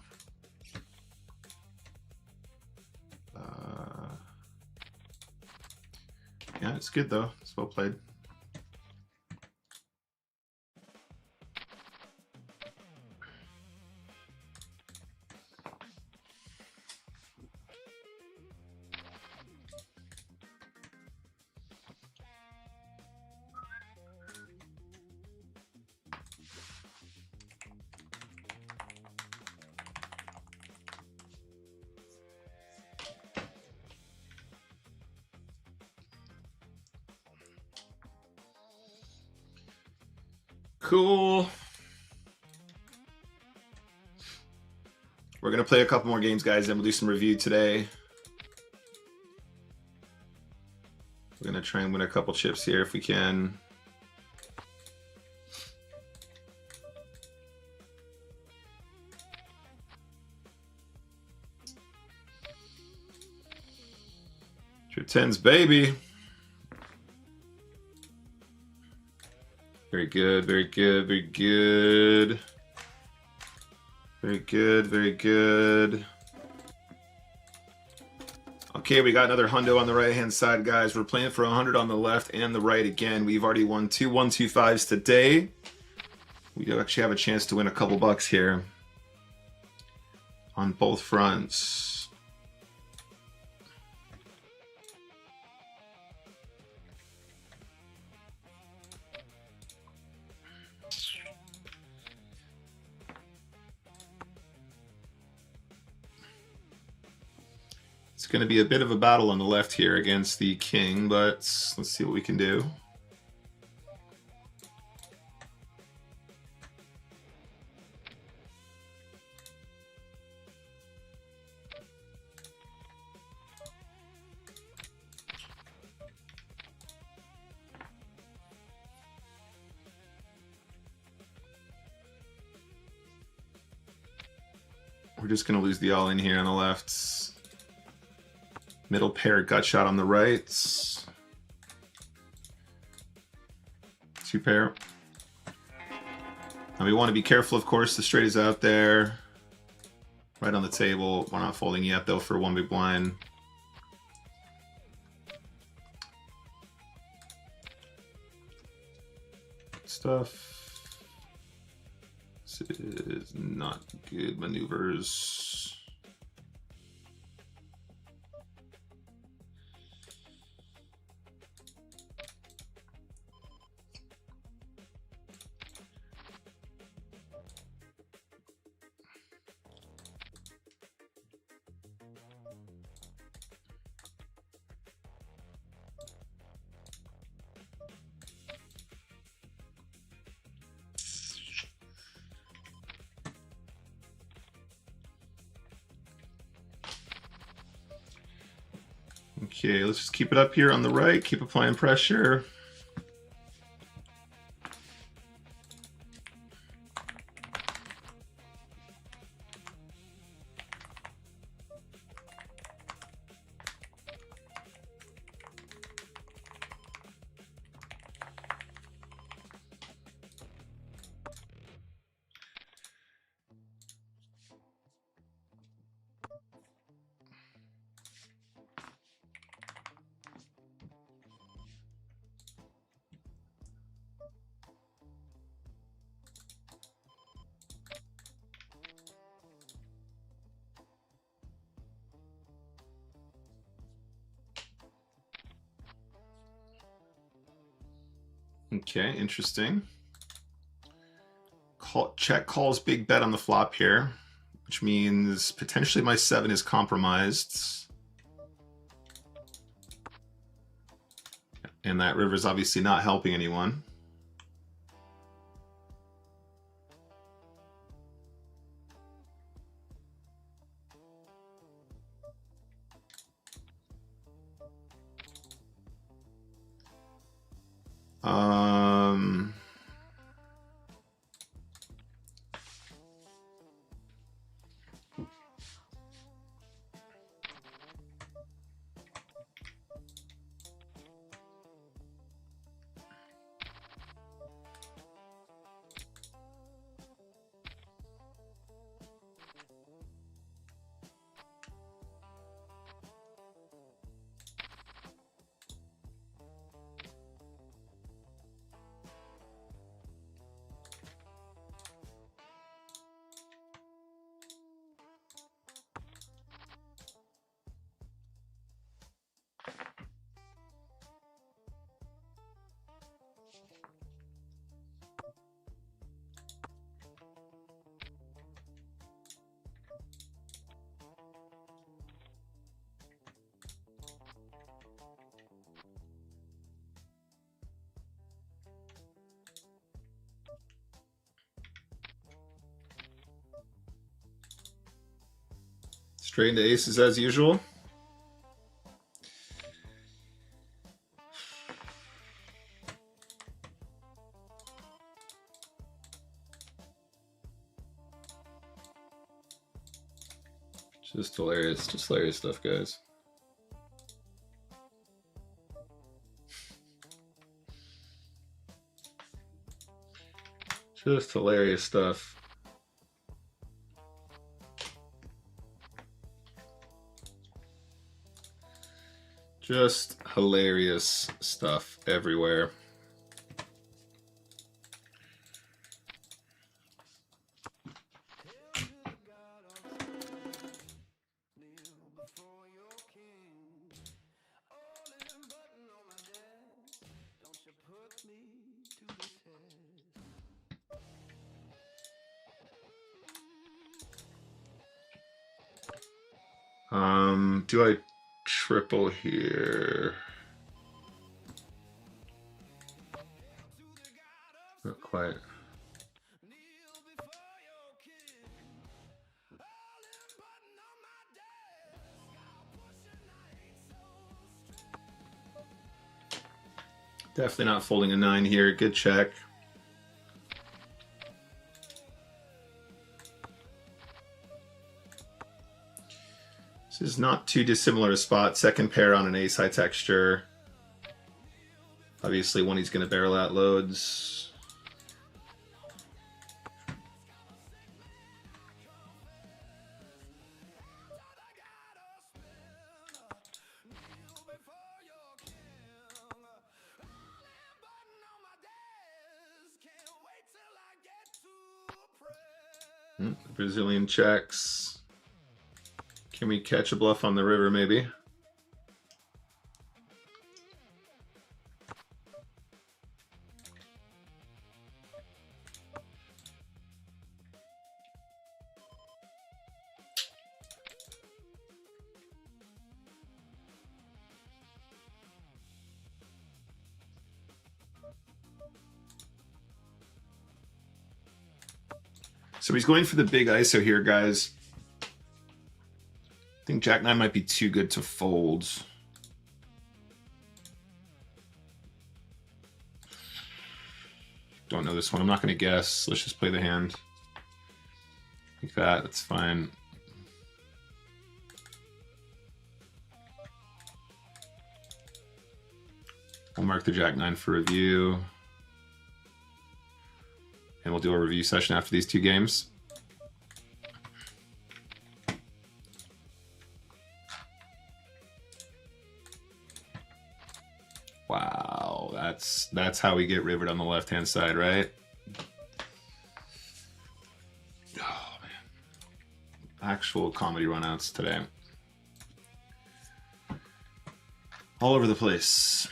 Yeah, it's good though. It's well played. Cool. We're going to play a couple more games, guys, and we'll do some review today. We're going to try and win a couple chips here if we can. Tens, baby. Very good, very good, very good. Very good, very good. Okay, we got another hundo on the right-hand side, guys. We're playing for 100 on the left and the right again. We've already won 2 125s today. We do actually have a chance to win a couple bucks here on both fronts. It's going to be a bit of a battle on the left here against the king, but let's see what we can do. We're just going to lose the all-in here on the left. Middle pair gut shot on the right. 2 pair. And we want to be careful, of course. The straight is out there. Right on the table. We're not folding yet, though, for 1 big blind. Good stuff. This is not good maneuvers. Okay, let's just keep it up here on the right, keep applying pressure. Okay, interesting. Check calls big bet on the flop here, which means potentially my 7 is compromised. And that river is obviously not helping anyone. Straight into aces as usual. Just hilarious stuff, guys. Just hilarious stuff. Just hilarious stuff everywhere. Do I triple here? Not quite. Definitely not folding a 9 here. Good check. This is not too dissimilar a spot. Second pair on an ace high texture. Obviously one he's going to barrel out loads. Brazilian checks. Can we catch a bluff on the river, maybe? So he's going for the big ISO here, guys. I think Jack 9 might be too good to fold. Don't know this one. I'm not going to guess. Let's just play the hand. Like that. That's fine. We'll mark the Jack 9 for review. And we'll do a review session after these two games. Wow, that's how we get rivered on the left-hand side, right? Oh, man. Actual comedy runouts today. All over the place.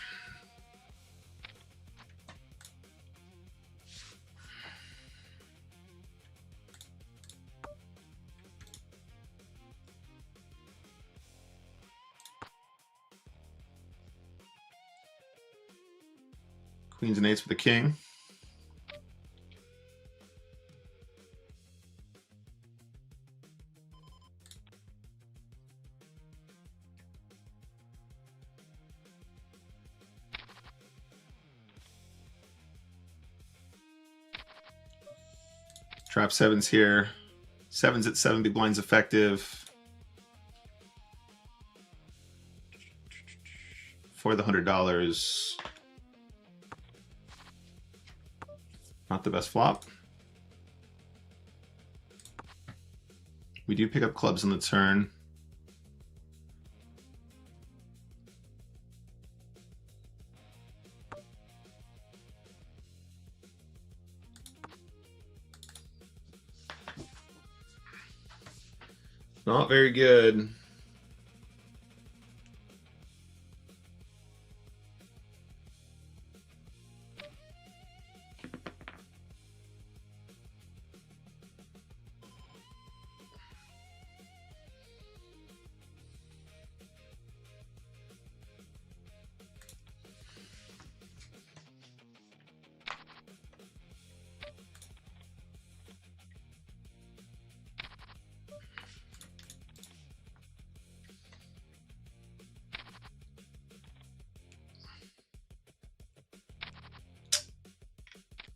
Queens and eights with the king. Trap sevens here. Sevens at 7 big blinds effective. For the $100. Not the best flop. We do pick up clubs on the turn. Not very good.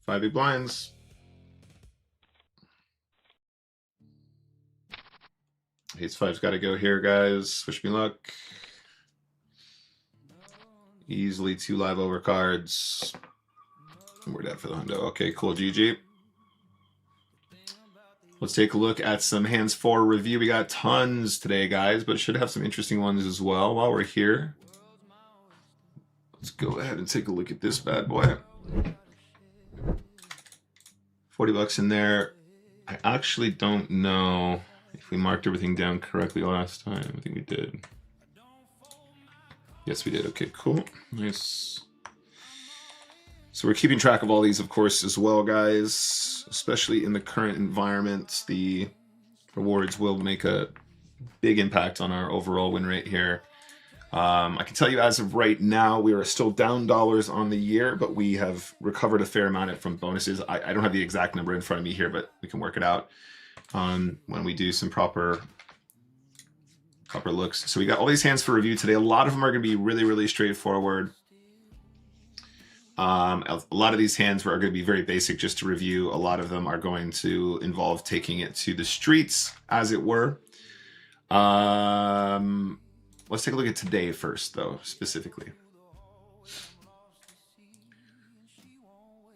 Five big blinds. Ace five's got to go here, guys. Wish me luck. Easily 2 live over cards. We're dead for the hundo. Okay, cool. GG. Let's take a look at some hands for review. We got tons today, guys, but should have some interesting ones as well while we're here. Let's go ahead and take a look at this bad boy. 40 bucks in there. I actually don't know if we marked everything down correctly last time. I think we did. Yes, we did. Okay, cool. Nice. So we're keeping track of all these, of course, as well, guys. Especially in the current environment, the rewards will make a big impact on our overall win rate here. I can tell you as of right now, we are still down dollars on the year, but we have recovered a fair amount from bonuses. I don't have the exact number in front of me here, but we can work it out when we do some proper looks. So we got all these hands for review today. A lot of them are going to be really, really straightforward. A lot of these hands are going to be very basic just to review. A lot of them are going to involve taking it to the streets, as it were. Let's take a look at today first, though, specifically.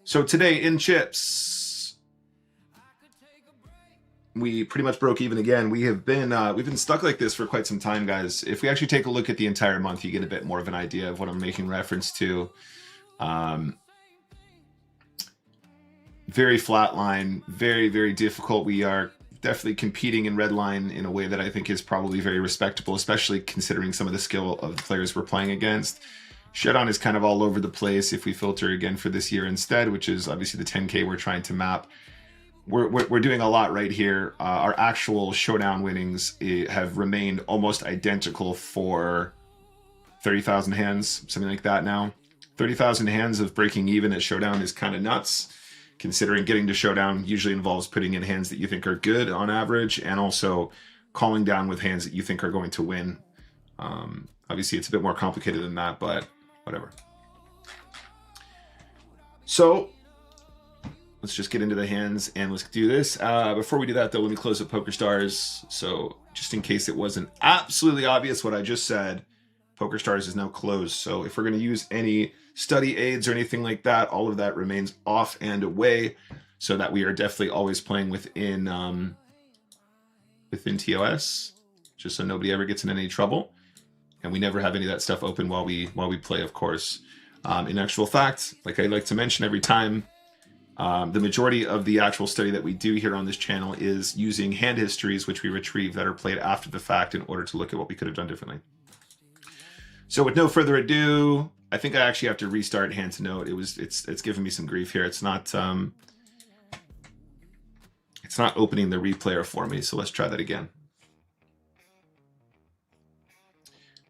So today in chips, we pretty much broke even again. We've been stuck like this for quite some time, guys. If we actually take a look at the entire month, you get a bit more of an idea of what I'm making reference to. Very flat line, very, very difficult. We are definitely competing in red line in a way that I think is probably very respectable, especially considering some of the skill of the players we're playing against. Showdown is kind of all over the place if we filter again for this year instead, which is obviously the 10K we're trying to map. We're doing a lot right here. Our actual showdown winnings have remained almost identical for 30,000 hands, something like that now. 30,000 hands of breaking even at showdown is kind of nuts, considering getting to showdown usually involves putting in hands that you think are good on average and also calling down with hands that you think are going to win. Obviously, it's a bit more complicated than that, but whatever. So let's just get into the hands and let's do this. Before we do that, though, let me close up PokerStars. So just in case it wasn't absolutely obvious what I just said, PokerStars is now closed. So if we're going to use any study aids or anything like that, all of that remains off and away so that we are definitely always playing within TOS, just so nobody ever gets in any trouble. And we never have any of that stuff open while we play, of course. In actual fact, like I like to mention every time, the majority of the actual study that we do here on this channel is using hand histories, which we retrieve that are played after the fact in order to look at what we could have done differently. So with no further ado, I think I actually have to restart hand to note. It's giving me some grief here. It's not opening the replayer for me. So let's try that again.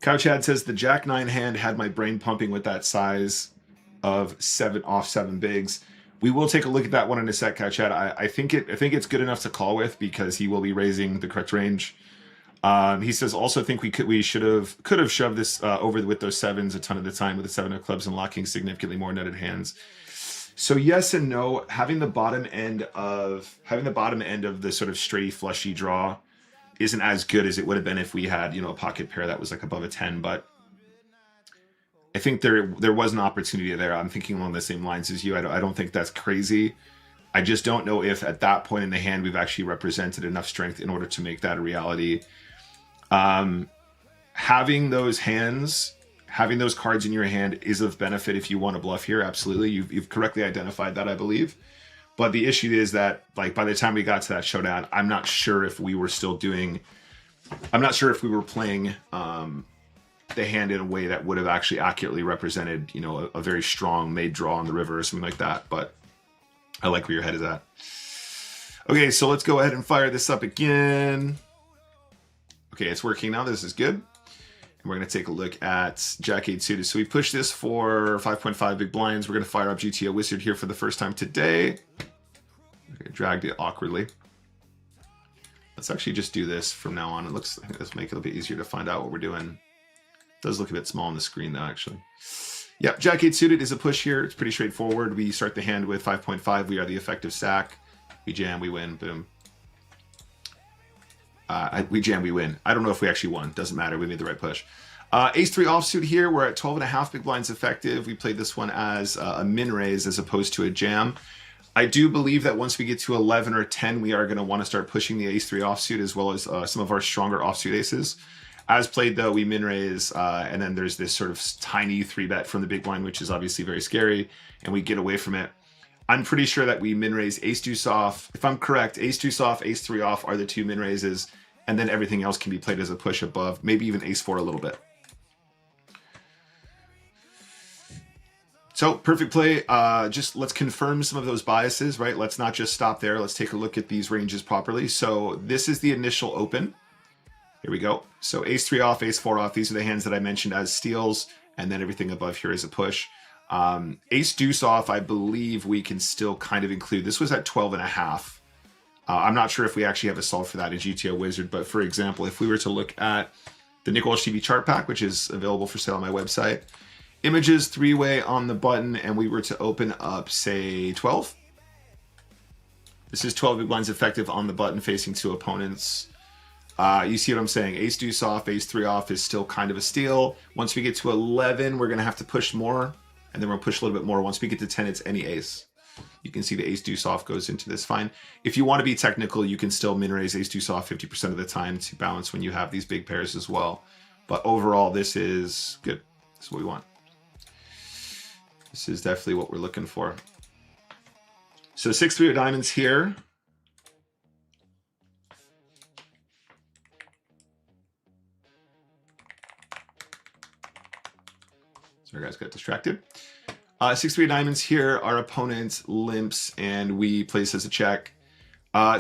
Couchad says the Jack 9 hand had my brain pumping with that size of 7 off 7 bigs. We will take a look at that one in a sec, Couchad. I think it's good enough to call with because he will be raising the correct range. He says also think we could have shoved this over with those 7s a ton of the time with the 7 of clubs and locking significantly more netted hands. So yes and no. Having the bottom end of the sort of straighty flushy draw isn't as good as it would have been if we had, you know, a pocket pair that was like above a 10, but I think there was an opportunity there. I'm thinking along the same lines as you. I don't think that's crazy. I just don't know if at that point in the hand we've actually represented enough strength in order to make that a reality. Having those hands, having those cards in your hand is of benefit if you want to bluff here. Absolutely. You've correctly identified that, I believe. But the issue is that, like, by the time we got to that showdown, I'm not sure if we were playing the hand in a way that would have actually accurately represented, you know, a very strong made draw on the river or something like that. But I like where your head is at. Okay, so let's go ahead and fire this up again. Okay, it's working now. This is good. And we're going to take a look at Jack 8 suited. So we pushed this for 5.5 big blinds. We're going to fire up GTO Wizard here for the first time today. Okay, dragged it awkwardly. Let's actually just do this from now on. Let's make it a little bit easier to find out what we're doing. It does look a bit small on the screen though, actually. Yeah, Jack 8 suited is a push here. It's pretty straightforward. We start the hand with 5.5. We are the effective stack. We jam, we win, boom. We jam, we win. I don't know if we actually won. Doesn't matter. We made the right push. Ace 3 offsuit here. We're at 12.5 big blinds effective. We played this one as a min raise as opposed to a jam. I do believe that once we get to 11 or 10, we are going to want to start pushing the ace-3 offsuit as well as some of our stronger offsuit aces. As played, though, we min-raise, and then there's this sort of tiny 3-bet from the big blind, which is obviously very scary, and we get away from it. I'm pretty sure that we min-raise ace-deuce off. If I'm correct, ace-deuce off, ace-3 off are the two min-raises, and then everything else can be played as a push above, maybe even ace-4 a little bit. So perfect play. Just let's confirm some of those biases, right? Let's not just stop there. Let's take a look at these ranges properly. So this is the initial open. Here we go. So ace-3 off, ace-4 off. These are the hands that I mentioned as steals, and then everything above here is a push. Ace-deuce off, I believe we can still kind of include. This was at 12.5. I'm not sure if we actually have a solve for that in GTO Wizard, but for example, if we were to look at the NickWalshTV chart pack, which is available for sale on my website, images 3-way on the button, and we were to open up, say, 12. This is 12 big blinds effective on the button facing two opponents. You see what I'm saying? Ace-deuce off, ace-3 off is still kind of a steal. Once we get to 11, we're going to have to push more, and then we'll push a little bit more. Once we get to 10, it's any ace. You can see the ace-deuce off goes into this fine. If you want to be technical, you can still min-raise ace-deuce off 50% of the time to balance when you have these big pairs as well. But overall, this is good. This is what we want. This is definitely what we're looking for. So 6-3 of diamonds here. Sorry, guys, got distracted. 6-3 of diamonds here. Our opponent limps, and we place as a check.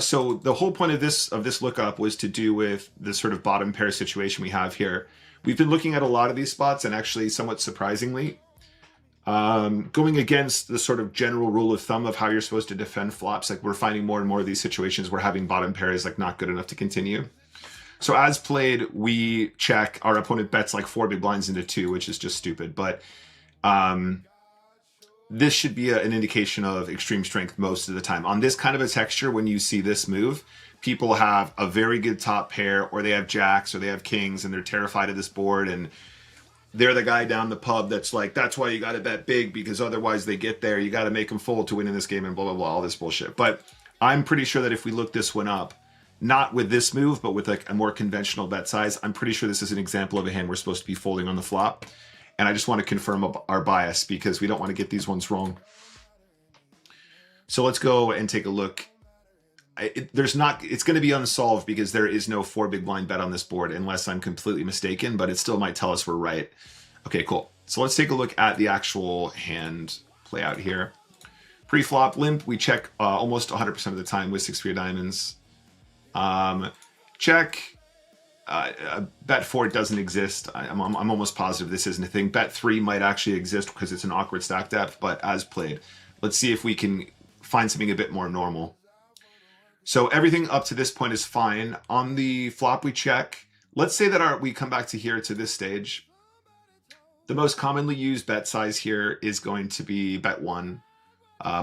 So the whole point of this lookup was to do with the sort of bottom pair situation we have here. We've been looking at a lot of these spots, and actually, somewhat surprisingly, going against the sort of general rule of thumb of how you're supposed to defend flops, like we're finding more and more of these situations where having bottom pairs like not good enough to continue. So as played, we check. Our opponent bets like 4 big blinds into 2, which is just stupid. But this should be an indication of extreme strength most of the time. On this kind of a texture, when you see this move, people have a very good top pair, or they have jacks, or they have kings, and they're terrified of this board, and they're the guy down the pub that's like, that's why you got to bet big, because otherwise they get there. You got to make them fold to win in this game, and blah, blah, blah, all this bullshit. But I'm pretty sure that if we look this one up, not with this move, but with like a more conventional bet size, I'm pretty sure this is an example of a hand we're supposed to be folding on the flop. And I just want to confirm our bias because we don't want to get these ones wrong. So let's go and take a look. It's going to be unsolved because there is no 4 big blind bet on this board unless I'm completely mistaken, but it still might tell us we're right. Okay, cool. So let's take a look at the actual hand play out here. Pre-flop limp, we check almost 100% of the time with 6-3 of diamonds. Check. Bet 4 doesn't exist. I'm almost positive this isn't a thing. Bet 3 might actually exist because it's an awkward stack depth, but as played. Let's see if we can find something a bit more normal. So everything up to this point is fine. On the flop, we check. Let's say that we come back to here to this stage. The most commonly used bet size here is going to be bet 1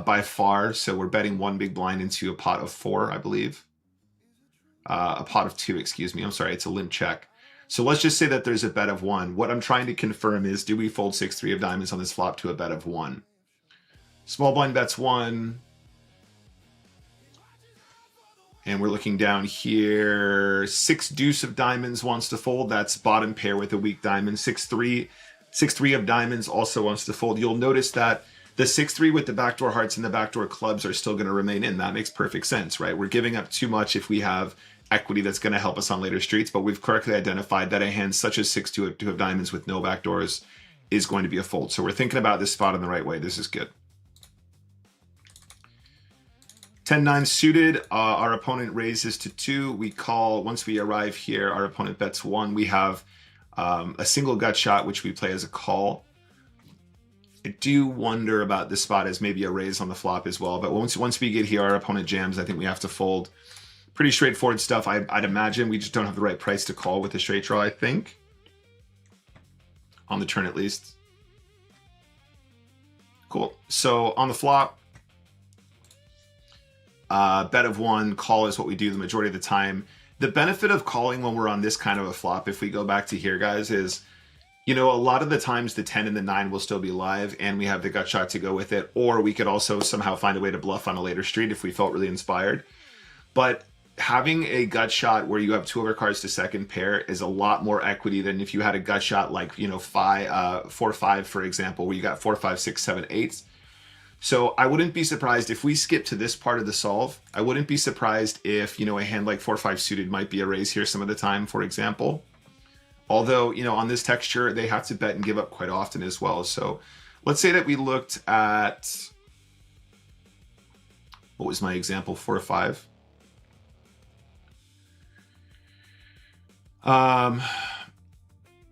by far. So we're betting 1 big blind into a pot of 4, I believe. A pot of 2, excuse me. I'm sorry, it's a limp check. So let's just say that there's a bet of 1. What I'm trying to confirm is, do we fold 6-3 of diamonds on this flop to a bet of 1? Small blind bets 1. And we're looking down here. 6 deuce of diamonds wants to fold. That's bottom pair with a weak diamond. 6-3 of diamonds also wants to fold. You'll notice that the 6-3 with the backdoor hearts and the backdoor clubs are still going to remain in. That makes perfect sense, right? We're giving up too much if we have equity that's going to help us on later streets, but we've correctly identified that a hand such as 6-2 of diamonds with no backdoors is going to be a fold. So we're thinking about this spot in the right way. This is good. 10-9 suited, our opponent raises to 2. We call. Once we arrive here, our opponent bets 1. We have a single gut shot, which we play as a call. I do wonder about this spot as maybe a raise on the flop as well. But once we get here, our opponent jams. I think we have to fold. Pretty straightforward stuff. I'd imagine we just don't have the right price to call with a straight draw, I think. On the turn, at least. Cool. So on the flop, bet of 1, call is what we do the majority of the time. The benefit of calling when we're on this kind of a flop, if we go back to here, guys, is You know, a lot of the times the 10 and the 9 will still be live and we have the gut shot to go with it, or we could also somehow find a way to bluff on a later street if we felt really inspired. But having a gut shot where you have 2 overcards to second pair is a lot more equity than if you had a gut shot like, you know, 4-5, for example, where you got 4, 5, 6, 7, 8. So I wouldn't be surprised if we skip to this part of the solve. I wouldn't be surprised if, you know, a hand like 4-5 suited might be a raise here some of the time, for example. Although, you know, on this texture, they have to bet and give up quite often as well. So let's say that we looked at, what was my example, 4-5?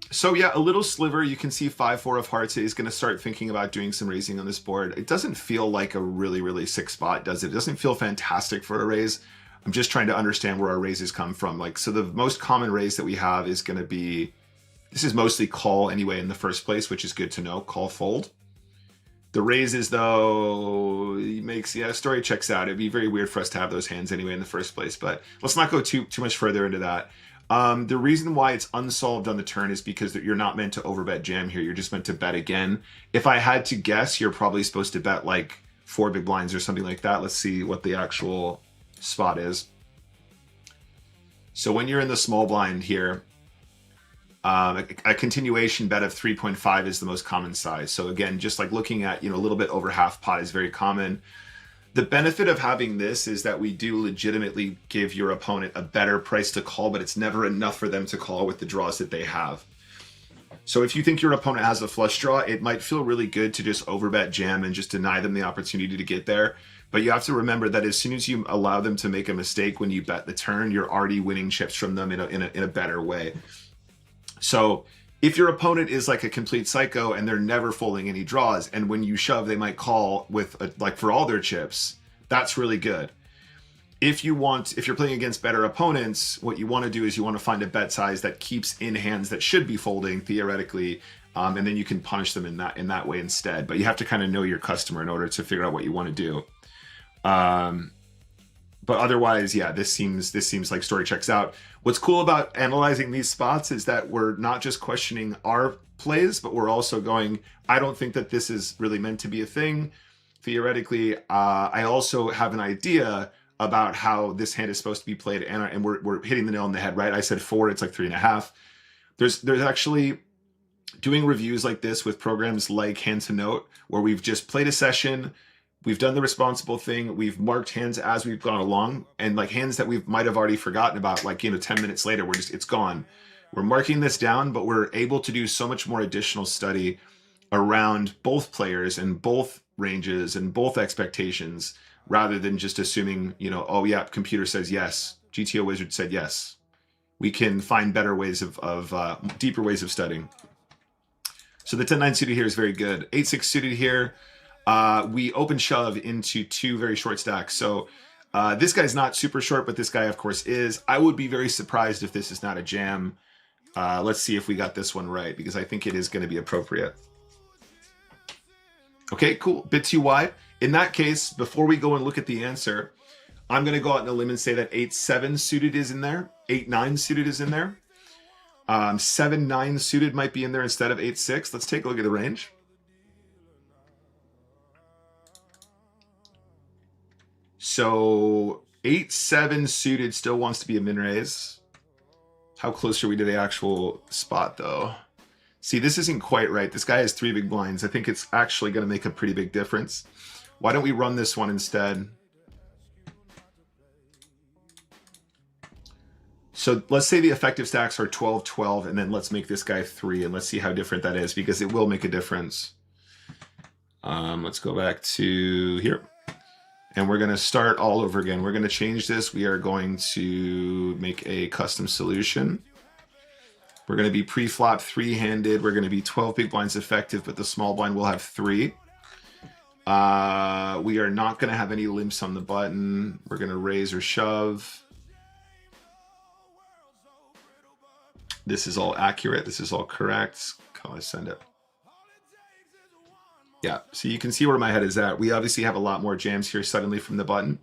So yeah, a little sliver. You can see 5-4 of hearts is going to start thinking about doing some raising on this board. It doesn't feel like a really, really sick spot, does it? It doesn't feel fantastic for a raise. I'm just trying to understand where our raises come from. Like, so the most common raise that we have is going to be, this is mostly call anyway in the first place, which is good to know, call fold. The raises though, makes, yeah, story checks out. It'd be very weird for us to have those hands anyway in the first place, but let's not go too much further into that. The reason why it's unsolved on the turn is because you're not meant to overbet jam here. You're just meant to bet again. If I had to guess, you're probably supposed to bet like 4 big blinds or something like that. Let's see what the actual spot is. So when you're in the small blind here, a continuation bet of 3.5 is the most common size. So again, just like looking at, you know, a little bit over half pot is very common. The benefit of having this is that we do legitimately give your opponent a better price to call, but it's never enough for them to call with the draws that they have. So if you think your opponent has a flush draw, it might feel really good to just overbet jam and just deny them the opportunity to get there. But you have to remember that as soon as you allow them to make a mistake when you bet the turn, you're already winning chips from them in a better way. So if your opponent is like a complete psycho and they're never folding any draws, and when you shove, they might call with like for all their chips, that's really good. If you're playing against better opponents, what you want to do is you want to find a bet size that keeps in hands that should be folding theoretically, and then you can punish them in that way instead. But you have to kind of know your customer in order to figure out what you want to do. But otherwise, yeah, this seems like story checks out. What's cool about analyzing these spots is that we're not just questioning our plays, but we're also going, I don't think that this is really meant to be a thing. Theoretically, I also have an idea about how this hand is supposed to be played, and we're hitting the nail on the head, right? I said 4, it's like 3.5. There's actually doing reviews like this with programs like Hand to Note, where we've just played a session, we've done the responsible thing, we've marked hands as we've gone along, and like hands that we might have already forgotten about, like, you know, 10 minutes later, it's gone. We're marking this down, but we're able to do so much more additional study around both players and both ranges and both expectations, rather than just assuming, you know, oh yeah, computer says yes, GTO Wizard said yes. We can find better ways of deeper ways of studying. So the 10-9 suited here is very good. 8-6 suited here. We open shove into 2 very short stacks. So this guy's not super short, but this guy, of course, is. I would be very surprised if this is not a jam. Let's see if we got this one right, because I think it is going to be appropriate. Okay, cool. Bit too wide. In that case, before we go and look at the answer, I'm going to go out on a limb and say that 8-7 suited is in there. 8-9 suited is in there. 7-9 suited might be in there instead of 8-6. Let's take a look at the range. So 8-7 suited still wants to be a min raise. How close are we to the actual spot though? See, this isn't quite right. This guy has 3 big blinds. I think it's actually going to make a pretty big difference. Why don't we run this one instead? So let's say the effective stacks are 12-12, and then let's make this guy 3, and let's see how different that is, because it will make a difference. Let's go back to here. And we're going to start all over again. We're going to change this. We are going to make a custom solution. We're going to be pre-flop 3-handed. We're going to be 12 big blinds effective, but the small blind will have 3. We are not going to have any limps on the button. We're going to raise or shove. This is all accurate. This is all correct. Can I send it? Yeah, so you can see where my head is at. We obviously have a lot more jams here suddenly from the button.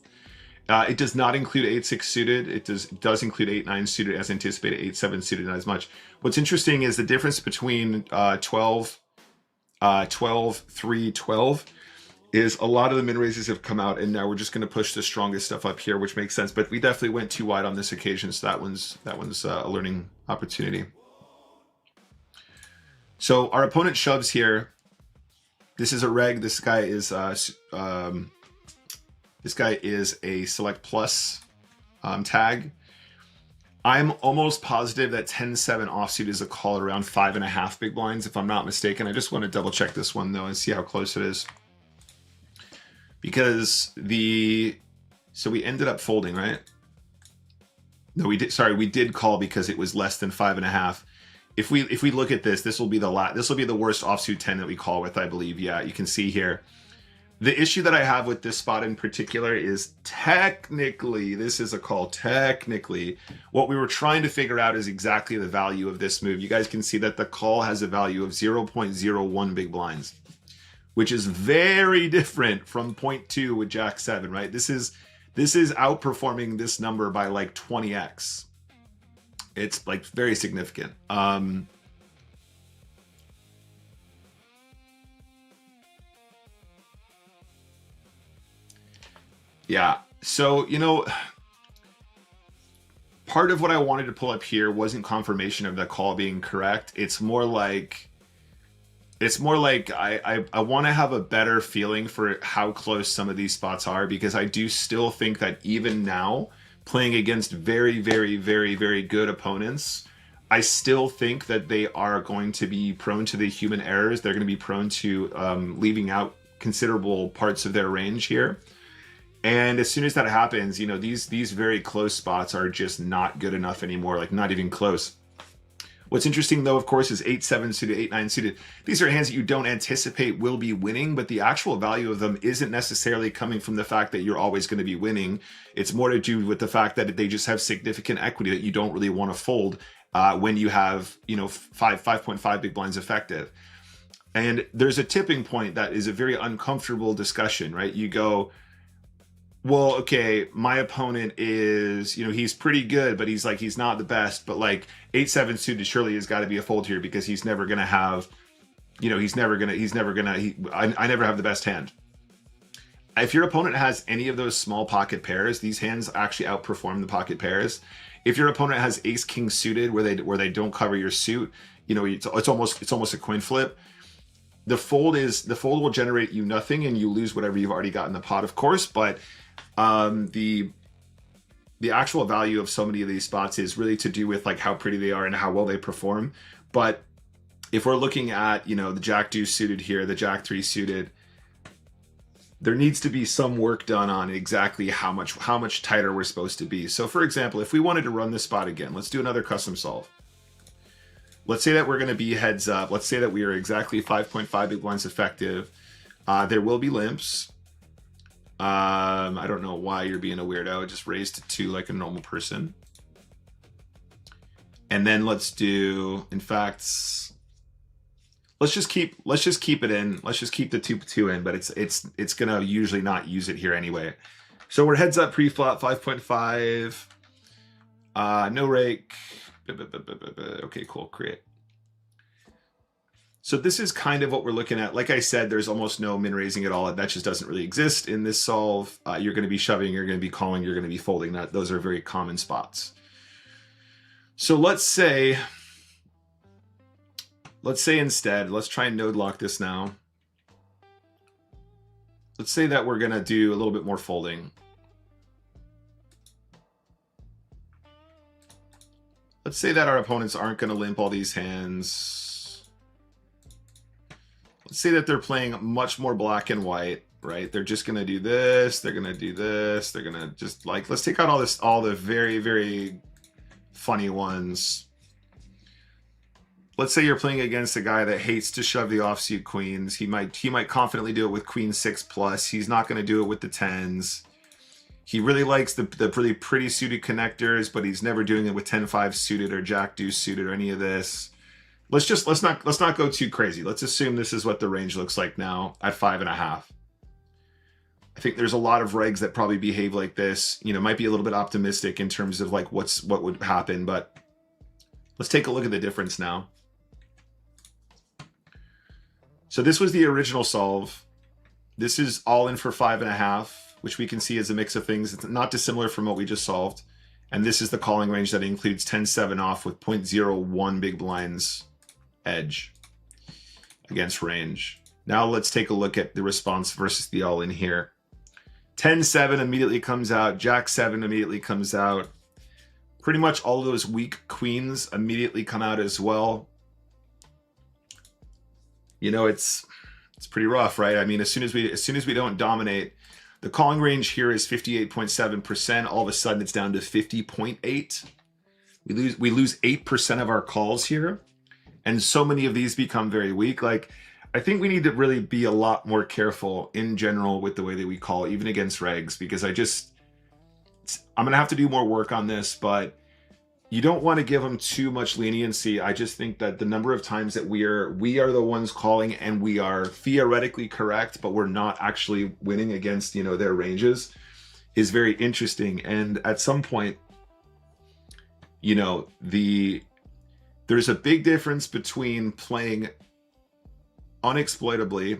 It does not include 8-6 suited. It does include 8-9 suited as anticipated, 8-7 suited, not as much. What's interesting is the difference between 12, 3, 12 is a lot of the min raises have come out, and now we're just going to push the strongest stuff up here, which makes sense. But we definitely went too wide on this occasion, so that one's a learning opportunity. So our opponent shoves here. This is a reg. This guy is a select plus tag. I'm almost positive that 10-7 offsuit is a call at around 5.5 big blinds, if I'm not mistaken. I just want to double check this one though and see how close it is. Because so we ended up folding, right? No, we did call because it was less than 5.5. If we look at this, this will be the worst offsuit 10 that we call with, I believe. Yeah, you can see here. The issue that I have with this spot in particular is technically, this is a call. Technically, what we were trying to figure out is exactly the value of this move. You guys can see that the call has a value of 0.01 big blinds, which is very different from 0.2 with Jack 7, right? This is outperforming this number by like 20x. It's like very significant. Yeah, so, you know, part of what I wanted to pull up here wasn't confirmation of the call being correct. It's more like I want to have a better feeling for how close some of these spots are, because I do still think that even now, playing against very, very, very, very good opponents, I still think that they are going to be prone to the human errors. They're going to be prone to leaving out considerable parts of their range here. And as soon as that happens, you know, these very close spots are just not good enough anymore, like not even close. What's interesting, though, of course, is 8-7 suited, 8-9 suited. These are hands that you don't anticipate will be winning, but the actual value of them isn't necessarily coming from the fact that you're always going to be winning. It's more to do with the fact that they just have significant equity that you don't really want to fold when you have, you know, 5.5 big blinds effective. And there's a tipping point that is a very uncomfortable discussion, right? You go, well, okay, my opponent is, you know, he's pretty good, but he's not the best. But like 8-7 suited surely has got to be a fold here, because he's never going to have, you know, I never have the best hand. If your opponent has any of those small pocket pairs, these hands actually outperform the pocket pairs. If your opponent has ace king suited where they don't cover your suit, you know, it's almost a coin flip. The fold will generate you nothing, and you lose whatever you've already got in the pot, of course, but the actual value of so many of these spots is really to do with like how pretty they are and how well they perform. But if we're looking at, you know, the Jack deuce suited here, the Jack 3 suited, there needs to be some work done on exactly how much tighter we're supposed to be. So for example, if we wanted to run this spot again, let's do another custom solve. Let's say that we're going to be heads up. Let's say that we are exactly 5.5 big blinds effective. There will be limps. I don't know why you're being a weirdo. Just raise to 2 like a normal person. And then let's do, in fact, let's just keep it in. Let's just keep the 2 in, but it's gonna usually not use it here anyway. So we're heads up pre-flop 5.5. No rake. Okay, cool, create. So this is kind of what we're looking at. Like I said, there's almost no min raising at all. That just doesn't really exist in this solve. You're going to be shoving, you're going to be calling, you're going to be folding. Those are very common spots. So let's say instead, let's try and node lock this now. Let's say that we're going to do a little bit more folding. Let's say that our opponents aren't going to limp all these hands. Let's say that they're playing much more black and white, right? They're just going to do this. They're going to do this. They're going to just like, let's take out all the very, very funny ones. Let's say you're playing against a guy that hates to shove the offsuit queens. He might confidently do it with queen 6+. He's not going to do it with the 10s. He really likes the really pretty suited connectors, but he's never doing it with 10-5 suited or Jack deuce suited or any of this. Let's not go too crazy. Let's assume this is what the range looks like now at 5.5. I I think there's a lot of regs that probably behave like this. You know, might be a little bit optimistic in terms of like what would happen, but let's take a look at the difference now. So this was the original solve. This is all in for 5.5, which we can see as a mix of things. It's not dissimilar from what we just solved. And this is the calling range that includes 10-7 off with 0.01 big blinds edge against range. Now let's take a look at the response versus the all in here. 10-7 immediately comes out. Jack-7 immediately comes out. Pretty much all of those weak queens immediately come out as well. You know, it's pretty rough, right? I mean, as soon as we don't dominate, the calling range here is 58.7%. All of a sudden, it's down to 50.8. We lose 8% of our calls here, and so many of these become very weak. Like, I think we need to really be a lot more careful in general with the way that we call, even against regs, because I'm gonna have to do more work on this, but you don't want to give them too much leniency. I just think that the number of times that we are the ones calling and we are theoretically correct, but we're not actually winning against, you know, their ranges is very interesting. And at some point, you know, there's a big difference between playing unexploitably.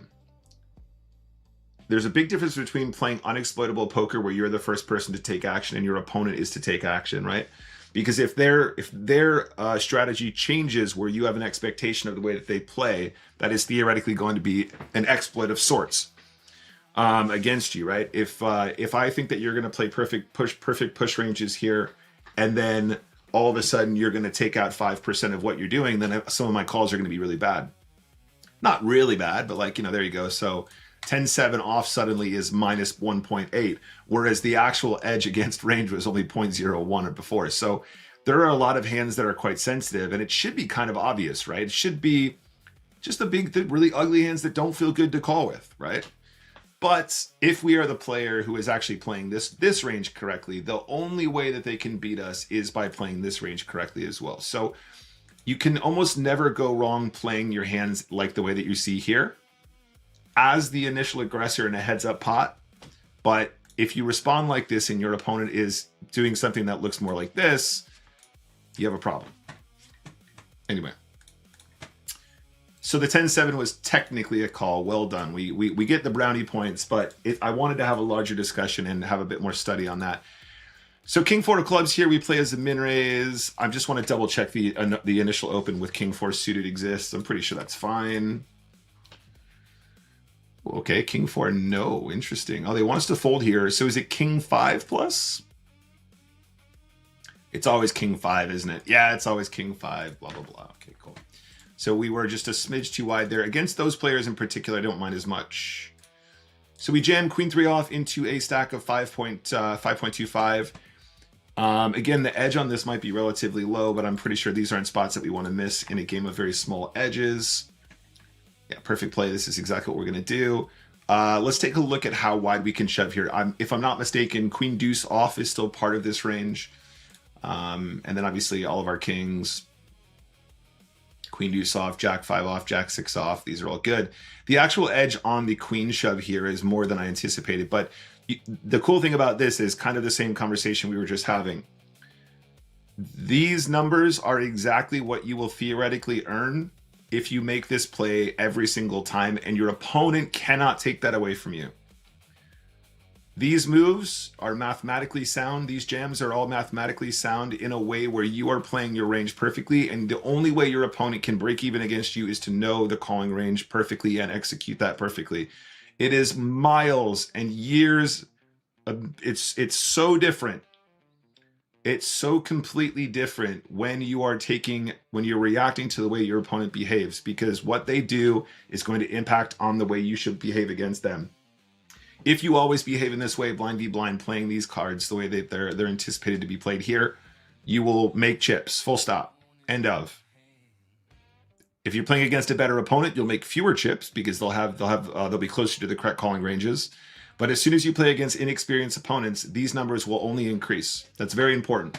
There's a big difference between playing unexploitable poker where you're the first person to take action and your opponent is to take action, right? Because if their strategy changes where you have an expectation of the way that they play, that is theoretically going to be an exploit of sorts against you, right? If I think that you're going to play perfect push ranges here, and then all of a sudden you're going to take out 5% of what you're doing, then some of my calls are going to be really bad. Not really bad, but like, you know, there you go. So 10-7 off suddenly is minus 1.8, whereas the actual edge against range was only 0.01 before. So there are a lot of hands that are quite sensitive, and it should be kind of obvious, right? It should be just the really ugly hands that don't feel good to call with, right? But if we are the player who is actually playing this range correctly, the only way that they can beat us is by playing this range correctly as well. So you can almost never go wrong playing your hands like the way that you see here as the initial aggressor in a heads-up pot. But if you respond like this and your opponent is doing something that looks more like this, you have a problem. Anyway, so the 10-7 was technically a call. Well done. We get the brownie points, but I wanted to have a larger discussion and have a bit more study on that. So King 4 of clubs here, we play as the min raise. I just want to double check the initial open with King 4 suited exists. I'm pretty sure that's fine. Okay, King 4, no. Interesting. Oh, they want us to fold here. So is it King 5 plus? It's always King 5, isn't it? Yeah, it's always King 5, blah, blah, blah. Okay, cool. So we were just a smidge too wide there. Against those players in particular, I don't mind as much. So we jam Queen 3 off into a stack of 5.25. Again, the edge on this might be relatively low, but I'm pretty sure these aren't spots that we want to miss in a game of very small edges. Yeah, perfect play. This is exactly what we're going to do. Let's take a look at how wide we can shove here. If I'm not mistaken, Queen Deuce off is still part of this range. And then obviously all of our kings. Queen Deuce off, Jack 5 off, Jack 6 off. These are all good. The actual edge on the Queen shove here is more than I anticipated. But the cool thing about this is kind of the same conversation we were just having. These numbers are exactly what you will theoretically earn if you make this play every single time, and your opponent cannot take that away from you. These moves are mathematically sound. These jams are all mathematically sound in a way where you are playing your range perfectly, and the only way your opponent can break even against you is to know the calling range perfectly and execute that perfectly. It is miles and years. It's so different. It's so completely different when you're reacting to the way your opponent behaves, because what they do is going to impact on the way you should behave against them. If you always behave in this way, blind v blind, playing these cards the way that they're anticipated to be played here, you will make chips. Full stop. End of. If you're playing against a better opponent, you'll make fewer chips because they'll be closer to the correct calling ranges. But as soon as you play against inexperienced opponents, these numbers will only increase. That's very important.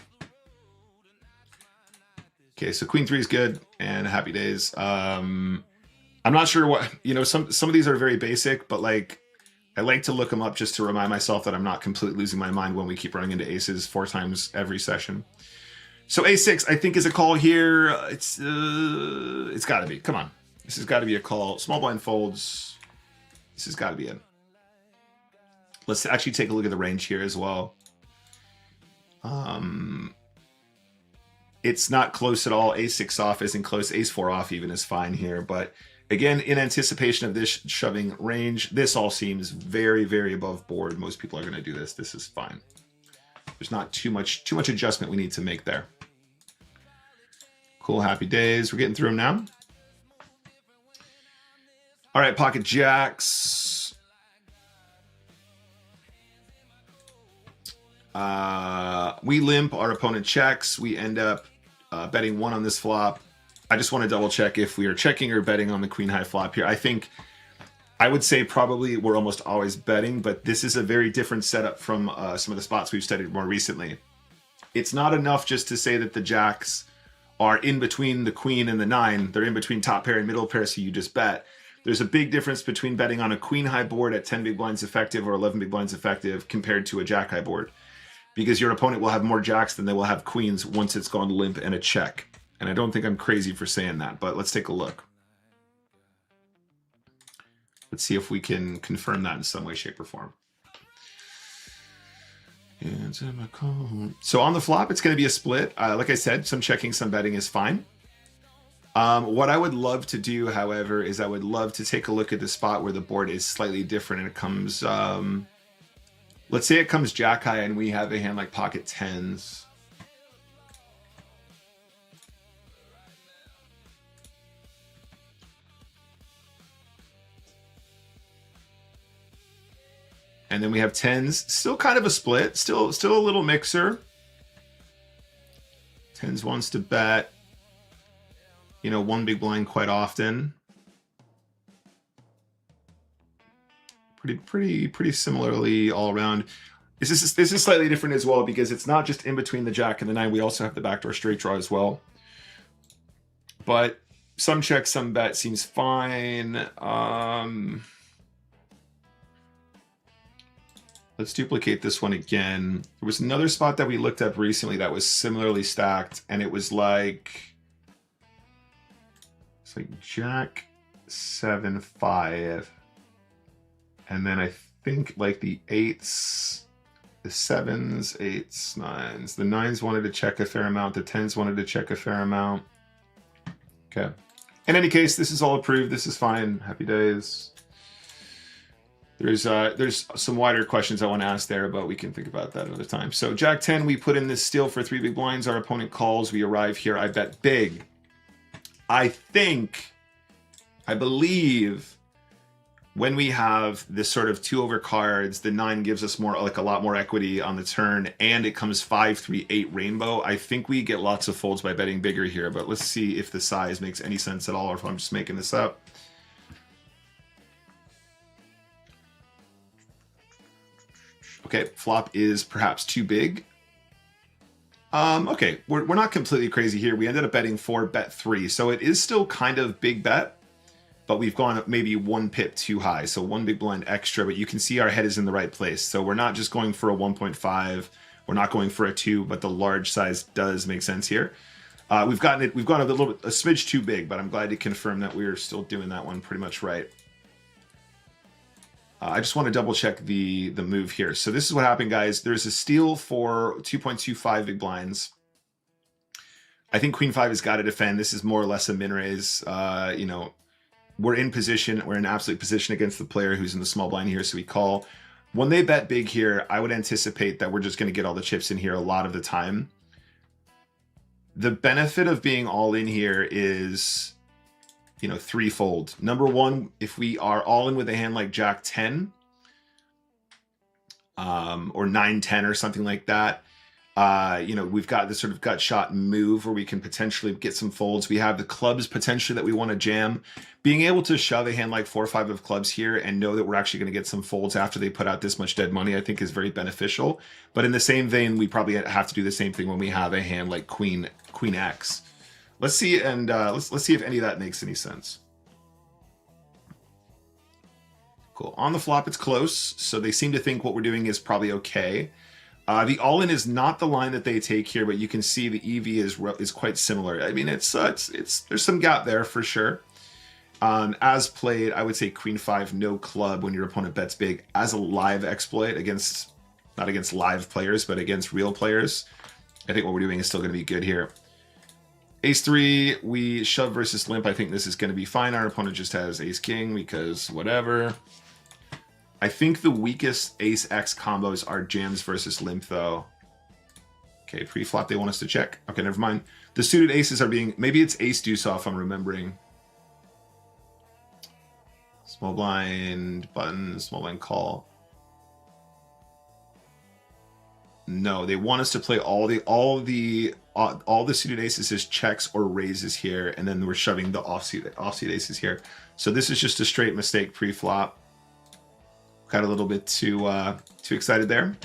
Okay, so Queen 3 is good and happy days. I'm not sure what, some of these are very basic, but like I like to look them up just to remind myself that I'm not completely losing my mind when we keep running into aces 4 times every session. So A6, I think, is a call here. It's got to be. Come on. This has got to be a call. Small blind folds. This has got to be it. Let's actually take a look at the range here as well. It's not close at all. A6 off isn't close. Ace4 off even is fine here. But again, in anticipation of this shoving range, this all seems very, very above board. Most people are going to do this. This is fine. There's not too much adjustment we need to make there. Cool, happy days. We're getting through them now. All right, pocket jacks. We limp, our opponent checks. We end up betting 1 on this flop. I just want to double check if we are checking or betting on the queen high flop here. I would say probably we're almost always betting, but this is a very different setup from some of the spots we've studied more recently. It's not enough just to say that the jacks are in between the queen and the 9. They're in between top pair and middle pair, so you just bet. There's a big difference between betting on a queen high board at 10 big blinds effective or 11 big blinds effective compared to a jack high board, because your opponent will have more jacks than they will have queens once it's gone limp and a check. And I don't think I'm crazy for saying that, but let's take a look. Let's see if we can confirm that in some way, shape, or form. So on the flop, it's going to be a split. Like I said, some checking, some betting is fine. What I would love to do, however, is I would love to take a look at the spot where the board is slightly different and it comes, let's say it comes jack high and we have a hand like pocket 10s. And then we have 10s, still kind of a split, still a little mixer. 10s wants to bet, you know, 1 big blind quite often. Pretty similarly all around. This is slightly different as well because it's not just in between the jack and the 9. We also have the backdoor straight draw as well. But some check, some bet seems fine. Let's duplicate this one again. There was another spot that we looked up recently that was similarly stacked, and it was like, it's like jack 7 5, and then I think like the 8s, the 7s, 8s, 9s. The 9s wanted to check a fair amount. The 10s wanted to check a fair amount. Okay. In any case, this is all approved. This is fine. Happy days. There's some wider questions I want to ask there, but we can think about that another time. So jack 10, we put in this steal for 3 big blinds. Our opponent calls. We arrive here. I bet big. I believe when we have this sort of 2 over cards, the 9 gives us more, like a lot more equity on the turn, and it comes 5 3 8 rainbow. I think we get lots of folds by betting bigger here, but let's see if the size makes any sense at all, or if I'm just making this up. Okay, flop is perhaps too big. Okay, we're not completely crazy here. We ended up betting 4, bet 3. So it is still kind of big bet, but we've gone maybe 1 pip too high. So 1 big blind extra, but you can see our head is in the right place. So we're not just going for a 1.5. We're not going for a 2, but the large size does make sense here. We've gone a smidge too big, but I'm glad to confirm that we're still doing that one pretty much right. I just want to double check the move here. So this is what happened, guys. There's a steal for 2.25 big blinds. I think queen 5 has got to defend. This is more or less a min raise. You know, we're in position. We're in absolute position against the player who's in the small blind here, so we call. When they bet big here, I would anticipate that we're just going to get all the chips in here a lot of the time. The benefit of being all in here is, you know, threefold. Number one, if we are all in with a hand like jack 10 or 9 10 or something like that, you know, we've got this sort of gut shot move where we can potentially get some folds. We have the clubs potentially that we want to jam. Being able to shove a hand like 4 or 5 of clubs here and know that we're actually going to get some folds after they put out this much dead money, I think is very beneficial. But in the same vein, we probably have to do the same thing when we have a hand like queen X. Let's see, and let's see if any of that makes any sense. Cool. On the flop, it's close, so they seem to think what we're doing is probably okay. The all-in is not the line that they take here, but you can see the EV is quite similar. I mean, it's there's some gap there for sure. As played, I would say Queen 5, no club when your opponent bets big as a live exploit against, not against live players, but against real players. I think what we're doing is still going to be good here. Ace 3, we shove versus limp. I think this is going to be fine. Our opponent just has Ace King because whatever. I think the weakest Ace X combos are jams versus limp, though. Okay, pre-flop they want us to check. Okay, never mind. The suited aces are being... Maybe it's ace deuce off, I'm remembering. Small blind, button, small blind call. No, they want us to play all the suited aces as checks or raises here, and then we're shoving the offsuit aces here. So this is just a straight mistake pre-flop. Got a little bit too excited there.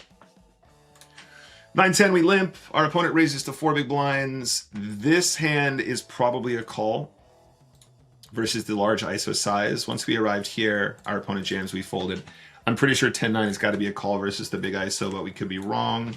9-10, we limp. Our opponent raises to 4 big blinds. This hand is probably a call versus the large ISO size. Once we arrived here, our opponent jams, we folded. I'm pretty sure 10-9 has got to be a call versus the big ISO, but we could be wrong.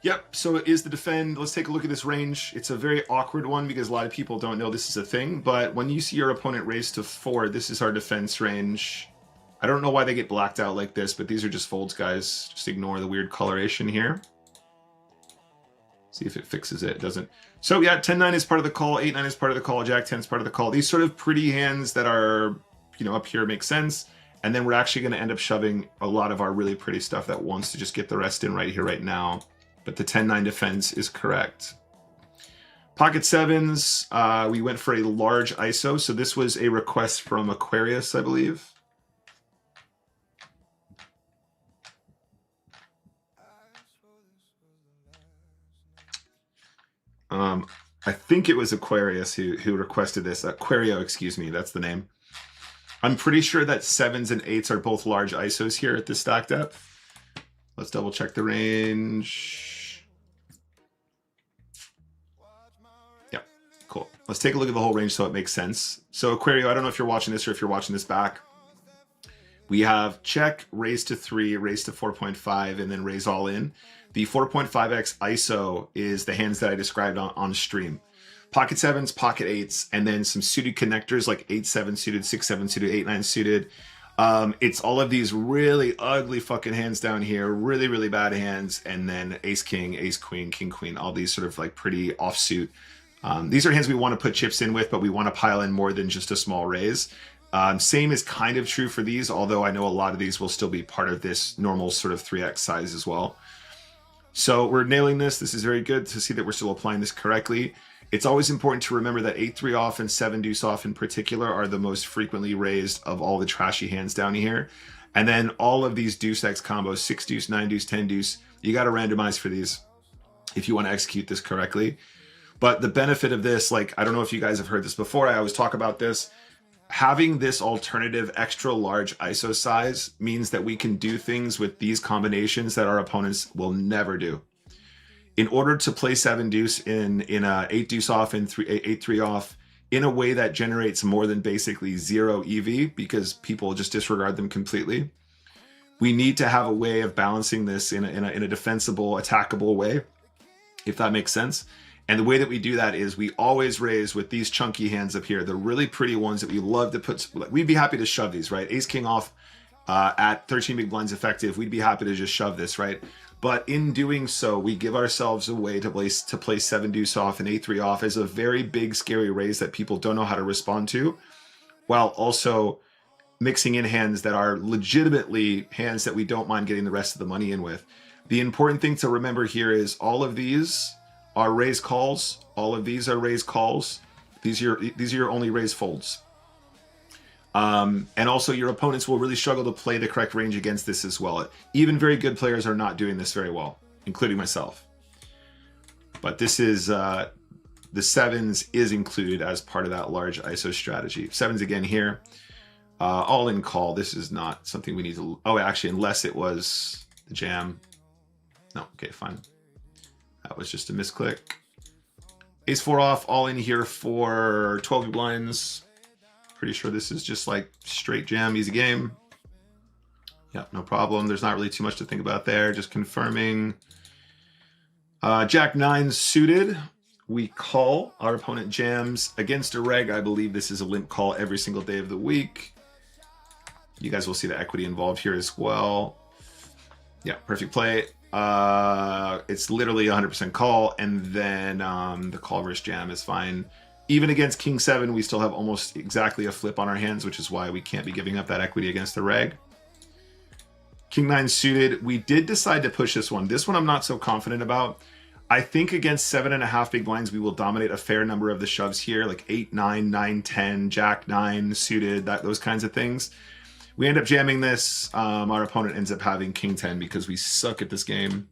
Yep, so it is the defend. Let's take a look at this range. It's a very awkward one because a lot of people don't know this is a thing, but when you see your opponent raise to 4, this is our defense range. I don't know why they get blacked out like this, but these are just folds, guys. Just ignore the weird coloration here. See if it fixes it. It doesn't. So yeah, 10-9 is part of the call, 8-9 is part of the call, Jack-10 is part of the call. These sort of pretty hands that are, you know, up here make sense. And then we're actually going to end up shoving a lot of our really pretty stuff that wants to just get the rest in right here, right now. But the 10-9 defense is correct. Pocket sevens, we went for a large ISO. So this was a request from Aquarius, I believe. I think it was Aquarius who requested this. Aquario, excuse me, that's the name. I'm pretty sure that 7s and 8s are both large ISOs here at this stack depth. Let's double check the range. Yeah, cool. Let's take a look at the whole range so it makes sense. So Aquario, I don't know if you're watching this or if you're watching this back. We have check, raise to 3, raise to 4.5, and then raise all in. The 4.5x ISO is the hands that I described on stream. Pocket sevens, pocket 8s, and then some suited connectors like 8-7 suited, 6-7 suited, 8-9 suited. It's all of these really ugly fucking hands down here, really, really bad hands, and then ace king, ace queen, king queen, all these sort of like pretty offsuit. These are hands we want to put chips in with, but we want to pile in more than just a small raise. Same is kind of true for these, although I know a lot of these will still be part of this normal sort of 3x size as well. So we're nailing this. This is very good to see that we're still applying this correctly. It's always important to remember that 8-3 off and 7 deuce off in particular are the most frequently raised of all the trashy hands down here. And then all of these deuce X combos, 6 deuce, 9 deuce, 10 deuce, you got to randomize for these if you want to execute this correctly. But the benefit of this, like, I don't know if you guys have heard this before, I always talk about this. Having this alternative extra large ISO size means that we can do things with these combinations that our opponents will never do. In order to play 7 deuce in a 8 deuce off and 8-3 off in a way that generates more than basically 0 EV because people just disregard them completely, we need to have a way of balancing this in a defensible, attackable way, if that makes sense. And the way that we do that is we always raise with these chunky hands up here, the really pretty ones that we love to put. We'd be happy to shove these, right? Ace king off at 13 big blinds effective. We'd be happy to just shove this, right? But in doing so, we give ourselves a way to play 7 deuce off and 8-3 off as a very big, scary raise that people don't know how to respond to, while also mixing in hands that are legitimately hands that we don't mind getting the rest of the money in with. The important thing to remember here is all of these are raise calls. All of these are raise calls. These are your only raise folds. And also your opponents will really struggle to play the correct range against this as well. Even very good players are not doing this very well, including myself. But this is the sevens is included as part of that large ISO strategy. Sevens again here, all in call. This is not something we need to, oh, actually, unless it was the jam. No, okay, fine. That was just a misclick. Ace 4 off, all in here for 12 big blinds. Pretty sure this is just like straight jam, easy game. Yep, no problem. There's not really too much to think about there. Just confirming. Jack 9 suited. We call. Our opponent jams against a reg. I believe this is a limp call every single day of the week. You guys will see the equity involved here as well. Yeah, perfect play. It's literally 100% call, and then the call versus jam is fine. Even against King 7, we still have almost exactly a flip on our hands, which is why we can't be giving up that equity against the reg. King 9 suited. We did decide to push this one. This one I'm not so confident about. I think against 7.5 big blinds, we will dominate a fair number of the shoves here, like 8, 9, 9, 10, Jack 9 suited, those kinds of things. We end up jamming this. Our opponent ends up having King 10 because we suck at this game.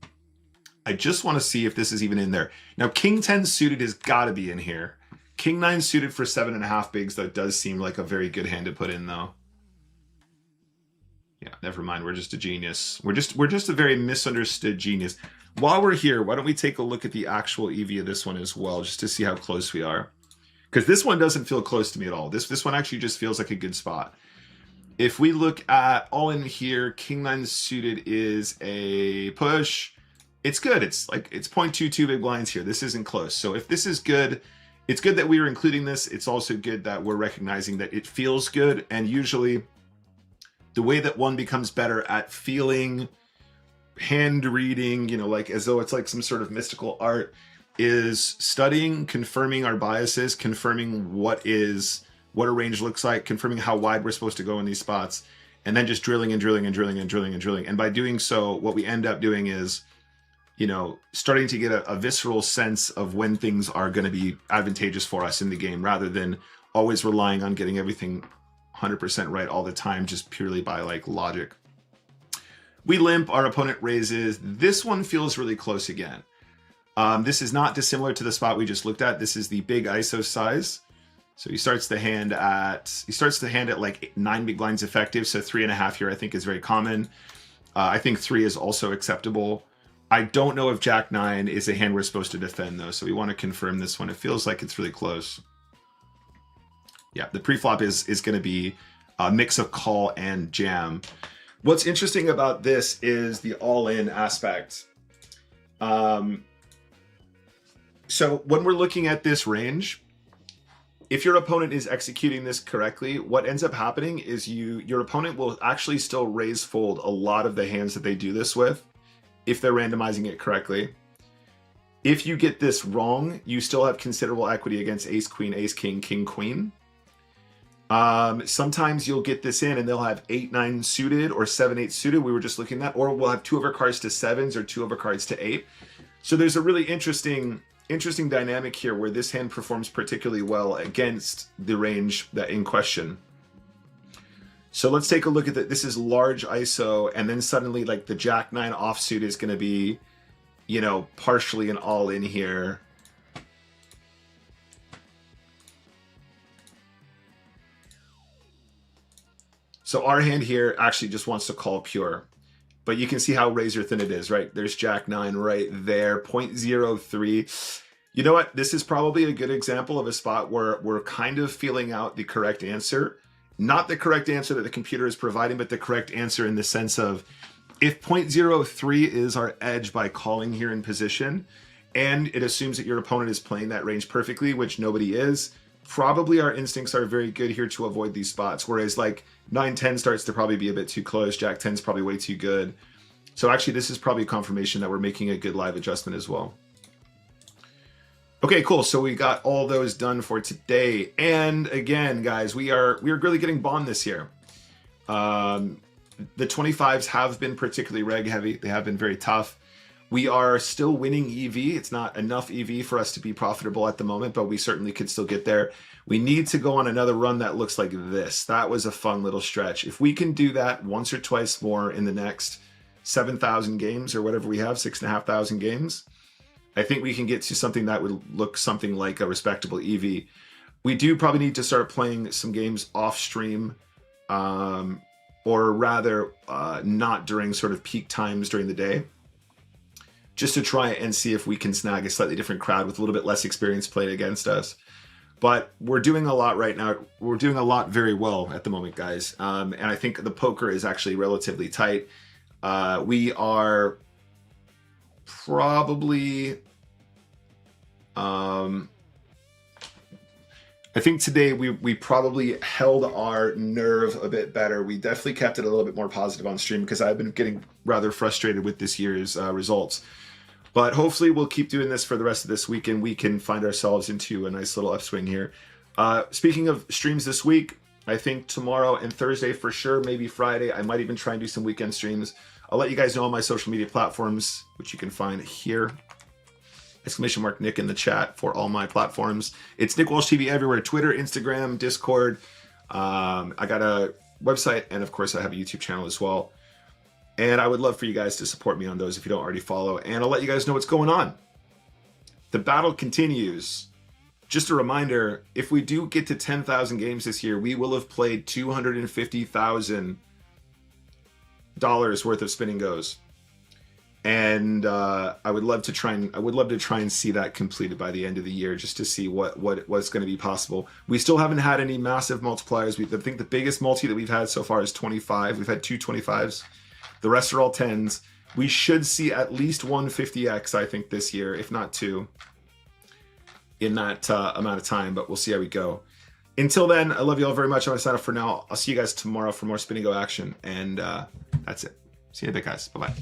I just want to see if this is even in there. Now, King 10 suited has got to be in here. King 9 suited for 7.5 bigs, that does seem like a very good hand to put in, though. Yeah, never mind. We're just a genius. We're just a very misunderstood genius. While we're here, why don't we take a look at the actual EV of this one as well, just to see how close we are. Because this one doesn't feel close to me at all. This one actually just feels like a good spot. If we look at all in here, King 9 suited is a push. It's good. It's 0.22 big blinds here. This isn't close. So if this is good, it's good that we are including this. It's also good that we're recognizing that it feels good. And usually the way that one becomes better at feeling, hand reading, you know, like as though it's like some sort of mystical art, is studying, confirming our biases, confirming what a range looks like, confirming how wide we're supposed to go in these spots, and then just drilling and drilling and drilling and drilling and drilling. And by doing so, what we end up doing is, you know, starting to get a visceral sense of when things are going to be advantageous for us in the game, rather than always relying on getting everything 100% right all the time, just purely by like logic. We limp, our opponent raises. This one feels really close again. This is not dissimilar to the spot we just looked at. This is the big ISO size. So he starts the hand at like 9 big blinds effective. So 3.5 here I think is very common. I think 3 is also acceptable. I don't know if Jack 9 is a hand we're supposed to defend though. So we want to confirm this one. It feels like it's really close. Yeah, the preflop is going to be a mix of call and jam. What's interesting about this is the all-in aspect. So when we're looking at this range, if your opponent is executing this correctly, what ends up happening is your opponent will actually still raise fold a lot of the hands that they do this with, if they're randomizing it correctly. If you get this wrong, you still have considerable equity against ace, queen, ace, king, king, queen. Sometimes you'll get this in and they'll have 8, 9 suited or 7, 8 suited. We were just looking at that, or we'll have 2 of our cards to 7s or 2 of our cards to 8. So there's a really interesting dynamic here where this hand performs particularly well against the range that in question. So let's take a look at that. This is large ISO, and then suddenly like the Jack 9 offsuit is going to be, you know, partially an all in here. So our hand here actually just wants to call pure, but you can see how razor thin it is, right? There's Jack 9 right there, 0.03. You know what? This is probably a good example of a spot where we're kind of feeling out the correct answer. Not the correct answer that the computer is providing, but the correct answer in the sense of if 0.03 is our edge by calling here in position, and it assumes that your opponent is playing that range perfectly, which nobody is, probably our instincts are very good here to avoid these spots. Whereas like 9-10 starts to probably be a bit too close. Jack 10 is probably way too good. So actually this is probably confirmation that we're making a good live adjustment as well. Okay, cool. So we got all those done for today. And again, guys, we are really getting bond this year. The 25s have been particularly reg heavy. They have been very tough. We are still winning EV. It's not enough EV for us to be profitable at the moment, but we certainly could still get there. We need to go on another run that looks like this. That was a fun little stretch. If we can do that once or twice more in the next 7,000 games or whatever we have, 6,500 games, I think we can get to something that would look something like a respectable EV. We do probably need to start playing some games off stream, or rather not during sort of peak times during the day, just to try and see if we can snag a slightly different crowd with a little bit less experience playing against us. But we're doing a lot right now. We're doing a lot very well at the moment, guys. And I think the poker is actually relatively tight. We are probably... I think today we probably held our nerve a bit better. We definitely kept it a little bit more positive on stream because I've been getting rather frustrated with this year's results. But hopefully we'll keep doing this for the rest of this week and we can find ourselves into a nice little upswing here. Speaking of streams this week, I think tomorrow and Thursday for sure, maybe Friday. I might even try and do some weekend streams. I'll let you guys know on my social media platforms, which you can find here. !Nick in the chat for all my platforms. It's NickWalshTV everywhere: Twitter, Instagram, Discord. I got a website, and of course I have a YouTube channel as well. And I would love for you guys to support me on those if you don't already follow. And I'll let you guys know what's going on. The battle continues. Just a reminder, if we do get to 10,000 games this year, we will have played $250,000 worth of Spin and Goes. And I would love to try and see that completed by the end of the year, just to see what's going to be possible. We still haven't had any massive multipliers. I think the biggest multi that we've had so far is 25. We've had 2 25s. The rest are all 10s. We should see at least one 50x, I think, this year, if not 2, in that amount of time. But we'll see how we go. Until then, I love you all very much. I'm going to sign off for now. I'll see you guys tomorrow for more Spin and Go action. And that's it. See you in a bit, guys. Bye-bye.